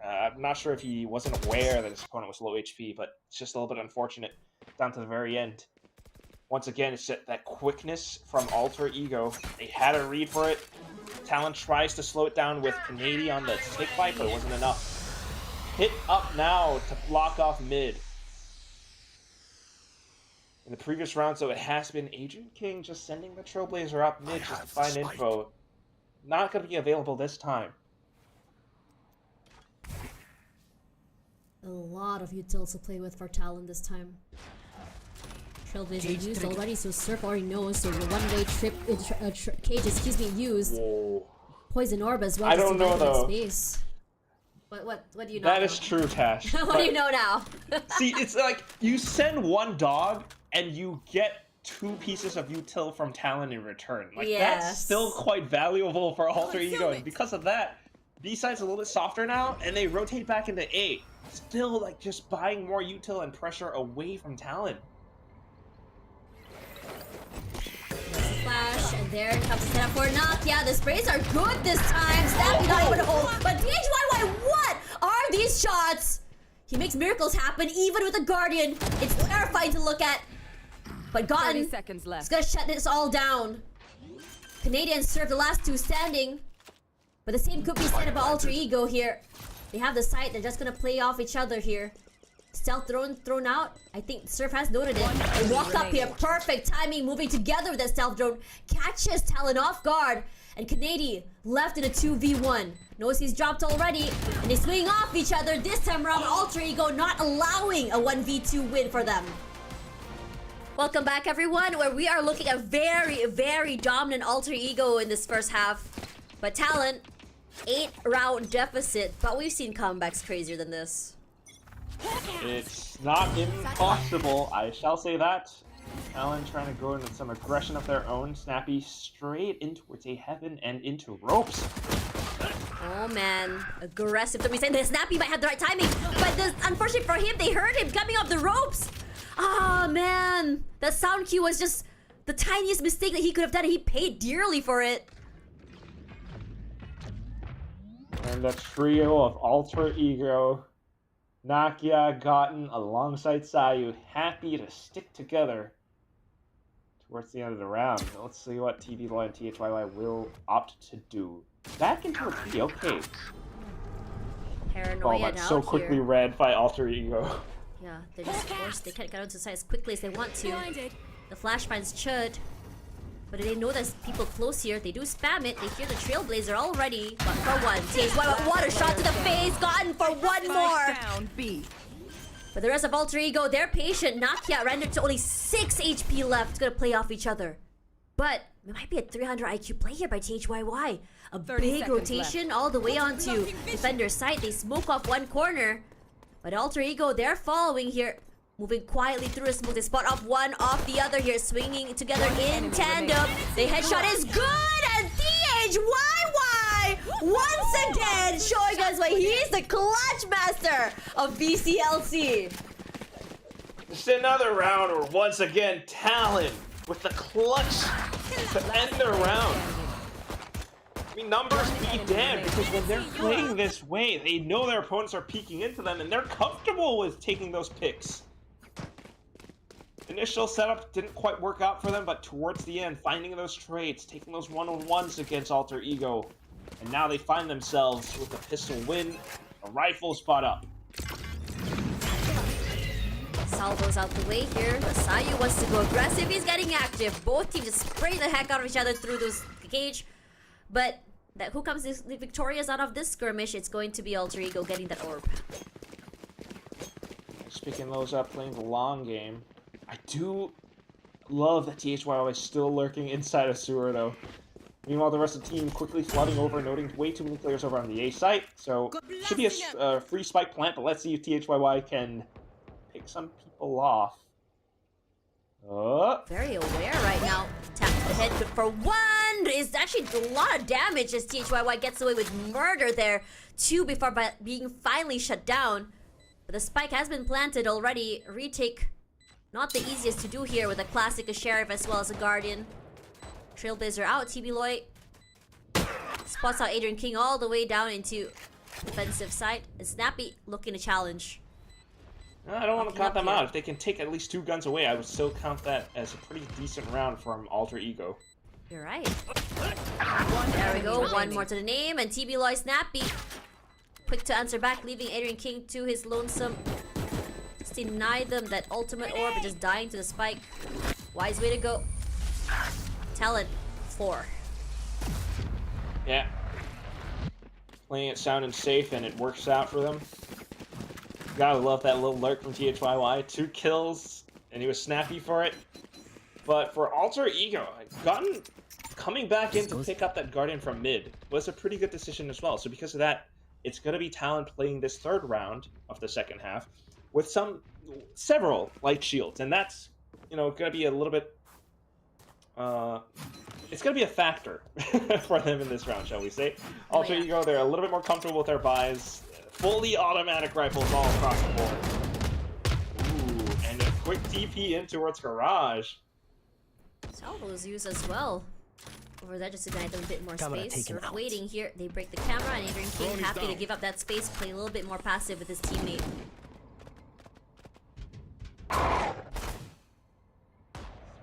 I'm not sure if he wasn't aware that his opponent was low HP, but it's just a little bit unfortunate down to the very end. Once again, it's just that quickness from Alter Ego. They had a read for it. Talon tries to slow it down with Canadian on the stick fight, but it wasn't enough. Hit up now to block off mid. In the previous round, so it has been Adrian King just sending the Trailblazer up mid just to find info. Not going to be available this time. A lot of utils to play with for Talon this time. Trailblazer used already, so Surf already knows. So the one-way cage is used. Whoa. Poison orb as well. I don't know though. Space. What do you know? That is true, Tash. What do you know now? See, it's like you send one dog and you get 2 pieces of util from Talon in return. Like that's still quite valuable for Alter Ego, and because of that, B side's a little bit softer now, and they rotate back into A. Still, like, just buying more util and pressure away from Talon. Flash, and there comes the setup for Knock. Yeah, the sprays are good this time. Snappy not able to hold, but THYY, what are these shots? He makes miracles happen, even with a Guardian. It's terrifying to look at. But Gotten seconds left. is gonna shut this all down. Canadians serve the last 2 standing. But the same could be said about Alter Ego here. They have the site, they're just gonna play off each other here. Stealth thrown out. I think Surf has noted it. They walk up here, perfect timing, moving together with that stealth drone. Catches Talon off guard. And Canadian left in a 2v1. Knows he's dropped already. And they swing off each other. This time around, Alter Ego not allowing a 1v2 win for them. Welcome back, everyone, where we are looking at very, very dominant alter ego in this first half. But Talon, 8-round deficit, but we've seen comebacks crazier than this. It's not impossible, I shall say that. Talon trying to go in with some aggression of their own. Snappy straight in towards a heaven and into ropes. Oh man, aggressive to be saying. The Snappy might have the right timing, but unfortunately for him, they heard him coming off the ropes. Ah man, that sound cue was just the tiniest mistake that he could have done, and he paid dearly for it. And the trio of alter ego, Nakia, Gotten, alongside Sayu, happy to stick together towards the end of the round. Let's see what TV Loy and THYY will opt to do. Back into a 3, okay. Paranoia but now so quickly here. read by alter ego. Yeah, they're just forced. They can't get onto the side as quickly as they want to. The flash finds Chud, but they know there's people close here. They do spam it. They hear the Trailblazer already. But for one, THYY, what a shot to the face. Gotten for one more. Down B. But the rest of Alter Ego, they're patient. Nakia rendered to only 6 HP left. It's gonna play off each other. But it might be a 300 IQ play here by THYY. A 30 big seconds rotation all the way onto defender's side. They smoke off one corner. But Alter Ego, they're following here. Moving quietly through the smoke. They spot off one off the other here. Swinging together in tandem. The headshot is good. And THYY once again showing us why he's the clutch master of VCLC. Just another round where once again Talon with the clutch to end the round. I mean, numbers be damned, because when they're playing this way, they know their opponents are peeking into them and they're comfortable with taking those picks. Initial setup didn't quite work out for them, but towards the end, finding those trades, taking those one-on-ones against Alter Ego, and now they find themselves with a pistol win, a rifle spot up. Salvo's out the way here. The Sayu wants to go aggressive. He's getting active. Both teams just spray the heck out of each other through those cage. But who comes victorious out of this skirmish? It's going to be Alter Ego getting that orb. Picking those up, playing the long game. I do love that THYY is still lurking inside of sewer, though. Meanwhile, the rest of the team quickly flooding over, noting way too many players over on the A site. So, should be a free spike plant, but let's see if THYY can pick some people off. Very aware right now. Tap to the head, good for one. It's actually a lot of damage as THYY gets away with murder there. 2 before being finally shut down. But the spike has been planted already. Retake, not the easiest to do here with a classic, a Sheriff, as well as a Guardian. Trailblazer out, TB Loy spots out Adrian King all the way down into defensive side. And Snappy looking to challenge. I don't want to count them out. If they can take at least 2 guns away, I would still count that as a pretty decent round from Alter Ego. You're right. There we go, one more to the name, and TB Loy Snappy quick to answer back, leaving Adrian King to his lonesome. Just deny them that ultimate orb, just dying to the spike. Wise way to go. Talent 4. Yeah. Playing it sound and safe, and it works out for them. Gotta love that little lurk from THYY. 2 kills, and he was snappy for it. But for Alter Ego, coming back in to pick up that Guardian from mid was a pretty good decision as well. So because of that, it's going to be Talon playing this 3rd round of the second half with several light shields. And that's, going to be a little bit... it's going to be a factor for them in this round, shall we say. Alter Ego, they're a little bit more comfortable with their buys. Fully automatic rifles all across the board. Ooh, and a quick TP in towards Garage. Salvo's used as well. Over there just to deny them a bit more space. We're waiting here. They break the camera, and Adrian King happy to give up that space, play a little bit more passive with his teammate.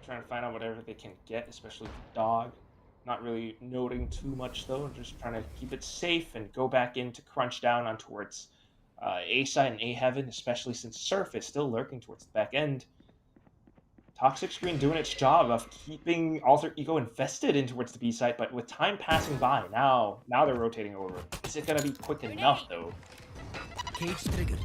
Trying to find out whatever they can get, especially the dog. Not really noting too much though, and just trying to keep it safe and go back in to crunch down on towards A side and A heaven, especially since Surf is still lurking towards the back end. Toxic Screen doing its job of keeping Alter Ego invested in towards the B side, but with time passing by, now they're rotating over. Is it gonna be quick enough though? Cage triggered.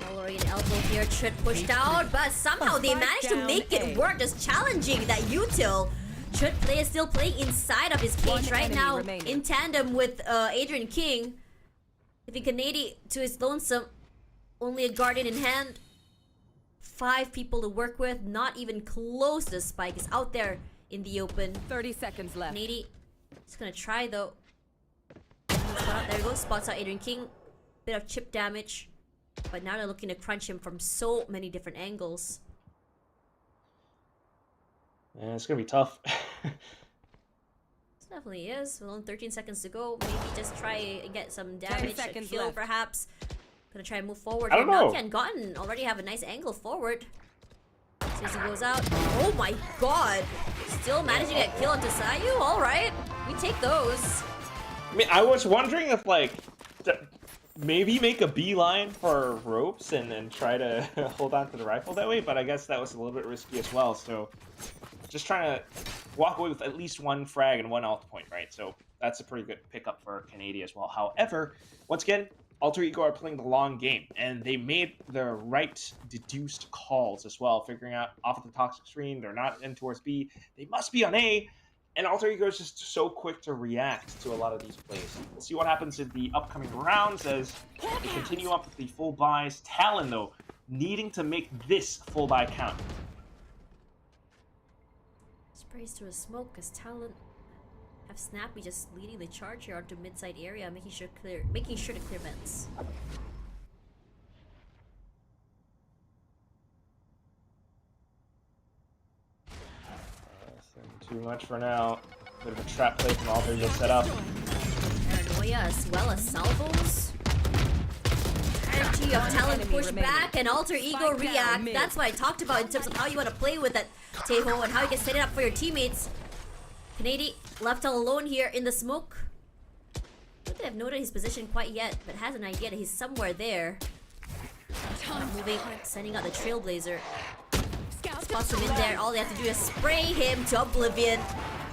Lowering an elbow here, Trit pushed out, but somehow they managed to make it work, just challenging that util. Trit is still playing inside of his cage right now, in tandem with Adrian King. Leaving Canady to his lonesome, only a guardian in hand. 5 people to work with, not even close to Spike, is out there in the open. 30 seconds left. Canady is gonna try though. There we go, spots out Adrian King. Bit of chip damage. But now they're looking to crunch him from so many different angles. Yeah, it's gonna be tough. It definitely is. Well, 13 seconds to go. Maybe just try and get some damage, a seconds kill left. perhaps. Gonna try and move forward. I don't know. Malky and Gotten already have a nice angle forward. As he goes out. Oh my god! Still managing to get kill onto Sayu? Alright. We take those. I mean, I was wondering if, like, maybe make a beeline for ropes and then try to hold on to the rifle that way, but I guess that was a little bit risky as well, so just trying to walk away with at least 1 frag and 1 ult point, right? So that's a pretty good pickup for Canady as well. However, once again, Alter Ego are playing the long game, and they made the right deduced calls as well, figuring out off of the toxic screen, they're not in towards B, they must be on A, and Alter Ego is just so quick to react to a lot of these plays. We'll see what happens in the upcoming rounds as they continue up with the full buys. Talon, though, needing to make this full buy count. Sprays to a smoke as Talon have Snappy just leading the charge here onto mid-side area, making sure to clear vents. Too much for now. Bit of a trap play from Alter Ego set up. Paranoia as well as salvos. Energy of Talon push back and Alter Ego react. That's what I talked about in terms of how you want to play with that Teho and how you can set it up for your teammates. Canady left all alone here in the smoke. I don't think I've noted his position quite yet, but has an idea that he's somewhere there. Moving, sending out the Trailblazer. Spots him in there. All they have to do is spray him to oblivion.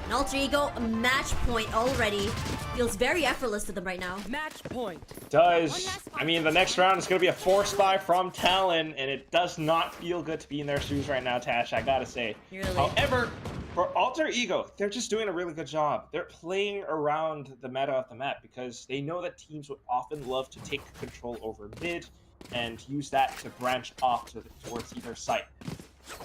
And Alter Ego, a match point already. Feels very effortless to them right now. Match point. Does. I mean, the next round is going to be a force buy from Talon, and it does not feel good to be in their shoes right now, Tash, I gotta say. Really? However, for Alter Ego, they're just doing a really good job. They're playing around the meta of the map because they know that teams would often love to take control over mid and use that to branch off towards either site.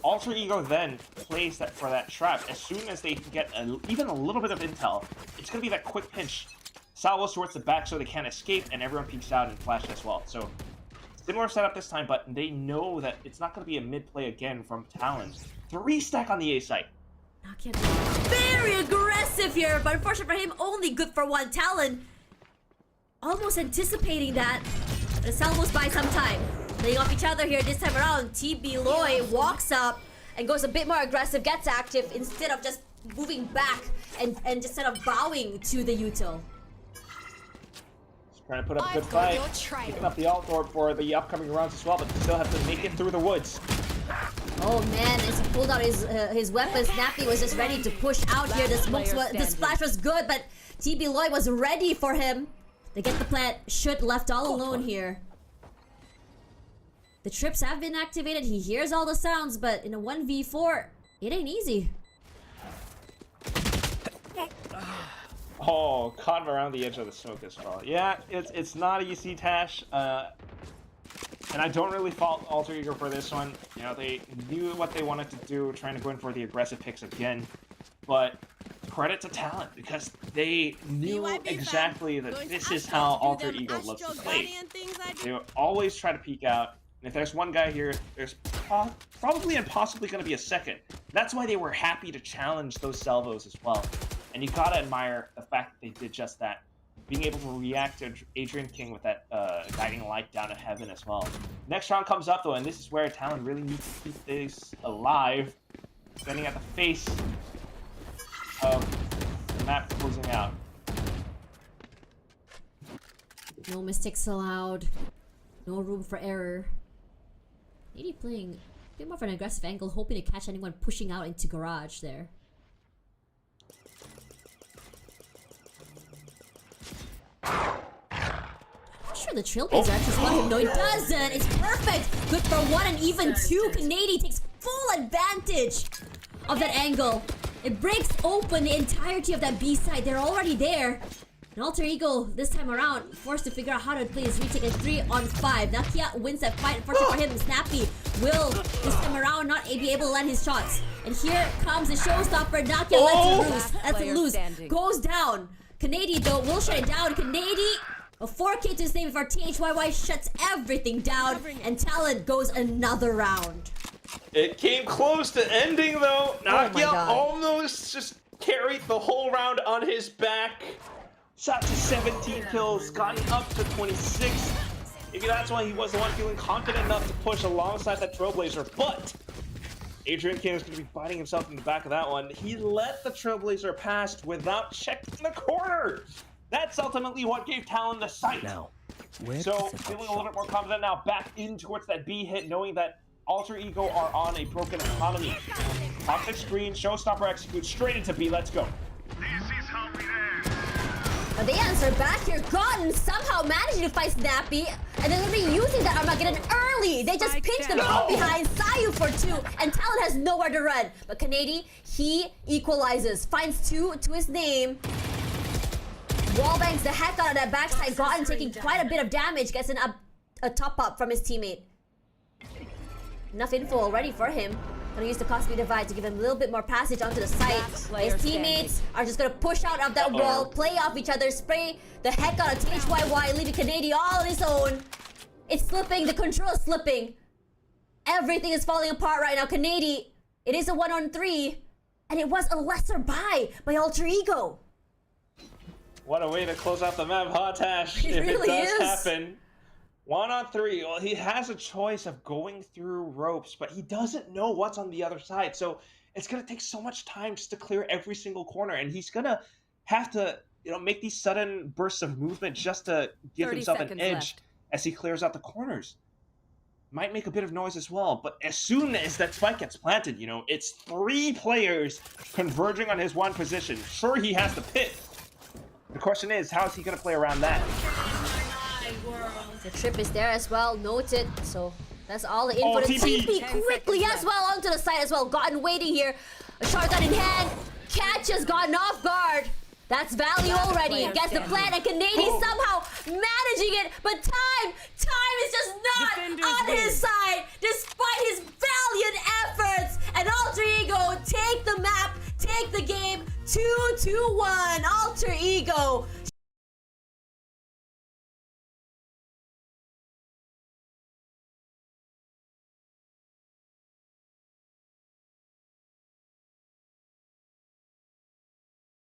Alter Ego then plays that for that trap. As soon as they get even a little bit of intel, it's going to be that quick pinch. Salvos towards the back so they can't escape, and everyone peeks out and flash as well. So, similar setup this time, but they know that it's not going to be a mid play again from Talon. 3 stack on the A site. Very aggressive here, but unfortunately for him, only good for 1. Talon almost anticipating that. But the Salvos buy some time. Laying off each other here this time around. TB Loy walks up and goes a bit more aggressive, gets active instead of just moving back and just sort of bowing to the util. Just trying to put up a good fight. Picking up the alt orb for the upcoming rounds as well, but still have to make it through the woods. Oh man, as he pulled out his weapon, Snappy was just ready to push out here. The splash was good, but TB Loy was ready for him. They get the plant. Should left all alone here. The trips have been activated. He hears all the sounds, but in a 1v4, it ain't easy. Oh, caught him around the edge of the smoke as well. Yeah, it's not easy, Tash. And I don't really fault Alter Ego for this one. You know, they knew what they wanted to do, trying to go in for the aggressive picks again. But credit to Talent, because they knew exactly that this is how Alter Ego loves to play. They always try to peek out. And if there's one guy here, there's probably and possibly going to be a second. That's why they were happy to challenge those salvos as well. And you gotta admire the fact that they did just that. Being able to react to Adrian King with that guiding light down to heaven as well. Next round comes up though, and this is where Talon really needs to keep this alive. Standing at the face of the map closing out. No mistakes allowed. No room for error. Maybe playing a bit more of an aggressive angle, hoping to catch anyone pushing out into garage there. I'm not sure the Trailblazer actually let him know he doesn't. It's perfect. Good for 1 and even 2. Canadian takes full advantage of that angle. It breaks open the entirety of that B side. They're already there. And Alter Ego, this time around, forced to figure out how to play his retake at 3-on-5. Nakia wins that fight. Unfortunately for him, Snappy will, this time around, not be able to land his shots. And here comes the showstopper. Nakia lets it loose. Goes down. Canadian, though, will shut it down. Canadian, a 4K to his name before THYY shuts everything down. And Talent goes another round. It came close to ending, though. Nakia God. almost just carried the whole round on his back. Shot to 17 kills, gotten up to 26. Maybe that's why he was the one feeling confident enough to push alongside that Trailblazer. But Adrian King is going to be biting himself in the back of that one. He let the Trailblazer pass without checking the corner. That's ultimately what gave Talon the sight. Now, So feeling a little bit more confident now, back in towards that B hit, knowing that Alter Ego are on a broken economy. Top the screen, showstopper execute straight into B. Let's go. But they answer back here. Gotten somehow managing to fight Snappy. And they're going to be using that Armageddon early. They just pinch them from behind. Sayu for 2. And Talon has nowhere to run. But Canadian, he equalizes. Finds 2 to his name. Wallbangs the heck out of that backside. Gotten taking quite a bit of damage. Gets a top up from his teammate. Enough info already for him. Gonna use the Cosby Divide to give him a little bit more passage onto the site. His teammates are just gonna push out of that wall, play off each other, spray the heck out of THYY, leaving Canadian all on his own. It's slipping, the control is slipping. Everything is falling apart right now. Canadian, it is a 1-on-3, and it was a lesser buy by Alter Ego. What a way to close out the map, Hotash. It If really it does is. happen. 1-on-3. Well, he has a choice of going through ropes, but he doesn't know what's on the other side. So it's going to take so much time just to clear every single corner. And he's going to have to, make these sudden bursts of movement just to give 30 himself an seconds edge left. as he clears out the corners. Might make a bit of noise as well, but as soon as that spike gets planted, it's 3 players converging on his one position. Sure, he has the pit. The question is, how is he going to play around that? The trip is there as well, noted. So that's all the info. Oh, The TP. TP quickly as well onto the side as well. Gotten waiting here. A shotgun in hand. Catches Gotten off guard. That's value already. Gets the plant and Canadian somehow managing it. But time is just not on his side despite his valiant efforts. And Alter Ego take the map, take the game 2-1. Alter Ego